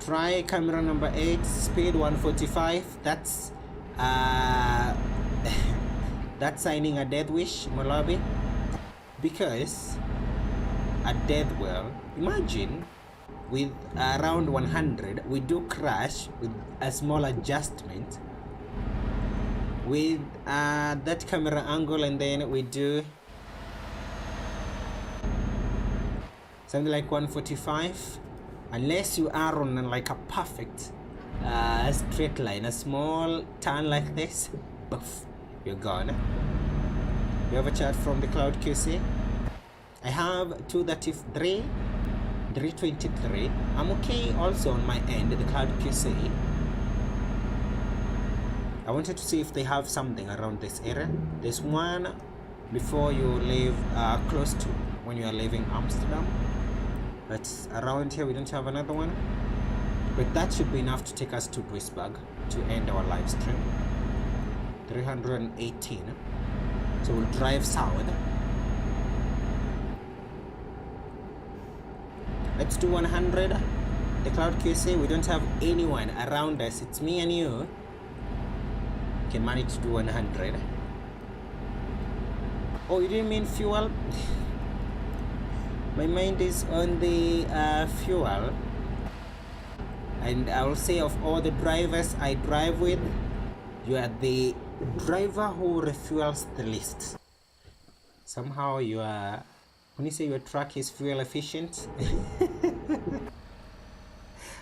Try camera number 8, speed 145. That's that's signing a death wish, Molabi, because a death well, imagine with around 100 we do crash with a small adjustment with that camera angle, and then we do something like 145, unless you are on like a perfect straight line, a small turn like this, poof, you're gone. You have a chat from the Cloud QC. I have 233, 323. I'm okay also on my end, the Cloud QC. I wanted to see if they have something around this area. There's one before you leave, close to when you are leaving Amsterdam, but around here we don't have another one. But that should be enough to take us to Duisburg to end our live stream. 318. So we'll drive south. Let's do 100. The Cloud QC, we don't have anyone around us. It's me and you. Can manage to do 100. Oh, you didn't mean fuel? My mind is on the fuel. And I will say, of all the drivers I drive with, you are the driver who refuels the least. Somehow you are, when you say your truck is fuel efficient,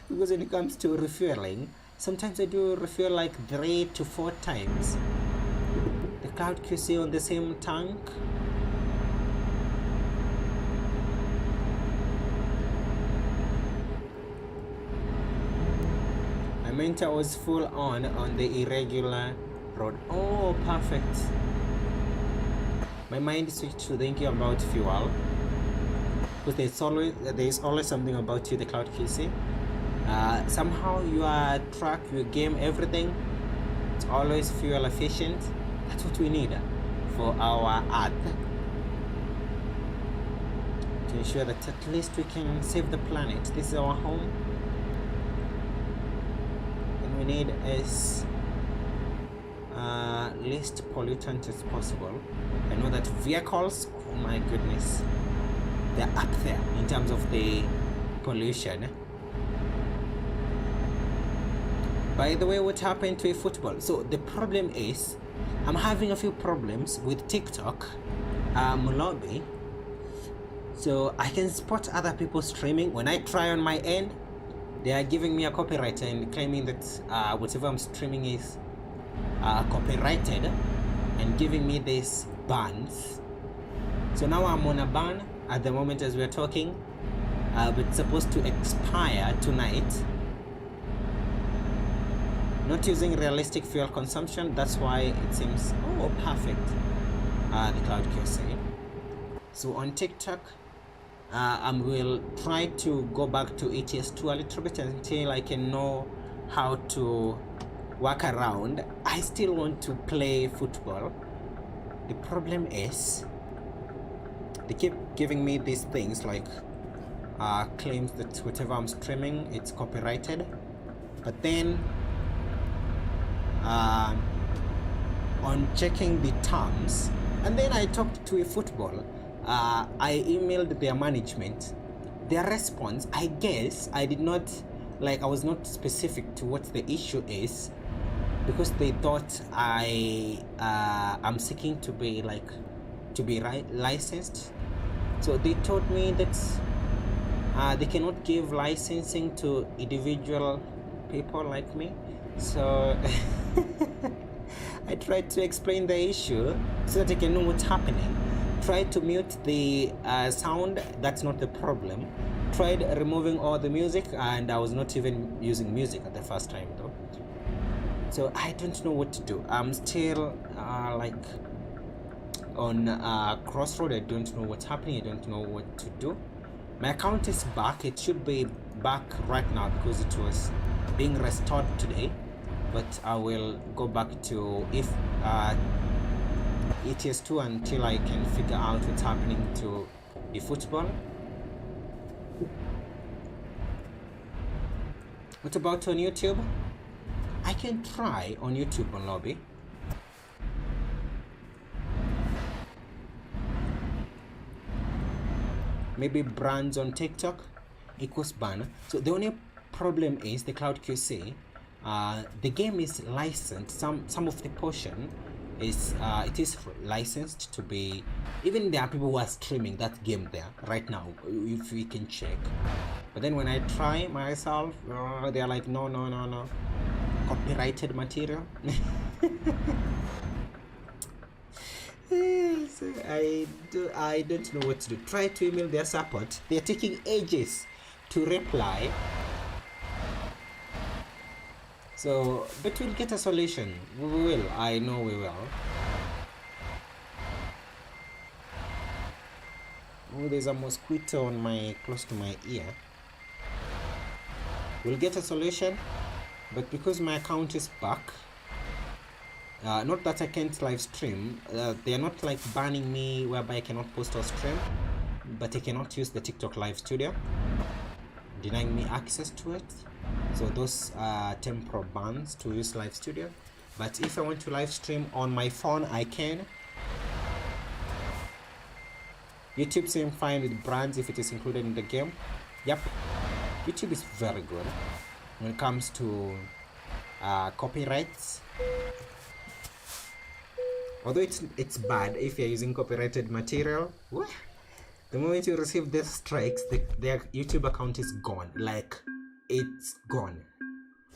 because when it comes to refueling, sometimes I do refuel like 3 to 4 times. The Cloud QC on the same tank. My mentor was full on the irregular road. Oh, perfect. My mind switched to thinking about fuel, because there's always something about you, the Cloud QC. Somehow your truck, your game, everything, it's always fuel efficient. That's what we need for our earth, to ensure that at least we can save the planet. This is our home, and we need as least pollutant as possible. I know that vehicles, oh my goodness, they're up there in terms of the pollution. By the way, what happened to football? So the problem is, I'm having a few problems with TikTok lobby. So I can spot other people streaming. When I try on my end, they are giving me a copyright and claiming that whatever I'm streaming is copyrighted, and giving me these bans. So now I'm on a ban at the moment as we're talking, but it's supposed to expire tonight. Not using realistic fuel consumption, that's why it seems, oh, perfect, the Cloud QC. So on TikTok, I will try to go back to ETS2 a little bit until I can know how to work around. I still want to play football. The problem is, they keep giving me these things like claims that whatever I'm streaming, it's copyrighted. But then on checking the terms, and then I talked to a football, I emailed their management. Their response, I guess I did not, like, I was not specific to what the issue is, because they thought I'm seeking to be licensed. So they told me that they cannot give licensing to individual people like me. So I tried to explain the issue so that I can know what's happening. Try to mute the sound, that's not the problem. tried removing all the music, and I was not even using music at the first time though. So I don't know what to do. I'm still like on crossroad. I don't know what's happening. I don't know what to do. My account is back. It should be back right now because it was being restored today, but I will go back to if ETS2 until I can figure out what's happening to the football. What about on YouTube? I can try on YouTube on lobby. Maybe brands on TikTok equals ban. So the only problem is the Cloud QC. The game is licensed. Some of the portion is it is licensed to be. Even there are people who are streaming that game there right now, if we can check. But then when I try myself, they're like, no, copyrighted material. So I don't know what to do. Try to email their support. They're taking ages to reply. So, but we'll get a solution. We will. I know we will. Oh, there's a mosquito on close to my ear. We'll get a solution, but because my account is back, not that I can't live stream, they are not like banning me whereby I cannot post or stream, but I cannot use the TikTok live studio, denying me access to it. So those are temporal bans to use live studio. But if I want to live stream on my phone, I can. YouTube seems fine with brands if it is included in the game. Yep, YouTube is very good when it comes to copyrights. Although it's bad if you're using copyrighted material. The moment you receive death strikes, their YouTube account is gone. Like, it's gone,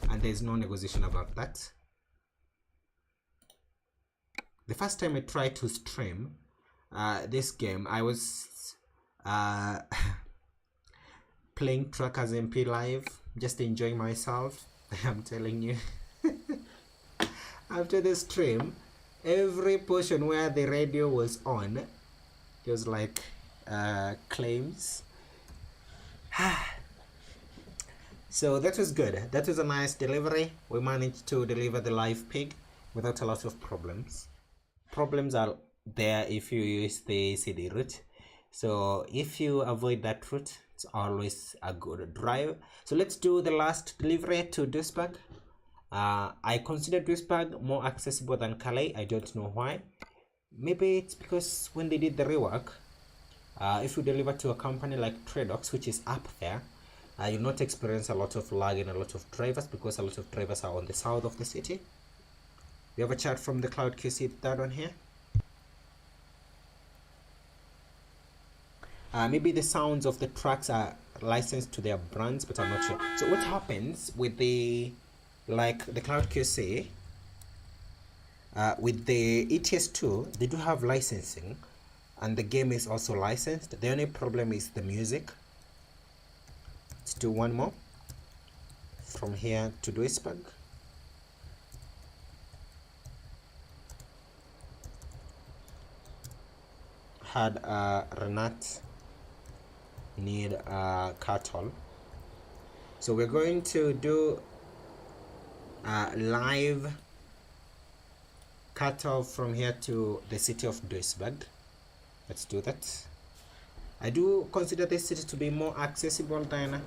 and there's no negotiation about that. The first time I tried to stream this game, I was playing TruckersMP live, just enjoying myself. I'm telling you. After the stream, every portion where the radio was on, it was like claims. So that was good. That was a nice delivery. We managed to deliver the live pig without a lot of problems. Problems are there if you use the CD route. So if you avoid that route, it's always a good drive. So let's do the last delivery to Duisburg. I consider Duisburg more accessible than Calais. I don't know why. Maybe it's because when they did the rework, if you deliver to a company like Tradox, which is up there, you'll not experience a lot of lag and a lot of drivers, because a lot of drivers are on the south of the city. We have a chat from the Cloud QC, that one here. Maybe the sounds of the tracks are licensed to their brands, but I'm not sure. So what happens with the Cloud QC, with the ETS2, they do have licensing, and the game is also licensed. The only problem is the music. Let's do one more from here to Duisburg. Had Renat need cattle, so we're going to do live cattle from here to the city of Duisburg. Let's do that. I do consider this city to be more accessible than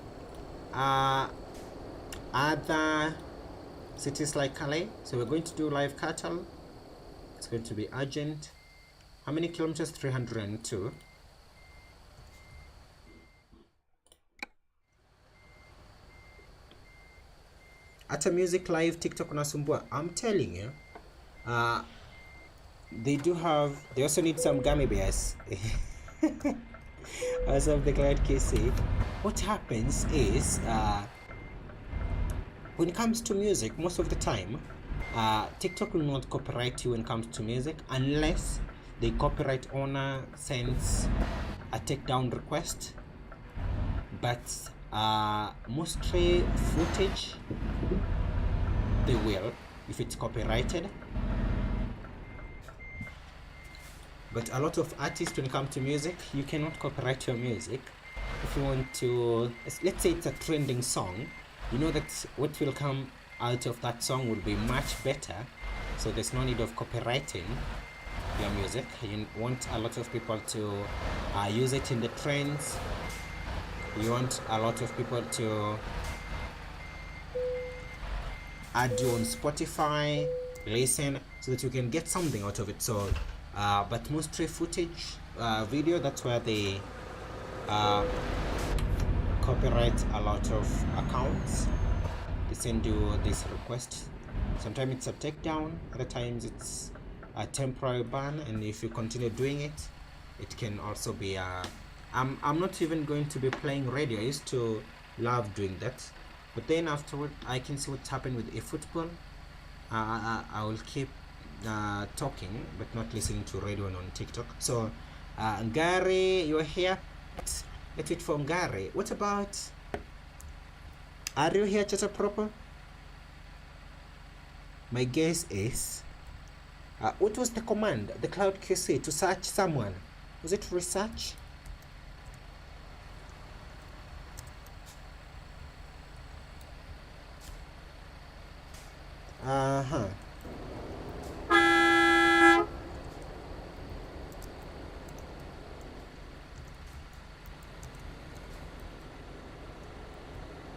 other cities like Calais. So we're going to do live cattle. It's going to be urgent. How many kilometers? 302. At a music live TikTok unasumbua. I'm telling you, they also need some gummy bears. As of the Cloud QC, what happens is when it comes to music, most of the time TikTok will not copyright you when it comes to music unless the copyright owner sends a takedown request. but mostly footage they will if it's copyrighted. But a lot of artists, when it comes to music, you cannot copyright your music. If you want to, let's say it's a trending song, you know that what will come out of that song will be much better, so there's no need of copyrighting your music. You want a lot of people to use it in the trends. You want a lot of people to add you on Spotify, listen, so that you can get something out of it. So but mostly footage, video, that's where they copyright a lot of accounts. They send you this request. Sometimes it's a takedown, other times it's a temporary ban, and if you continue doing it, it can also be I'm not even going to be playing radio. I used to love doing that, but then afterward I can see what's happened with eFootball. I will keep talking but not listening to radio and on TikTok. So Gary, you're here. Let's wait for Gary. What about, are you here, Chatter Proper? My guess is what was the command, the Cloud QC, to search someone? Was it research?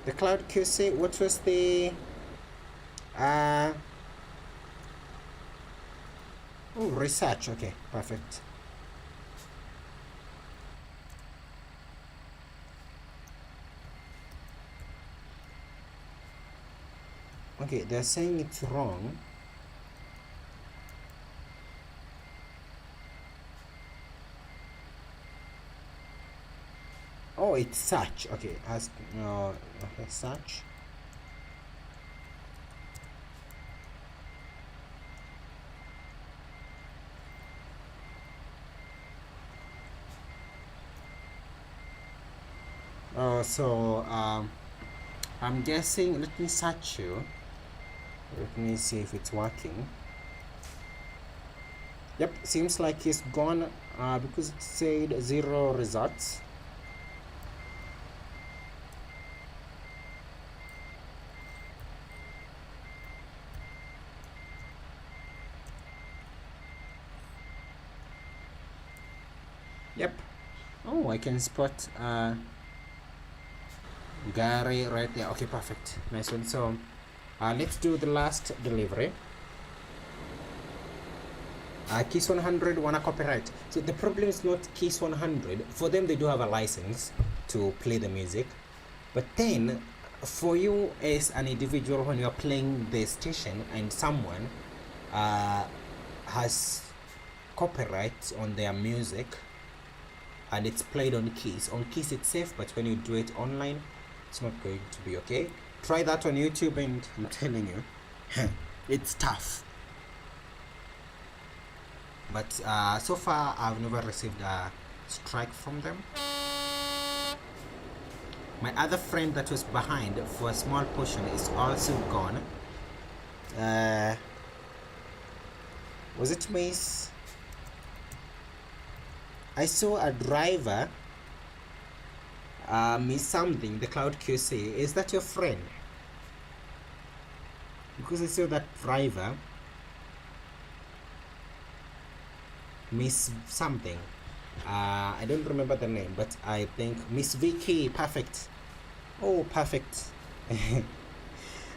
The Cloud QC, what was the oh, research. Okay, perfect. Okay, they're saying it's wrong. Oh, it's search. Okay, ask no, okay, search. Oh, so I'm guessing. Let me search you. Let me see if it's working. Yep, seems like he's gone because it said 0 results. Yep. Oh, I can spot Gary right there. Okay, perfect. Nice one. So let's do the last delivery. Kiss 100 wanna copyright. So the problem is not Kiss 100. For them, they do have a license to play the music, but then for you as an individual, when you are playing the station and someone has copyright on their music and it's played on Kiss it's safe, but when you do it online, it's not going to be okay. Try that on YouTube and I'm telling you, it's tough. But so far I've never received a strike from them. My other friend that was behind for a small portion is also gone. Was it Mace? I saw a driver miss something, the Cloud QC. Is that your friend? Because I saw that driver miss something. I don't remember the name, but I think Miss Vicky. Perfect. Oh, perfect.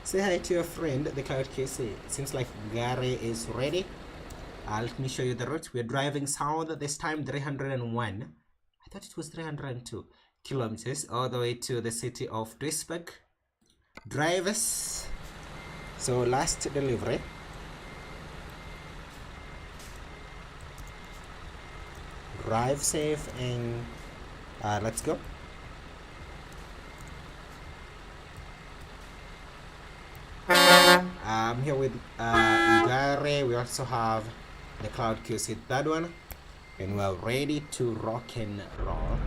Say hi to your friend, the Cloud QC. Seems like Gary is ready. Let me show you the route. We're driving south this time, 301. I thought it was 302 kilometers all the way to the city of Duisburg. Drivers. So last delivery. Drive safe and let's go. I'm here with Gary. We also have the Cloud QC, that one, and we're ready to rock and roll.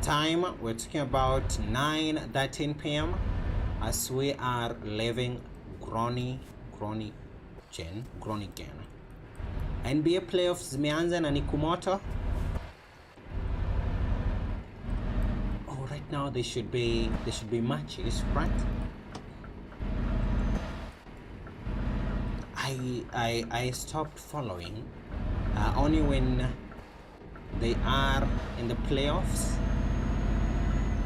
time we're talking about 9:13 p.m. as we are leaving Groningen. NBA playoffs zimeanza na ni kumoto. Oh, right now there should be matches, right? I stopped following only when they are in the playoffs.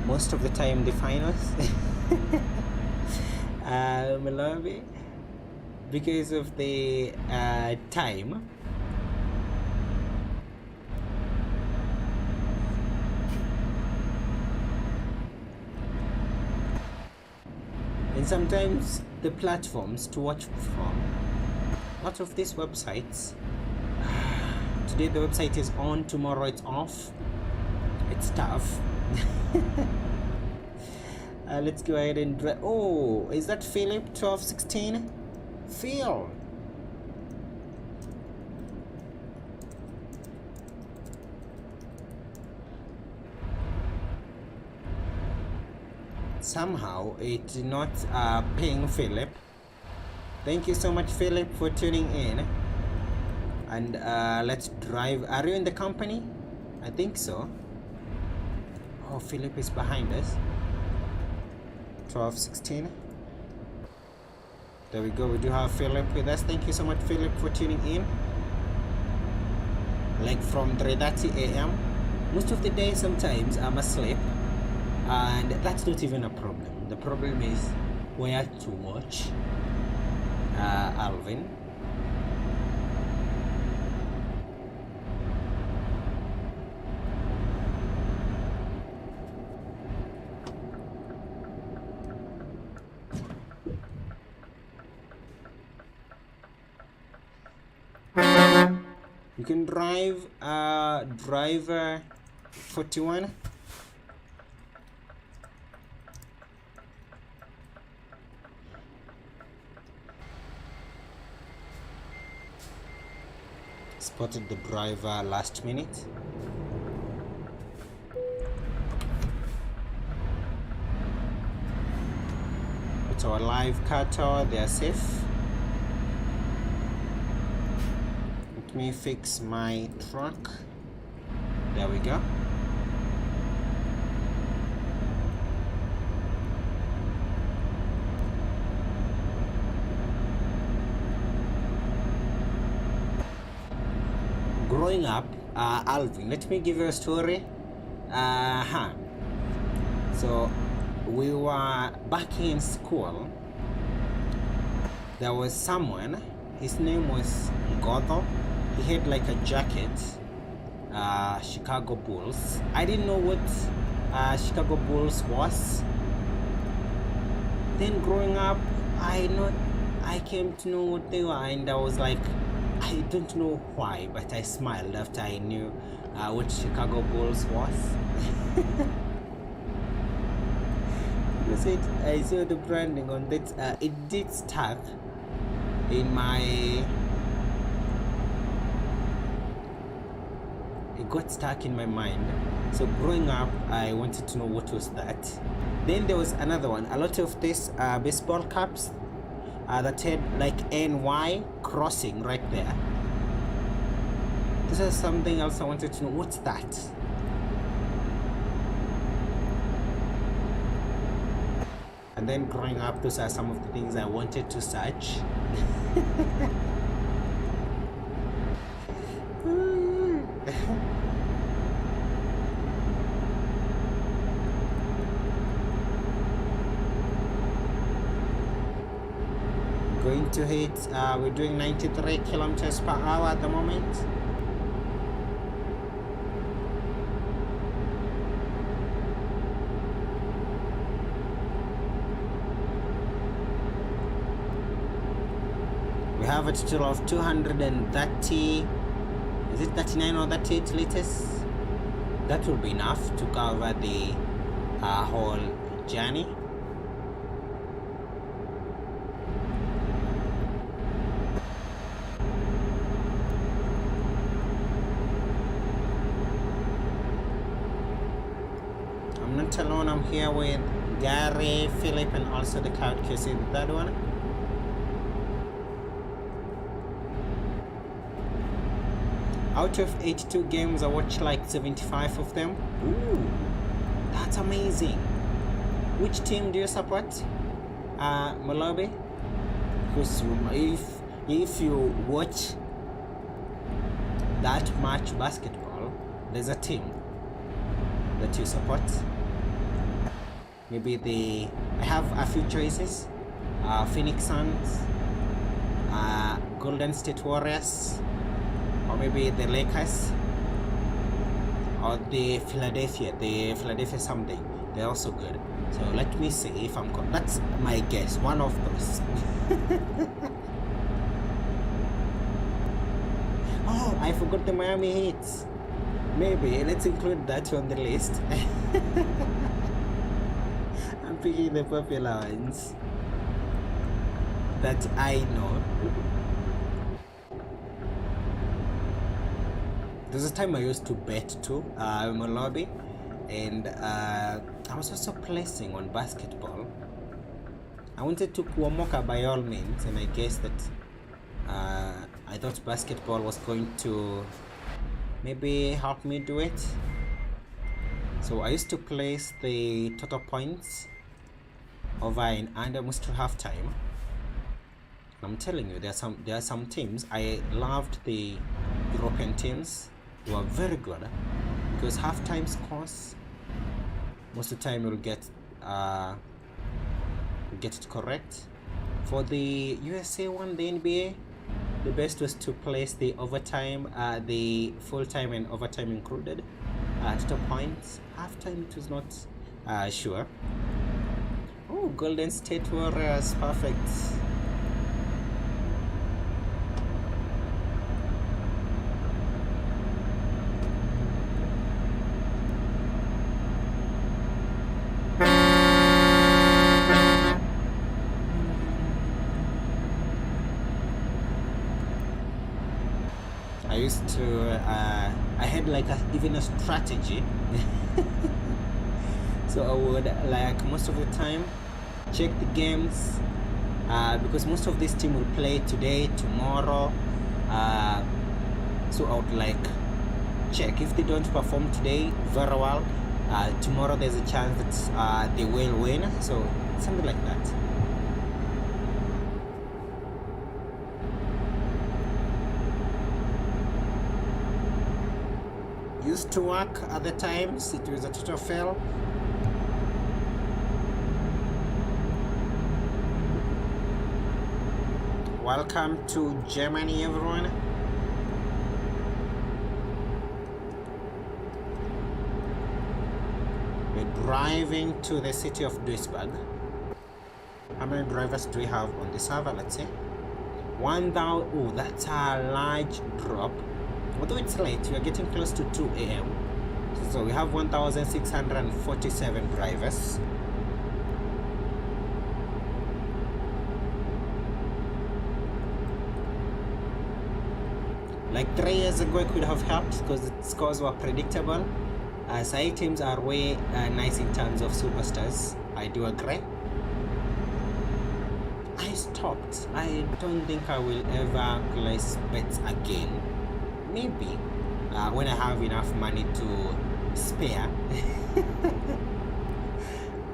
Most of the time the finals. Malawi, because of the time. And sometimes the platforms to watch from, lot of these websites, today the website is on, tomorrow it's off. It's tough. Let's go ahead and oh, is that Philip 1216? Phil. Somehow it's not ping Philip. Thank you so much, Philip, for tuning in. And let's drive. Are you in the company? I think so. Oh, Philip is behind us. 1216. There we go. We do have Philip with us. Thank you so much, Philip, for tuning in. Like from 3:30 a.m. Most of the day, sometimes I'm asleep, and that's not even a problem. The problem is where to watch. Alvin. You can drive driver 41. Spotted the driver last minute. It's our live car tower, they are safe. Let me fix my truck. There we go. Growing up, Alvin, let me give you a story. So we were back in school. There was someone, his name was Ngodo. He had like a jacket, Chicago Bulls. I didn't know what Chicago Bulls was. Then growing up, I came to know what they were, and I was like, I don't know why, but I smiled after I knew what Chicago Bulls was. Because I saw the branding on that. It did stuck in my. It got stuck in my mind. So growing up, I wanted to know what was that. Then there was another one. A lot of these baseball caps that had like NY crossing right there. This is something else I wanted to know. What's that? And then growing up, those are some of the things I wanted to search. Going to hit, we're doing 93 kilometers per hour at the moment. We have a total of 230, is it 39 or 38 liters? That will be enough to cover the whole journey. alone. I'm here with Gary, Philip, and also the couch. Can you see the third one? Out of 82 games, I watched like 75 of them. Ooh, that's amazing. Which team do you support? Malawi? Because if you watch that much basketball, there's a team that you support. Maybe I have a few choices. Phoenix Suns, Golden State Warriors, or maybe the Lakers, or the Philadelphia something. They're also good. So let me see if I'm correct. That's my guess, one of those. Oh, I forgot the Miami Heat. Maybe let's include that on the list. I'm picking the popular ones that I know. There's a time I used to bet too. I'm a lobby, and I was also placing on basketball. I wanted to Kuomoka by all means, and I guess that I thought basketball was going to maybe help me do it. So I used to place the total points over and under most to halftime. I'm telling you, there are some teams. I loved the European teams. They were very good because halftime scores most of the time you'll get it correct. For the USA one, the NBA, the best was to place the overtime, the full time and overtime included. Total points. Halftime it was not sure. Oh, Golden State Warriors, perfect. I used to I had like even a strategy. So I would, like, most of the time check the games because most of this team will play today, tomorrow, so I would like check if they don't perform today very well, tomorrow there's a chance that they will win, so something like that. Used to work at the times, it was a total fail. Welcome to Germany, everyone. We're driving to the city of Duisburg. How many drivers do we have on the server? Let's say 1,000. Oh, that's a large drop. Although it's late, we are getting close to 2 a.m. So we have 1,647 drivers. Like 3 years ago, it could have helped because the scores were predictable. Side teams are way nice in terms of superstars. I do agree. I stopped. I don't think I will ever place bets again. Maybe when I have enough money to spare.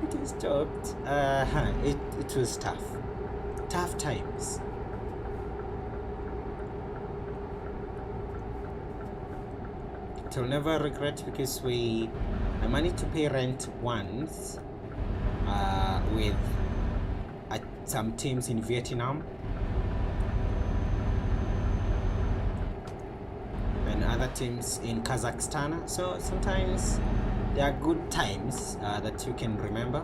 It stopped. It was tough times. I'll never regret because I managed to pay rent once with some teams in Vietnam and other teams in Kazakhstan. So sometimes there are good times that you can remember.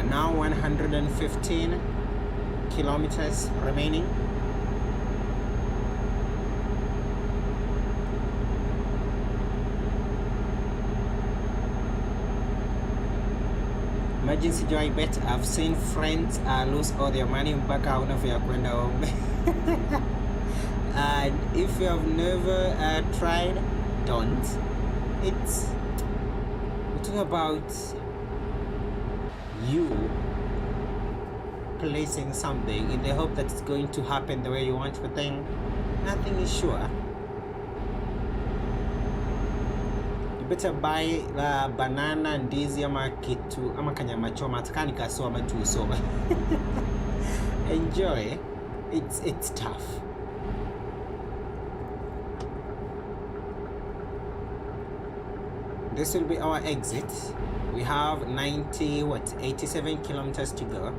Now 115 kilometers remaining. imagine sijawai bet. I've seen friends lose all their money mpaka hauna fare ya kwenda home. And if you have never tried, don't. It's talking about you placing something in the hope that it's going to happen the way you want, but then nothing is sure. You better buy banana, ndizi ama kitu ama kanyama choma, atakani kasoma tu usoma. Enjoy. It's tough. This will be our exit. We have 87 kilometers to go.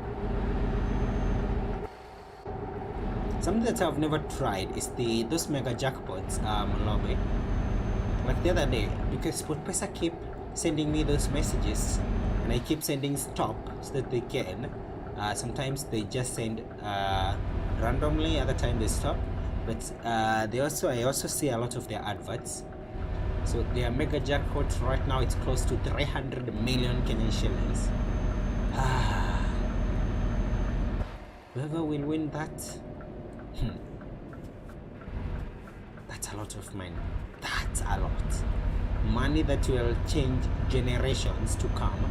Something that I've never tried is those mega jackpots lobby. Like the other day, because Mpesa keep sending me those messages, and I keep sending stop so that they can. Sometimes they just send randomly, other time they stop. But I also see a lot of their adverts. So their mega jackpot right now, it's close to 300 million Kenyan shillings. Whoever will win that, that's a lot of money. That's a lot. Money that will change generations to come.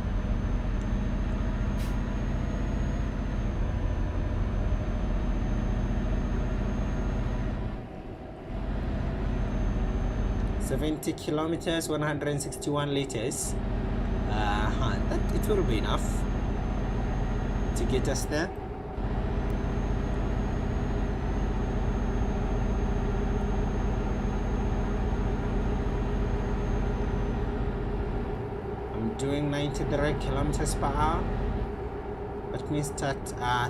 $70 kilometers, 161 liters. That it will be enough to get us there. I'm doing 93 kilometers per hour. Let me start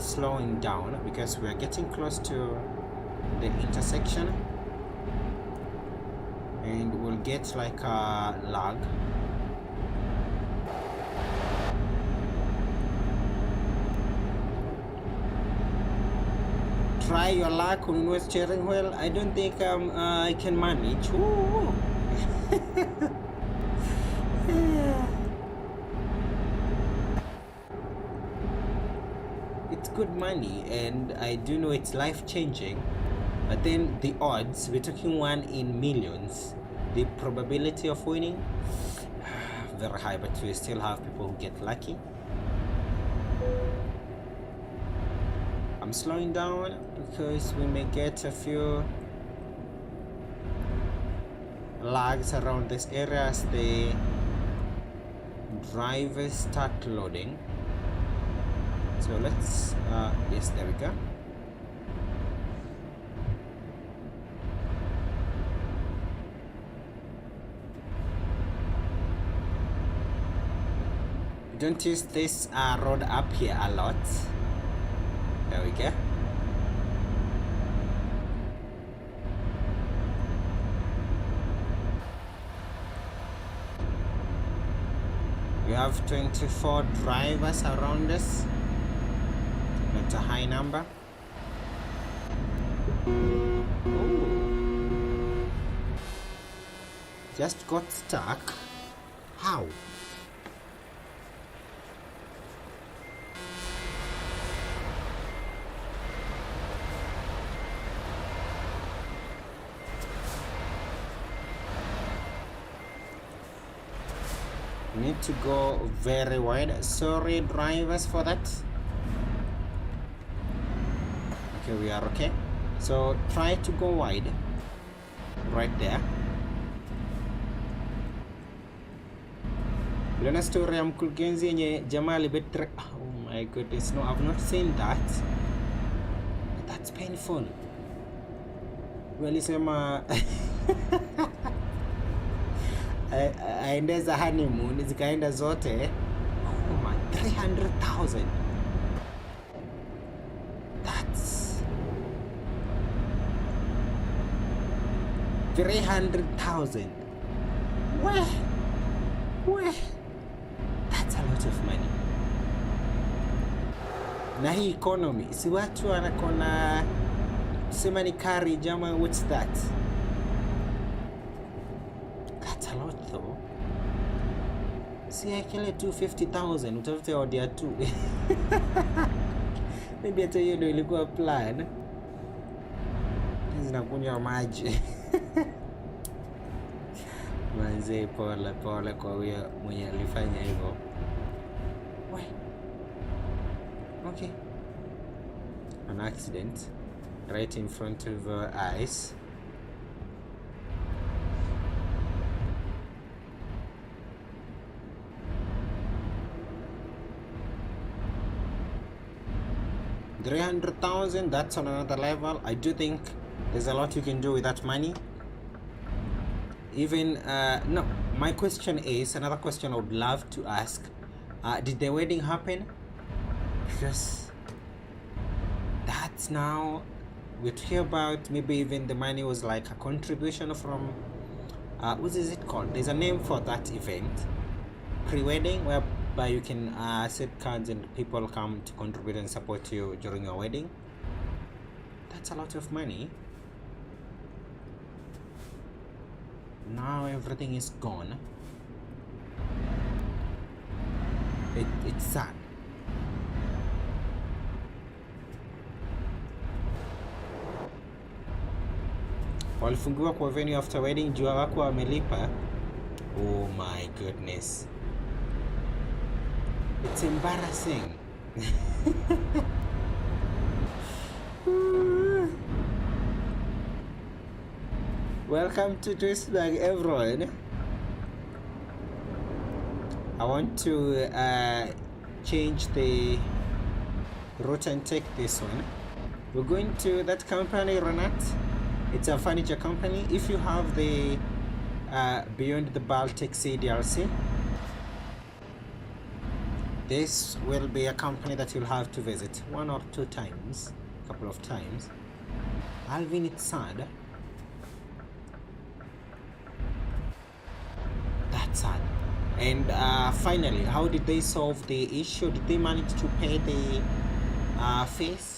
slowing down because we are getting close to the intersection. And we'll get like a lag. Try your luck on steering wheel. I don't think I can manage. It's good money, and I do know it's life-changing. But then the odds, we're talking 1 in millions. The probability of winning, very high, but we still have people who get lucky. I'm slowing down because we may get a few lags around this area as the drivers start loading. So let's, yes, there we go. Don't use this road up here a lot. There we go. We have 24 drivers around us. Not a high number. Ooh. Just got stuck. How? Need to go very wide. Sorry drivers for that. Okay, we are okay. So try to go wide right there. Uliona story ya mkurugenzi yenye jamaa alibetre. Oh my goodness, no, I've not seen that. That's painful. Walisema aendeza honeymoon zikaenda zote. Oh my, 300,000. That's 300,000. Where? That's a lot of money. Na hii economy, si watu wanakona sema ni kari jama, what's that? That's a lot though. si akile tu 50,000 utafute order tu. Maybe hata hiyo ndio ilikuwa plan. Zinakunywa maji. Manze, pole pole kwa huyo mwenye alifanya hivyo. Okay. An accident right in front of our eyes. $300,000, that's on another level. I do think there's a lot you can do with that money. Even no, my question is, another question I would love to ask, did the wedding happen? Because that's now we're talking about, maybe even the money was like a contribution from what is it called? There's a name for that event, pre-wedding, whereby you can set cards and people come to contribute and support you during your wedding. That's a lot of money. Now everything is gone. It's sad. Walifungiwa kwa venue after wedding juu wako wamelipa. Oh my goodness, it's embarrassing. Welcome to Twistbag, everyone. I want to change the route and take this one. We're going to that company, Renat. It's a furniture company. If you have the Beyond the Baltic Sea DLC, this will be a company that you'll have to visit 1 or 2 times, a couple of times. Alvin, it's sad. That's sad. And finally, how did they solve the issue? Did they manage to pay the fees?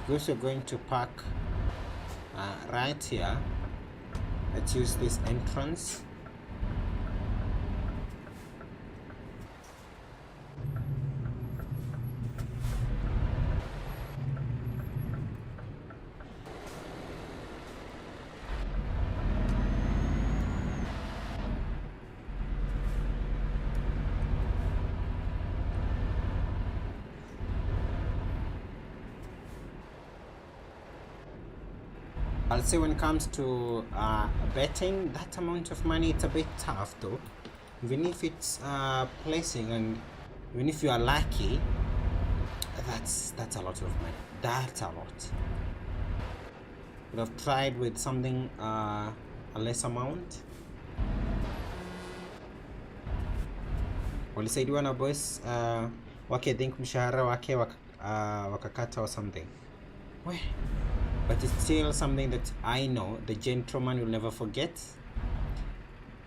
Because you're going to park right here, let's use this entrance. I'll say when it comes to betting, that amount of money, it's a bit tough though. Even if it's placing, and even if you are lucky, that's a lot of money. That's a lot. Would have tried with something a less amount. Walisaidiwa na boss wake, think mshahara wake wakakata or something. But it's still something that I know the gentleman will never forget.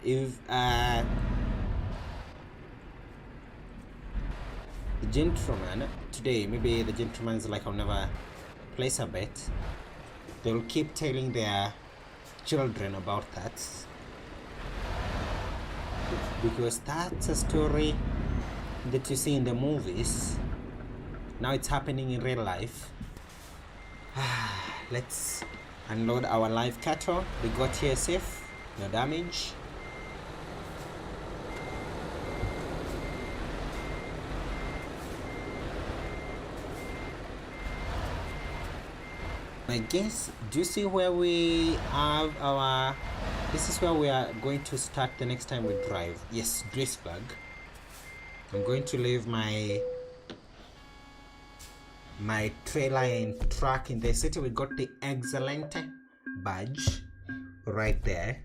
If the gentleman today, maybe the gentleman is like, I'll never place a bet, they'll keep telling their children about that, because that's a story that you see in the movies. Now it's happening in real life. Let's unload our live cattle. We got here safe, no damage. I guess, do you see where we have our, this is where we are going to start the next time we drive. Yes, Duisburg. I'm going to leave my trailer and truck in the city. We got the excellent badge right there.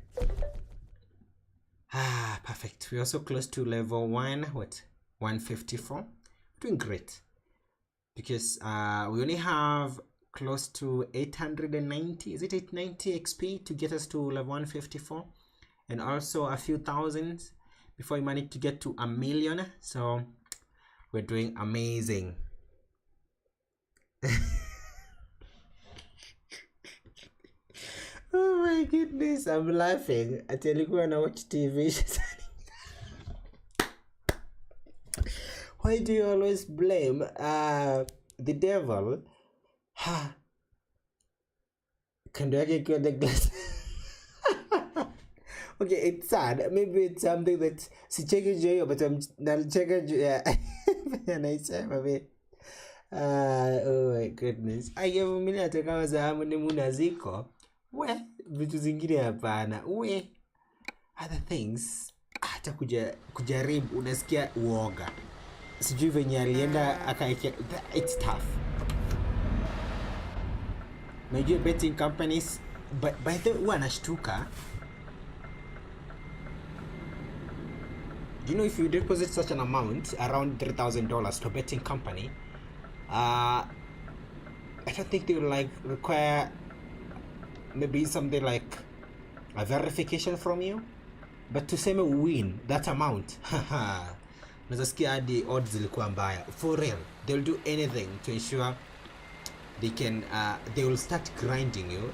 Perfect. We're also close to level 154. Doing great, because we only have close to 890, is it 890 XP to get us to level 154, and also a few thousands before we manage to get to 1 million. So We're doing amazing. Oh my goodness, I'm laughing. I tell you, when I watch TV, why do you always blame the devil? Can I get the glass? Okay, it's sad. Maybe it's something that sicheki joyo, but I'm nalicheka and I say, oh my goodness. Aiyavumilia hata kama zahamu ni munaziko. We, vitu zingine hapana. We, other things hata kujaribu unasikia uoga. Sijui venye alienda akaekea. It's tough. Najua betting companies, but by the way wanashtuka. Do you know if you deposit such an amount, around $3,000 to a betting company, I don't think they will like require maybe something like a verification from you, but to say me win that amount, nazasikia the odds zilikuwa mbaya. For real, they'll do anything to ensure they can they will start grinding you.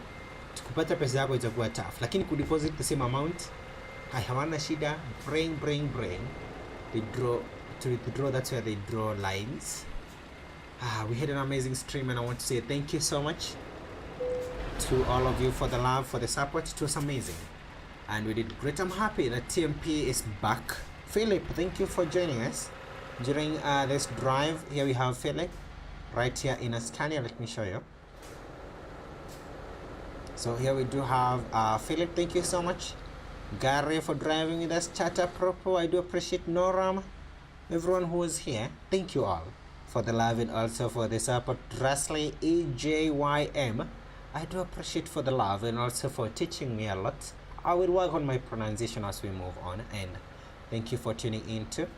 Kupata pesa yako itakuwa tough, lakini kudeposit the same amount hawana shida. Brain they draw to withdraw. That's where they draw lines. We had an amazing stream, and I want to say thank you so much to all of you for the love, for the support. It was amazing, and we did great. I'm happy that TMP is back. Philip, thank you for joining us during this drive. Here we have Philip right here in Scandinavia. Let me show you. So here we do have Philip. Thank you so much. Gary for driving with us. Chata Propo, I do appreciate. Noram, everyone who was here, thank you all for the love and also for the support. Drasley EJYM, I do appreciate for the love and also for teaching me a lot. I will work on my pronunciation as we move on, and thank you for tuning in too.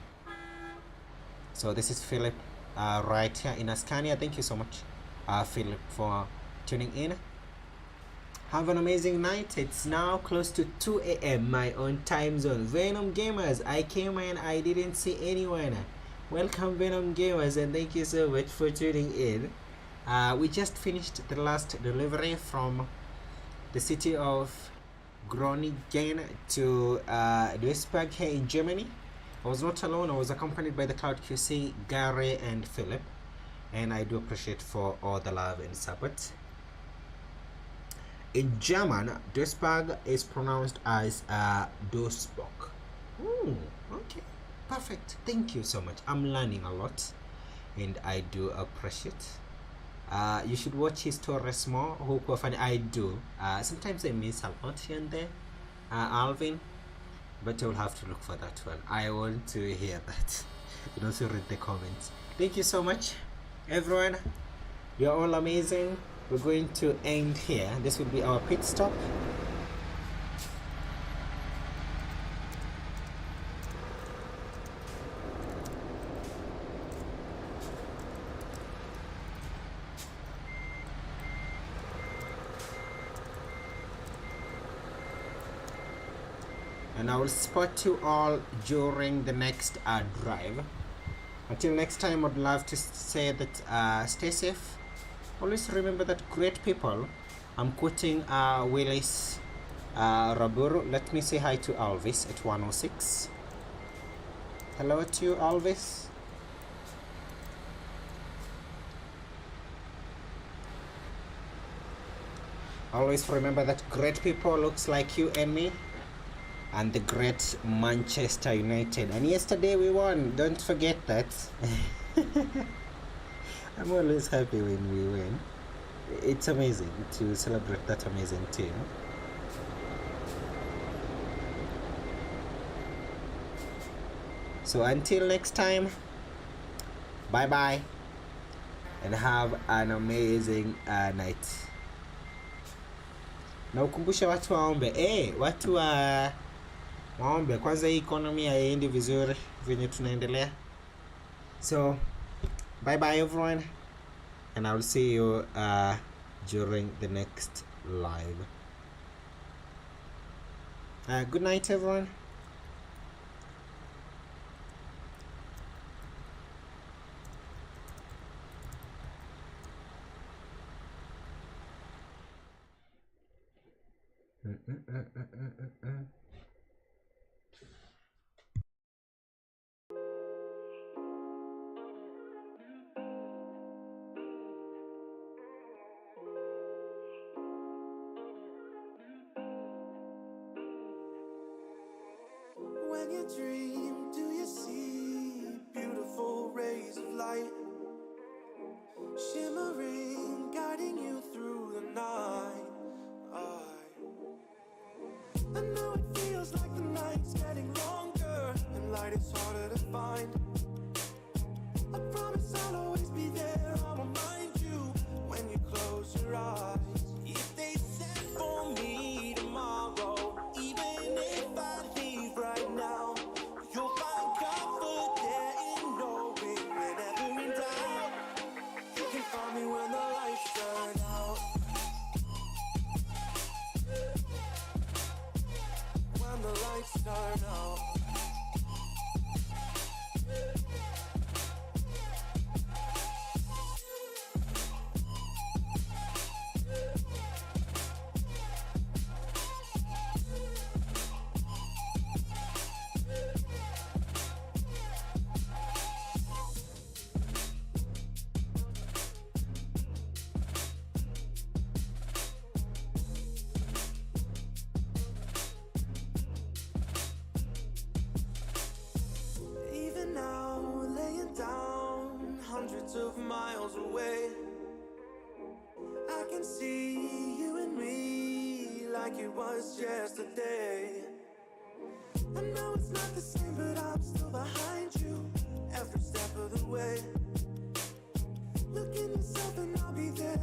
So this is Philip right here in Ascania. Thank you so much, Philip, for tuning in. Have an amazing night. It's now close to 2 a.m. my own time zone. Venom Gamers, I came in, I didn't see anyone. Welcome Venom Gamers, and thank you so much for tuning in. We just finished the last delivery from the city of Groningen to Duisburg here in Germany. I was not alone. I was accompanied by the Cloud QC, Gary and Philip, and I do appreciate for all the love and support. In German, Duisburg is pronounced as Duisburg. Okay, perfect. Thank you so much. I'm learning a lot, and I do appreciate. You should watch his stories more. I do. Sometimes I miss a lot here and there, Alvin, but you'll have to look for that one. I want to hear that. You also read the comments. Thank you so much, everyone. You're all amazing. We're going to end here. This will be our pit stop. And I will spot you all during the next drive. Until next time, I'd love to say that stay safe. Always remember that great people. I'm quoting Willis Raburu. Let me say hi to Alvis at 106. Hello to you, Alvis. Always remember that great people looks like you and me, and the great Manchester United. And yesterday we won. Don't forget that. I'm always happy when we win. It's amazing to celebrate that amazing team. So until next time, bye bye, and have an amazing night. Na ukumbusha watu waombe. Watu waombe kwanza, hii economy haiendi vizuri venye tunaendelea. So bye bye everyone, and I'll see you during the next live. Good night everyone. When you dream, do you see beautiful rays of light shimmering, guiding you through the night? I know it feels like the night's getting longer and light is harder to find. I promise I'll always be there. I'll remind you when you close your eyes. If they send for me tomorrow, even if I leave right now, you'll find comfort there in knowing whenever in doubt, you can find me when the lights turn out. When the lights turn out. Even now, laying down hundreds of miles away, I can see you and me like it was yesterday. I know it's not the same, but I'm still behind you every step of the way. Look in yourself and I'll be there.